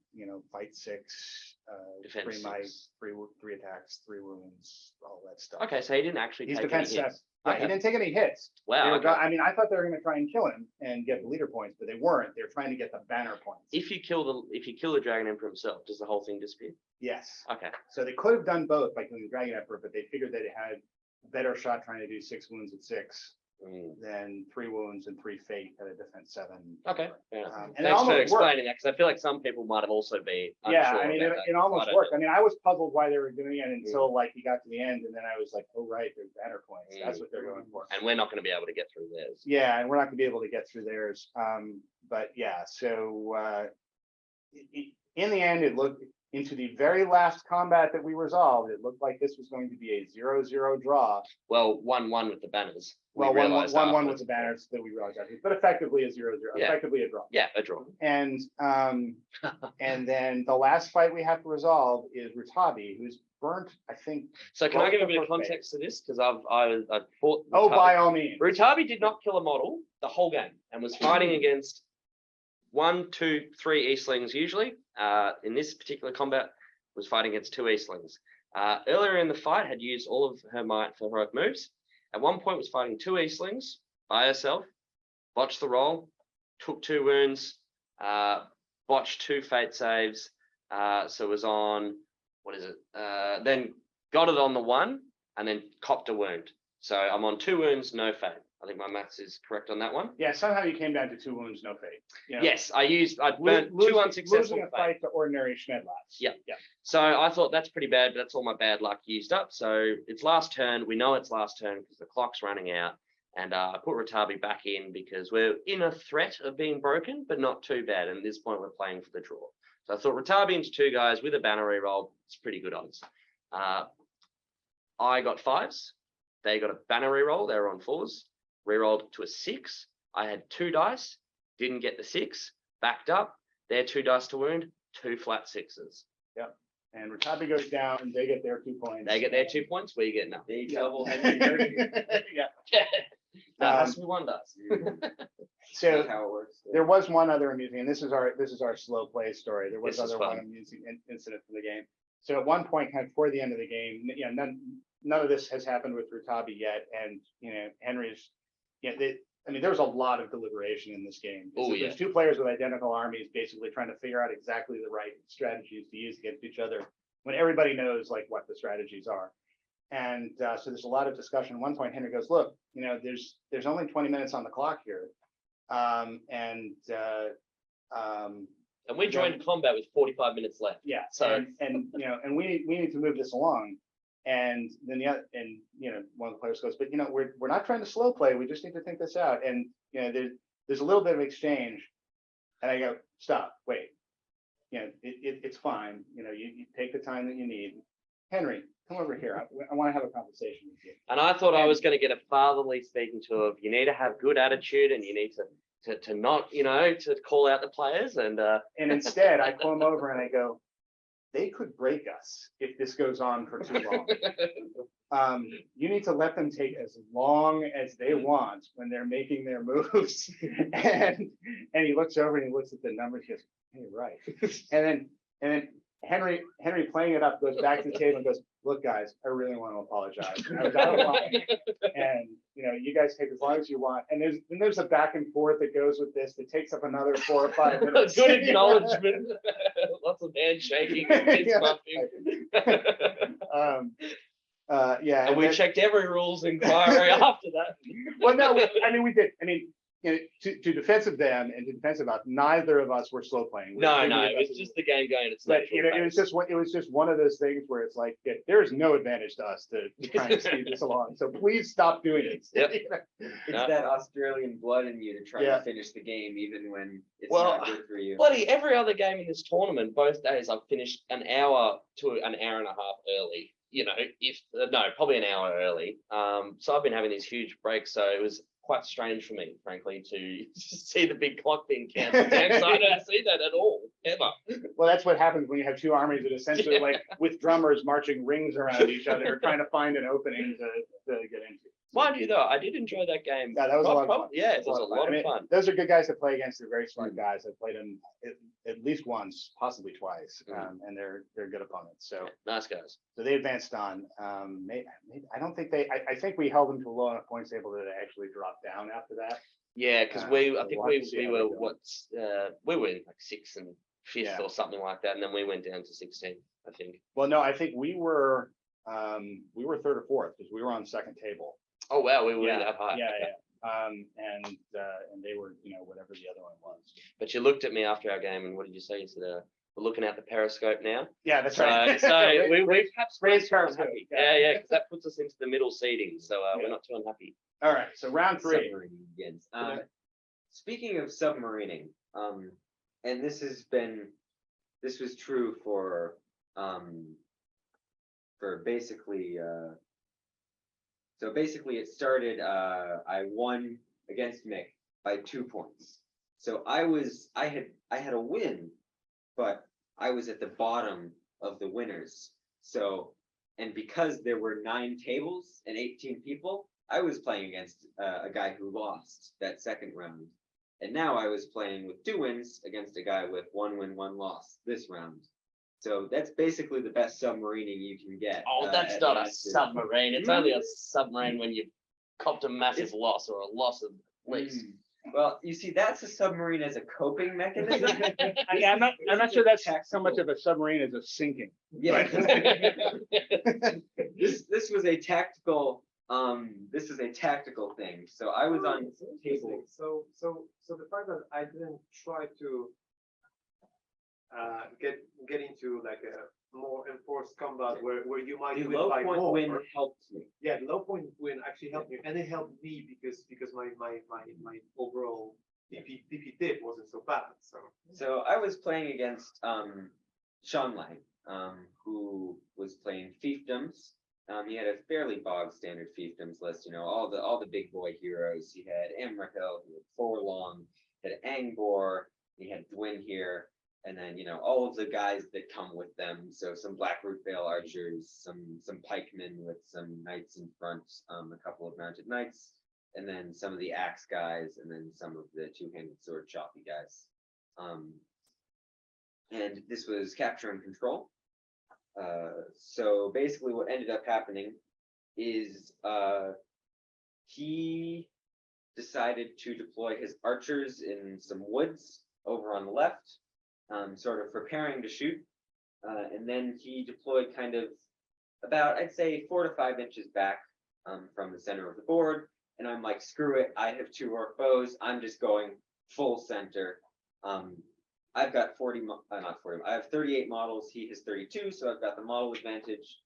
fight 6, Defense 3 might, 6. 3 attacks, 3 wounds, all that stuff. Okay, so he didn't actually He's take defense any 7. hits. Yeah, Okay. he didn't take any hits. They Wow. were Okay. I mean, I thought they were going to try and kill him and get the leader points, but they weren't. They're trying to get the banner points. If you kill the Dragon Emperor himself, does the whole thing disappear? Yes. Okay. So they could have done both by killing the Dragon Emperor, but they figured they had a better shot trying to do 6 wounds at 6 Mm. than 3 wounds and 3 fate at a defense 7. Okay. Fair enough. And it Thanks for almost worked. explaining that, because I feel like some people might have also been Yeah, unsure I mean, about that. it almost I don't worked. know. I mean, I was puzzled why they were doing it until like he got to the end, and then I was like, oh right, there's banner points. That's what they're going for. And we're not going to be able to get through theirs. Yeah, and we're not gonna be able to get through theirs. But yeah, so in the end, it looked into the very last combat that we resolved. It looked like this was going to be a 0-0 draw. Well, 1-1 with the banners. We Well, one realised with afterwards. the banners that we realized, but effectively a 0-0, Yeah. effectively a draw. Yeah, a draw. And and then the last fight we have to resolve is Rutabi, who's burnt, I think. So can I Well, give a bit of first context to this? Because I fought. Oh, Rutabi. by all means. Rutabi did not kill a model the whole game and was fighting against 1, 2, 3 Eastlings usually. In this particular combat, was fighting against 2 Eastlings. Earlier in the fight, had used all of her might for heroic moves. At one point, was fighting 2 Eastlings by herself, botched the roll, took 2 wounds, botched 2 fate saves. So it was on, what is it? Then got it on the 1 and then copped a wound. So I'm on 2 wounds, no fate. I think my maths is correct on that one. Yeah, somehow you came down to 2 wounds, no fate. Yes, I burnt 2 Losing unsuccessful a fate. fight to ordinary Schmedlats. Yeah. Yeah. So I thought that's pretty bad, but that's all my bad luck used up. So it's last turn. We know it's last turn because the clock's running out. And I put Rutabi back in because we're in a threat of being broken, but not too bad. And at this point, we're playing for the draw. So I thought Rutabi into 2 guys with a banner reroll. It's pretty good odds. I got 5s. They got a banner reroll. They were on 4s. Rerolled to a 6. I had 2 dice. Didn't get the 6. Backed up. Their 2 dice to wound. 2 flat 6s. Yep. And Rutabi goes down, they get their 2 points. They get their 2 points. We get nothing. The Yeah. double-headed version. Yeah. That has to be 1 dice. So That's how it works. there was one other amusing, and this is our slow play story. There was This is other one fun. amusing incident from the game. So at one point, kind of toward the end of the game, none of this has happened with Rutabi yet, and Henry's, there was a lot of deliberation in this game. Oh, yeah. There's 2 players with identical armies, basically trying to figure out exactly the right strategies to use against each other, when everybody knows like what the strategies are. And so there's a lot of discussion. At one point, Henry goes, "Look, there's only 20 minutes on the clock here, and And we joined combat with 45 minutes left. yeah, So- and we need to move this along." And then one of the players goes, "But we're not trying to slow play. We just need to think this out." And there's a little bit of exchange, and I go, "Stop, wait. it's fine. You take the time that you need. Henry, come over here. I want to have a conversation with you. And I thought I was going to get a fatherly speaking to of you need to have good attitude and you need to not, to call out the players and And instead, I pull him over and I go, they could break us if this goes on for too long. You need to let them take as long as they want when they're making their moves. and he looks over and he looks at the numbers. He goes, "Hey, right." And then Henry playing it up goes back to the table and goes, "Look, guys, I really want to apologize. I was out of line, and you guys take as long as you want." And there's a back and forth that goes with this that takes up another 4 or 5 minutes. good acknowledgement. Lots of handshaking and fist bumping. Yeah, And we checked every rules inquiry after that. Well, no, we did. To defensive them and to defensive us, neither of us were slow playing. No, it was just the game going. It's But natural it was just one of those things where it's like there is no advantage to us to try and speed this along. So please stop doing it. Yep. It's that Australian blood in you to try Yeah. to finish the game, even when it's Well, not good for you. Bloody every other game in this tournament, both days I've finished an hour to an hour and a half early. Probably an hour early. So I've been having these huge breaks. So it was quite strange for me, frankly, to see the big clock being counted down. 'Cause I don't see that at all, ever. Well, that's what happens when you have two armies that essentially like with drummers marching rings around each other, trying to find an opening to get into. Mind you, though, I did enjoy that game. Yeah, that was a lot of fun. Yeah, it was a lot of fun. Those are good guys to play against. They're very smart guys. I've played them at least once, possibly twice, and they're good opponents. So Nice guys. so they advanced on. I don't think I think we held them to a low enough points table that they actually dropped down after that. Yeah, because I think we'll have to see we how were they go. we were in like 6th and 5th Yeah. or something like that, and then we went down to 16th, I think. Well, no, I think we were 3rd or 4th because we were on second table. Oh wow, we were that high. Yeah. And they were, whatever the other one was. But you looked at me after our game, and what did you say? You said, "We're looking at the periscope now." Yeah, that's right. So we perhaps raised we're periscope. unhappy. Yeah, because that puts us into the middle seating. So we're not too unhappy. All right, so round 3. Submarine begins. Speaking of submarining, and this was true for basically. So basically, it started. I won against Mick by 2 points. So I had a win, but I was at the bottom of the winners. So, and because there were 9 tables and 18 people, I was playing against a guy who lost that second round. And now I was playing with 2 wins against a guy with 1 win, 1 loss this round. So that's basically the best submarining you can get. Oh, that's not a submarine. It's only a submarine when you copped a massive loss or a loss of least. Well, you see, that's a submarine as a coping mechanism. I'm not sure that's so much of a submarine as a sinking. Yeah. This was a tactical. This is a tactical thing. So I was on table. So the fact that I didn't try to get into like a more enforced combat where you might The win low by point more. win helped me. Yeah, the low point win actually helped me, and it helped me because my overall DP dip wasn't so bad. So I was playing against Sean Lang, who was playing fiefdoms. He had a fairly bog standard fiefdoms list, all the big boy heroes. He had Amrahil, he had Forlong, he had Angbor, he had Dwin here, and then all of the guys that come with them. So some Black Root Vale archers, some pikemen with some knights in front, a couple of mounted knights, and then some of the axe guys, and then some of the two-handed sword choppy guys. And this was capture and control. So basically what ended up happening is he decided to deploy his archers in some woods over on the left, sort of preparing to shoot. And then he deployed kind of about, I'd say, 4 to 5 inches back from the center of the board. And I'm like, screw it, I have 2 orc bows, I'm just going full center. I've got I have 38 models, he has 32, so I've got the model advantage.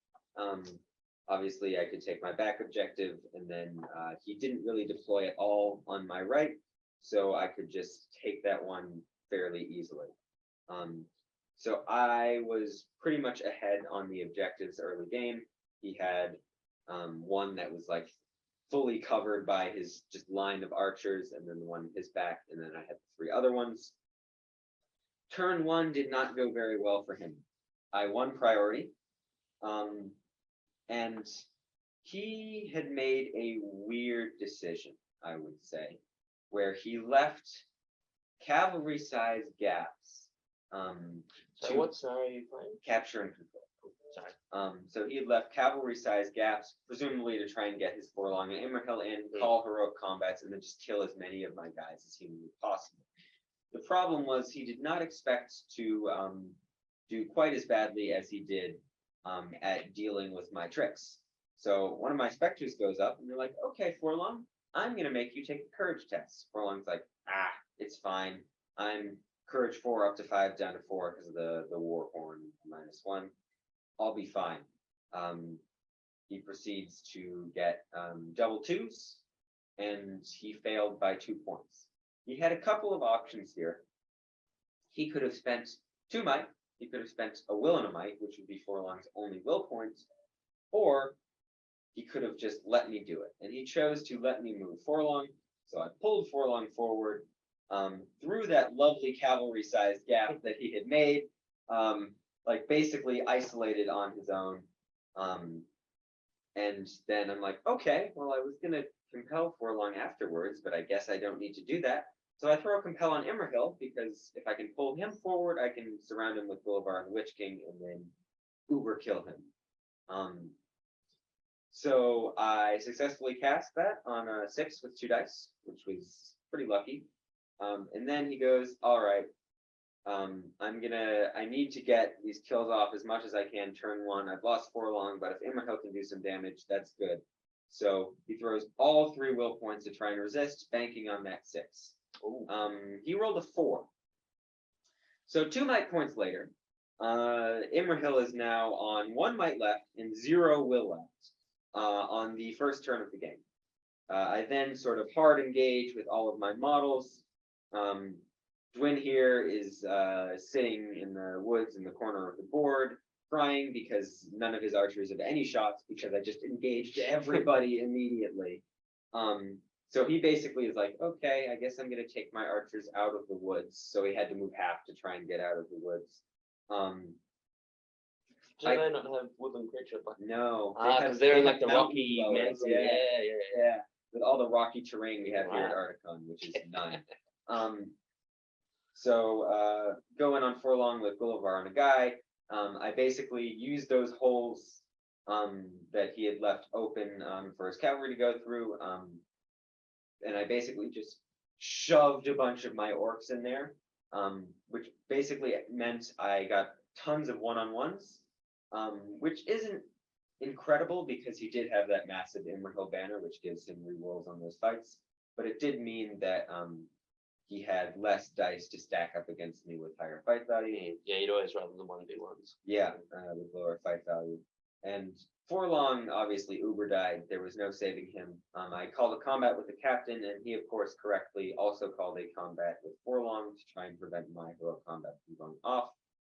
Obviously I could take my back objective, and then he didn't really deploy at all on my right, so I could just take that one fairly easily. So I was pretty much ahead on the objectives early game. He had one that was like fully covered by his just line of archers, and then the one in his back, and then I had 3 other ones. Turn 1 did not go very well for him. I won priority, and he had made a weird decision, I would say, where he left cavalry-sized gaps. So to what scenario are you playing? capture and control. Sorry. So he had left cavalry-sized gaps, presumably to try and get his Forlong and Immerhill in, call heroic combats, and then just kill as many of my guys as humanly possible. The problem was he did not expect to do quite as badly as he did at dealing with my tricks. So one of my specters goes up, and they're like, "Okay, Forlong, I'm gonna make you take a courage test." Forlong's like, "It's fine. I'm courage 4 up to 5 down to 4 because of the war horn -1. I'll be fine." He proceeds to get double 2s, and he failed by 2 points. He had a couple of options here. He could have spent 2 might. He could have spent a will and a might, which would be Forlong's only will points, or he could have just let me do it. And he chose to let me move Forlong. So I pulled Forlong forward through that lovely cavalry-sized gap that he had made, like basically isolated on his own. And then I'm like, okay, well, I was gonna compel Forlong afterwards, but I guess I don't need to do that. So I throw a compel on Immerhill, because if I can pull him forward, I can surround him with Gullivar and the Witch King and then uber kill him. So I successfully cast that on a 6 with 2 dice, which was pretty lucky. And then he goes, all right, I need to get these kills off as much as I can turn 1. I've lost Forlong, but if Immerhill can do some damage, that's good. So he throws all 3 will points to try and resist, banking on that 6. He rolled a 4. So 2 might points later, Immerhill is now on 1 might left and 0 will left on the first turn of the game. I then sort of hard engage with all of my models. Dwin here is sitting in the woods in the corner of the board, crying because none of his archers have any shots because I just engaged everybody immediately. So he basically is like, okay, I guess I'm gonna take my archers out of the woods. So he had to move half to try and get out of the woods. Do they not have woodland creature? No, Because they're in like the mountain rocky dwellers. mountains. Yeah. Yeah. With all the rocky terrain we have here at Wow. Ardacon, which is 9. So going on Forlong with Gullivar and a guy, I basically used those holes that he had left open for his cavalry to go through, and I basically just shoved a bunch of my orcs in there, which basically meant I got tons of one-on-ones, which isn't incredible because he did have that massive Immerhill banner, which gives him rerolls on those fights, but it did mean that he had less dice to stack up against me with higher fight value. Yeah, you'd always rather the 1v1s. Yeah, with lower fight value. And Forlong obviously uber died. There was no saving him. I called a combat with the captain, and he of course correctly also called a combat with Forlong to try and prevent my heroic combat from going off,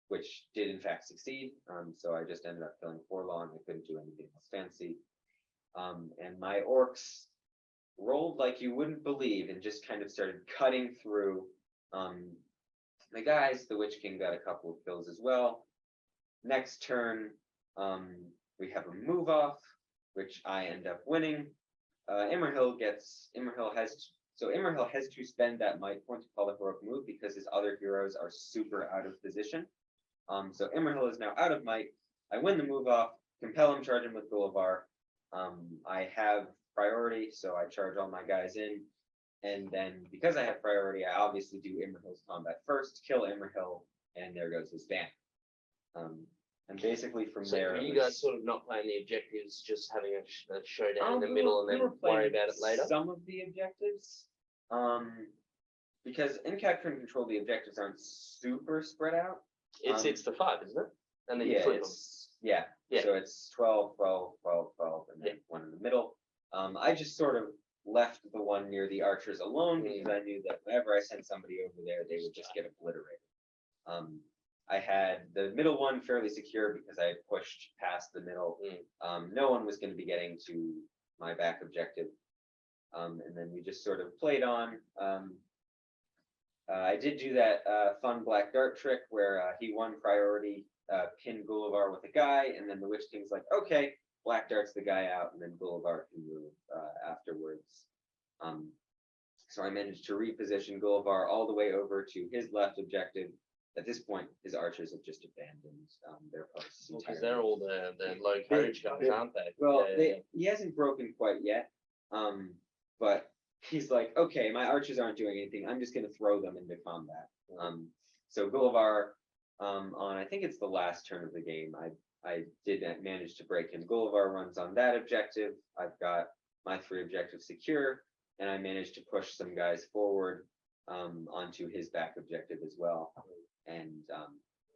which did in fact succeed. So I just ended up killing Forlong. I couldn't do anything else fancy. And my orcs rolled like you wouldn't believe and just kind of started cutting through my guys. The Witch King got a couple of kills as well. Next turn, we have a move off, which I end up winning. Immerhill has to spend that might point to call a heroic move because his other heroes are super out of position. So Immerhill is now out of might. I win the move off, compel him, charge him with Gullivar. I have priority, so I charge all my guys in. And then because I have priority, I obviously do Immerhill's combat first, kill Immerhill, and there goes his ban. And basically from So there, you guys sort of not playing the objectives, just having a showdown in the we middle were- and we were then worry playing about it later? Some of the objectives, because in capture and control, the objectives aren't super spread out. It's the 5, isn't it? And then you Yeah, flip them. yeah. Yeah. So it's 12, 12, 12, 12, and then one in the middle. I just sort of left the one near the archers alone because I knew that whenever I sent somebody over there, they would just get obliterated. I had the middle one fairly secure because I had pushed past the middle. No one was going to be getting to my back objective. And then we just sort of played on. I did do that fun black dart trick where he won priority, pinned Gullivar with a guy, and then the Witch King's like, okay, black darts the guy out, and then Gullivar can move afterwards. So I managed to reposition Gullivar all the way over to his left objective. At this point, his archers have just abandoned their posts. Because entirely. they're all the low courage guys, aren't they? Well, Yeah. he hasn't broken quite yet, but he's like, okay, my archers aren't doing anything. I'm just going to throw them into combat. So Gullivar, on I think it's the last turn of the game, I did manage to break him. Gullivar runs on that objective. I've got my 3 objectives secure, and I managed to push some guys forward onto his back objective as well. And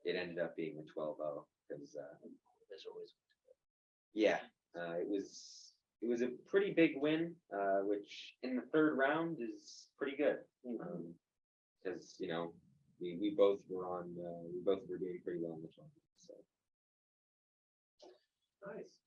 it ended up being a 12-0 because There's always yeah, it was a pretty big win, which in the 3rd round is pretty good. Because you know we both were on we both were doing pretty well in the tournament. So Nice.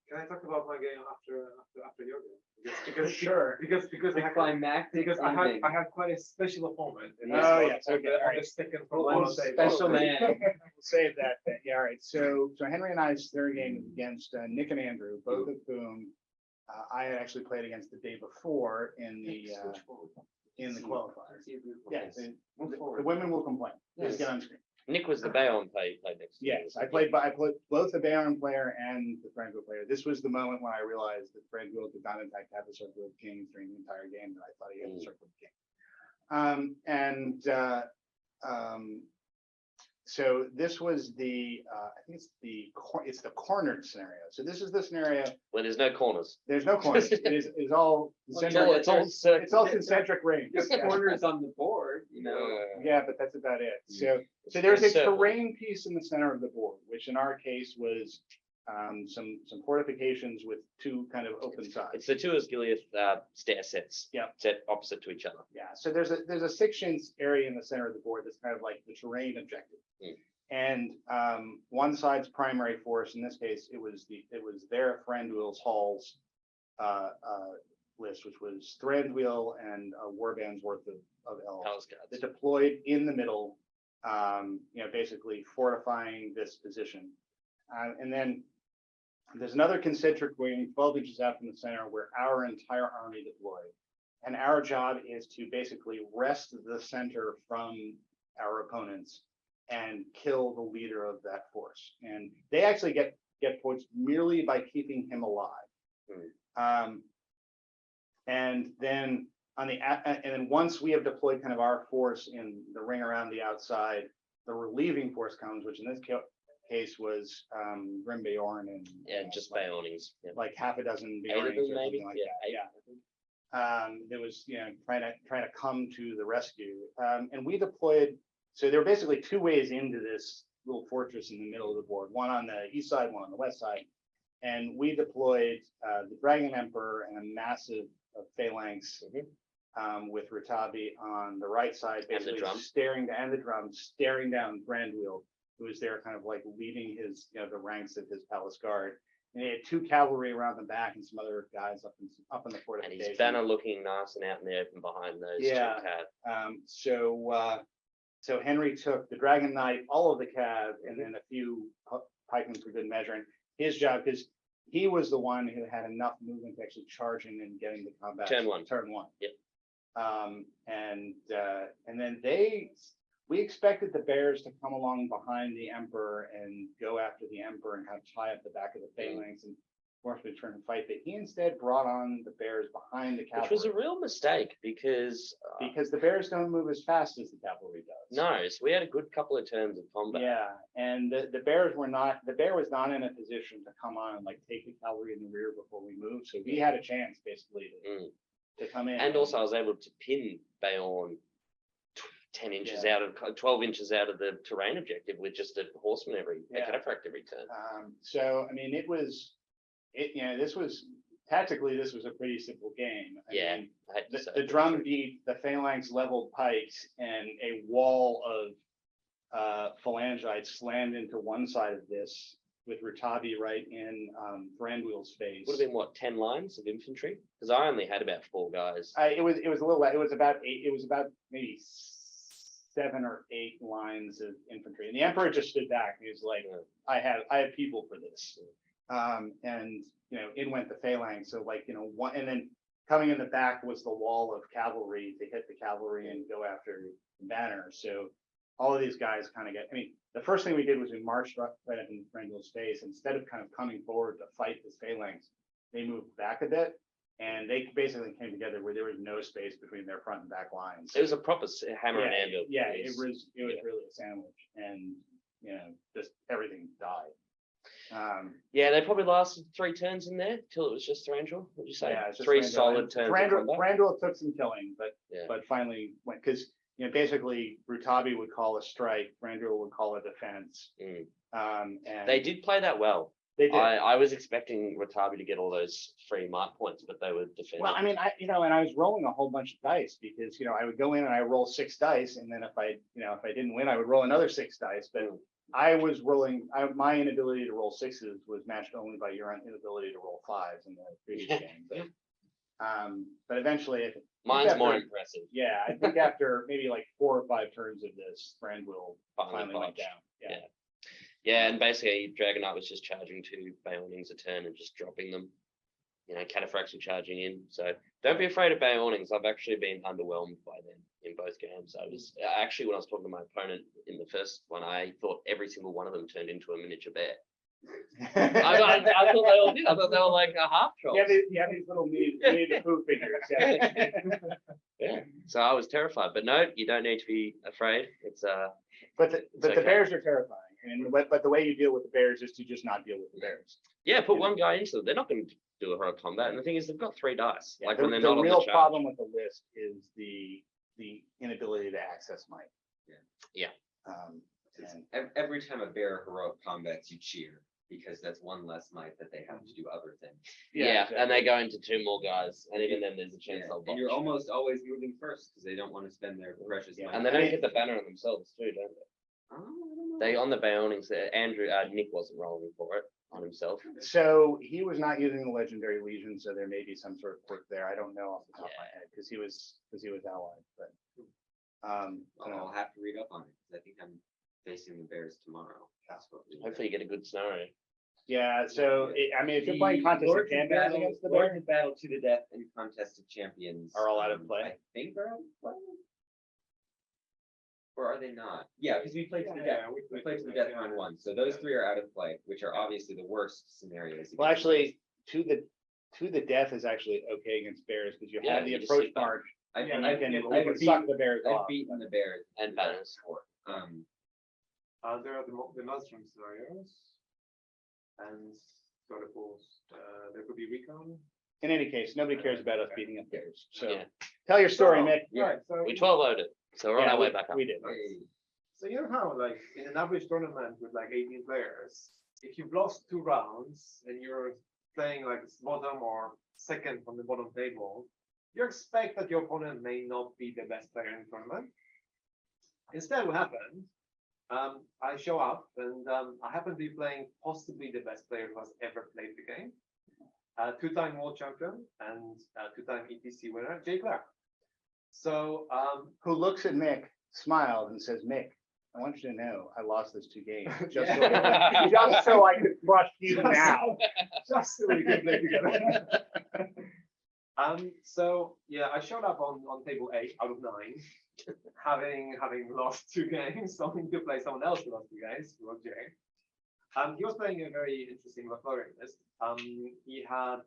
Can I talk about my game after your game? Because Sure. because the I had, climactic because ending. I had quite a special opponent. in Oh, this one, yes, on okay, the- all on right. the second One round. special man. We'll save that. Yeah, all right. So Henry and I's 3rd game was against Nick and Andrew, both of whom I had actually played against the day before in the qualifier. Yes, the women will complain. Just get on screen. Nick was the Bayonne played next to me. Yes, I played both the Bayern player and the Franco player. This was the moment when I realized that Franco did not in fact have a circle of kings during the entire game, that I thought he had a circle of king. So this was the I think it's the cornered scenario. So this is the scenario. Where there's no corners. There's no corners. It's all It's all circular. it's all concentric rings. There's corners on the board, you know. Yeah, but that's about it. So It's there's a circle. terrain piece in the center of the board, which in our case was some fortifications with 2 kind of open sides. It's the 2 Asgiliath stair sets. Yeah. Set opposite to each other. Yeah, so there's a 6-inch area in the center of the board that's kind of like the terrain objective. And one side's primary force, in this case, it was their Thranduil's Hall's list, which was Thranduil and a warband's worth of elves Palace guards. that deployed in the middle, basically fortifying this position. And then there's another concentric ring 12 inches out from the center where our entire army deployed. And our job is to basically wrest the center from our opponents and kill the leader of that force. And they actually get points merely by keeping him alive. And then once we have deployed kind of our force in the ring around the outside, the relieving force comes, which in this case was Grim Beorn and just Bayonnings. Yeah. like half a dozen 8 of Beornings them, or maybe. something like Yeah, that. 8. Yeah. There was, trying to come to the rescue. And we deployed, so there were basically 2 ways into this little fortress in the middle of the board, one on the east side, one on the west side. And we deployed the Dragon Emperor and a massive phalanx with Ratabi on the right side, And the basically drum. staring down Thranduil, who was there kind of like leading his, the ranks of his palace guard. And he had 2 cavalry around the back and some other guys up in the And fortification. his banner looking nice and out in the open behind those Yeah. 2 cav. So Henry took the Dragon Knight, all of the cav, and then a few pikemen for good measure. And his job, because he was the one who had enough movement to actually charge in and getting the combat. Turn 1. Turn 1. Yep. And then we expected the bears to come along behind the Emperor and go after the Emperor and kind of tie up the back of the phalanx and force them to turn and fight. But he instead brought on the bears behind the cavalry. Which was a real mistake because because the bears don't move as fast as the cavalry does. no, so we had a good couple of turns of combat. Yeah, and the bear was not in a position to come on and like take the cavalry in the rear before we moved. So we had a chance basically to come in. And also I was able to pin Bayonne 10 inches out of 12 inches out of the terrain objective with just a horseman a cataphracts every turn. So I mean this was tactically, this was a pretty simple game. I Yeah, mean, I had to say, the drum beat, the phalanx leveled pikes, and a wall of phalangites slammed into one side of this with Rutabi right in Brandwheel's face. would have been what, 10 lines of infantry? Because I only had about 4 guys. It was a little. It was about 8. It was about maybe 7 or 8 lines of infantry, and the Emperor just stood back. He was like, I have people for this. And in went the phalanx. So one, and then coming in the back was the wall of cavalry to hit the cavalry and go after the banner. So all of these guys kind of the first thing we did was we marched right up in Brandwheel's face. Instead of kind of coming forward to fight this phalanx, they moved back a bit, and they basically came together where there was no space between their front and back lines. It was a proper hammer and anvil. Yeah, it was really a sandwich, and just everything died. Yeah, they probably lasted 3 turns in there till it was just Thranduil. Would you say? Yeah, it's just 3 Thranduil. solid turns. of combat? Brandwheel took some killing, Yeah. but finally went because basically Rutabi would call a strike, Brandwheel would call a defense. Mm. And They did play that well. They did. I was expecting Rutabi to get all those free mark points, but they were defending. Well, I mean, and I was rolling a whole bunch of dice because I would go in and I roll 6 dice, and then if I didn't win, I would roll another 6 dice. But I was rolling. My inability to roll 6s was matched only by your inability to roll 5s in the previous game. But eventually, Mine's more impressive. yeah, I think after maybe like 4 or 5 turns of this, Brandwheel finally went popped. down. Yeah, and basically Dragon Knight was just charging 2 Baeornings a turn and just dropping them. Cataphracts were charging in. So don't be afraid of Baeornings. I've actually been underwhelmed by them in both games. I was actually, when I was talking to my opponent in the first one, I thought every single one of them turned into a miniature bear. I thought they all did. I thought they were like a half troll. Yeah, these little Winnie the Pooh figures. Yeah. Yeah. So I was terrified, but no, you don't need to be afraid. It's But the okay. bears are terrifying, but the way you deal with the bears is to just not deal with the bears. yeah, put one guy into them. They're not going to do a heroic combat, and the thing is, they've got 3 dice. Yeah, Like the when they're not on real the charge. problem with the list is the inability to access might. Yeah. Every time a bear heroic combats, you cheer because that's one less might that they have to do other things. Yeah, exactly. and they go into 2 more guys, and even then, there's a chance they'll And you're botch. almost always moving first because they don't want to spend their precious Yeah. might. And they don't get the banner on themselves too, don't they? Oh, I don't know. They on the Baeornings. Nick wasn't rolling for it on himself. So he was not using the legendary legion, so there may be some sort of quirk there. I don't know off the top of my head because he was allied, but I'll have to read up on it because I think I'm facing the Bears tomorrow. That's what we- Hopefully, you get a good scenario. yeah. So if you're playing contest of champions against the Lords bear, of Battle to the Death and Contested Champions Are all out of play? I think they're out of play. Or are they not? Yeah, because we played to the death. We played to the death round 1. So those 3 are out of play, which are obviously the worst scenarios. well, actually, to the death is actually okay against bears because you Yeah, have the you just approach sit back. march. I've, And I've, you can I've suck the bears I've off. beaten the Bears And banners. before. There are the Maelstrom scenarios, and sort of there could be recon. In any case, nobody cares about us beating up bears. So Yeah. tell your story, So, Mick. Yeah. Right, so We 12-0'd it, so we're on Yeah, our way back up. we did. Hey, So you know how, like, in an average tournament with like 18 players, if you've lost 2 rounds and you're playing like bottom or second from the bottom table, you expect that your opponent may not be the best player in the tournament. Instead, what happened? I show up and I happen to be playing possibly the best player who has ever played the game. 2-time world champion and 2-time EPC winner, Jay Clark. So Who looks at Mick, smiled, and says, "Mick, I want you to know I lost those 2 games just Yeah. just so I could crush you now." just so we can play together. So yeah, I showed up on table 8 out of 9, having lost 2 games, something to play someone else who lost 2 games, who was Jay. He was playing a very interesting McLaren list. He had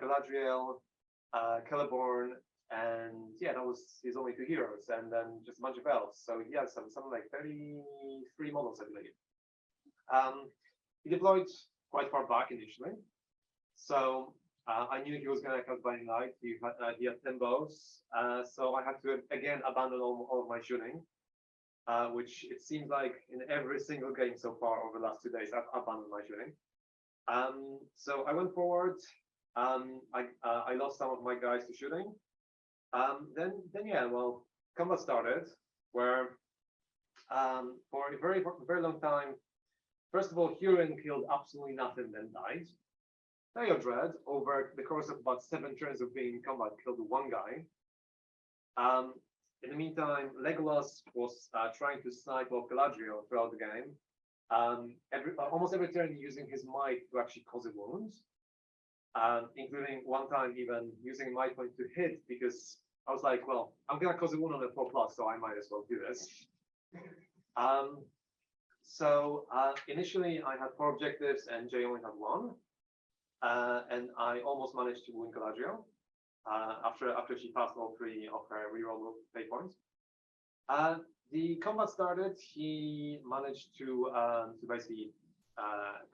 Galadriel, Celeborn, and yeah, that was his only 2 heroes, and then just a bunch of elves. So he had something like 33 models, I believe. He deployed quite far back initially, so I knew he was going to cut by night. He had 10 bows, so I had to again abandon all of my shooting, which it seems like in every single game so far over the last 2 days I've abandoned my shooting. So I went forward, I lost some of my guys to shooting. Then yeah, well, combat started where for a very long time. First of all, Huron killed absolutely nothing, then died. Theodred, over the course of about 7 turns of being in combat, killed 1 guy. In the meantime, Legolas was trying to snipe off Galadriel throughout the game. Almost every turn using his might to actually cause a wound, including one time even using a might point to hit because I was like, well, I'm gonna cause a wound on a 4+, so I might as well do this. Initially I had 4 objectives and Jay only had 1. And I almost managed to win Galadriel after she passed all 3 of her reroll pay points. The combat started. He managed to basically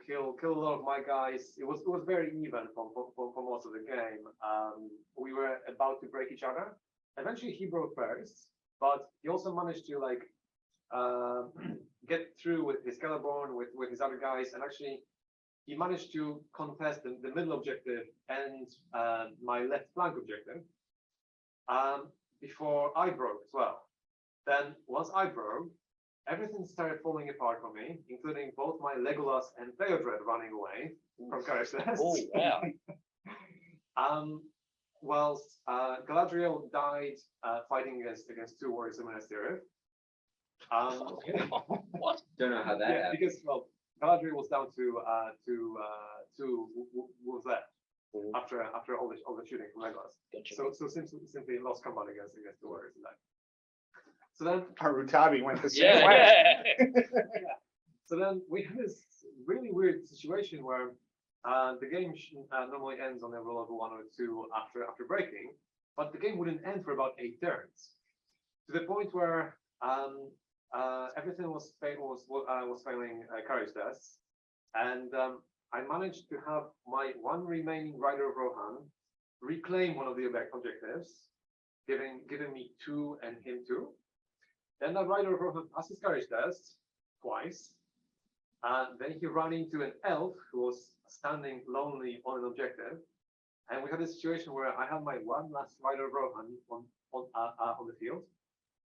kill a lot of my guys. It was very even for most of the game. We were about to break each other. Eventually, he broke first, but he also managed to like get through with his Celeborn, with his other guys, and actually he managed to contest the middle objective and my left flank objective before I broke as well. Then once I broke, everything started falling apart for me, including both my Legolas and Theodred running away from Courage Test. Oh, wow. Whilst Galadriel died fighting against 2 warriors of Minas Tirith. What? Don't know how that Yeah, happened. because well, Galadriel was down to was left Mhm. after all the shooting from Legolas. Gotcha. So simply lost combat against the warriors in that. So then Arutabi went the same Yeah, way. yeah. so then we had this really weird situation where the game normally ends on a roll of 1 or 2 after breaking, but the game wouldn't end for about 8 turns, to the point where everything was failing courage tests, and I managed to have my 1 remaining Rider of Rohan reclaim one of the objectives, giving me 2 and him 2. Then that Rider of Rohan passed his courage test twice. Then he ran into an elf who was standing lonely on an objective, and we had a situation where I had my 1 last Rider of Rohan on the field.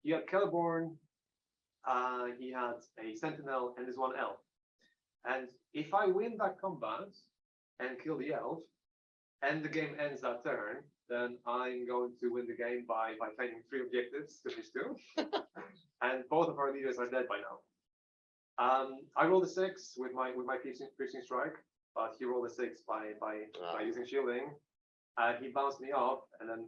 He had Celeborn, he had a Sentinel, and this 1 elf. And if I win that combat and kill the elf, and the game ends that turn, then I'm going to win the game by claiming 3 objectives to his 2. And both of our leaders are dead by now. I rolled a 6 with my piercing strike, but he rolled a 6 by using shielding. He bounced me off, and then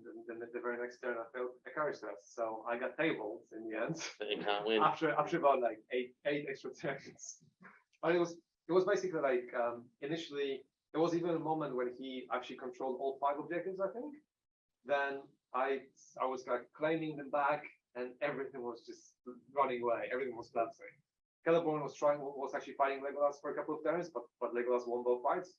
the very next turn I failed a courage test, so I got tabled in the end. But you can't win. after about like eight extra turns. But it was basically like initially there was even a moment when he actually controlled all 5 objectives, I think. Then I was like claiming them back, and everything was just running away. Everything was collapsing. Celeborn was actually fighting Legolas for a couple of turns, but Legolas won both fights.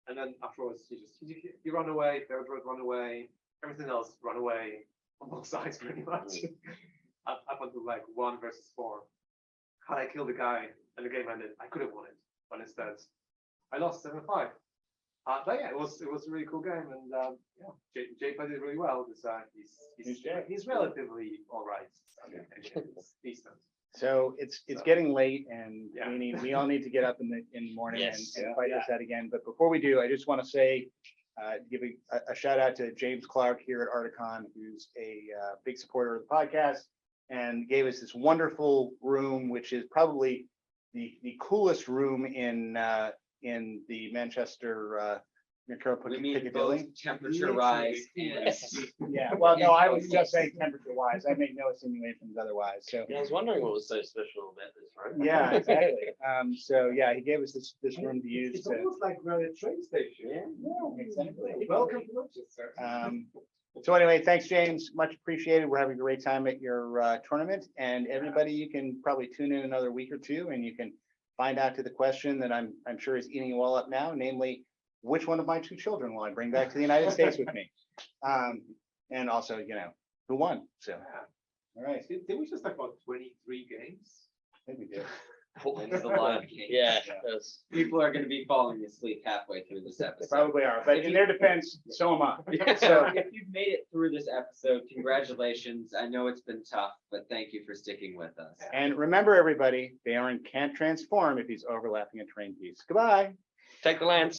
And then afterwards, he ran away. Theodred ran away. Everything else ran away on both sides pretty much. Up until like 1 versus 4. Had I killed the guy and the game ended, I could have won it, but instead I lost 7-5. But yeah, it was a really cool game, and yeah, Jay played it really well. He's relatively all right. It's decent. So it's getting late, and Yeah. we all need to get up in the morning Yes. and fight this out again. But before we do, I just want to say, give a shout out to James Clark here at Ardacon, who's a big supporter of the podcast, and gave us this wonderful room, which is probably the coolest room in the Manchester We mean Piccadilly both building. temperature rise and Yes. Yeah, well, no, I was just saying temperature wise. I make no insinuations otherwise. So Yeah, I was wondering what was so special about this, right? yeah, exactly. So yeah, he gave us this room to use. It's almost like we're at a train station. Yeah, exactly. Welcome to Manchester. So anyway, thanks, James. Much appreciated. We're having a great time at your tournament, and everybody, you can probably tune in another week or 2, and you can find out to the question that I'm sure is eating you all up now, namely, which one of my 2 children will I bring back to the United States with me? And also, who won? So, all right, Did we just talk about 23 games? I think we did. When's the Lion King? Yeah, that's- People are gonna be falling asleep halfway through this They episode. probably are, but in their defense, so am I. So if you've made it through this episode, congratulations. I know it's been tough, but thank you for sticking with us. And remember, everybody, Baron can't transform if he's overlapping a train piece. Goodbye. take the lance.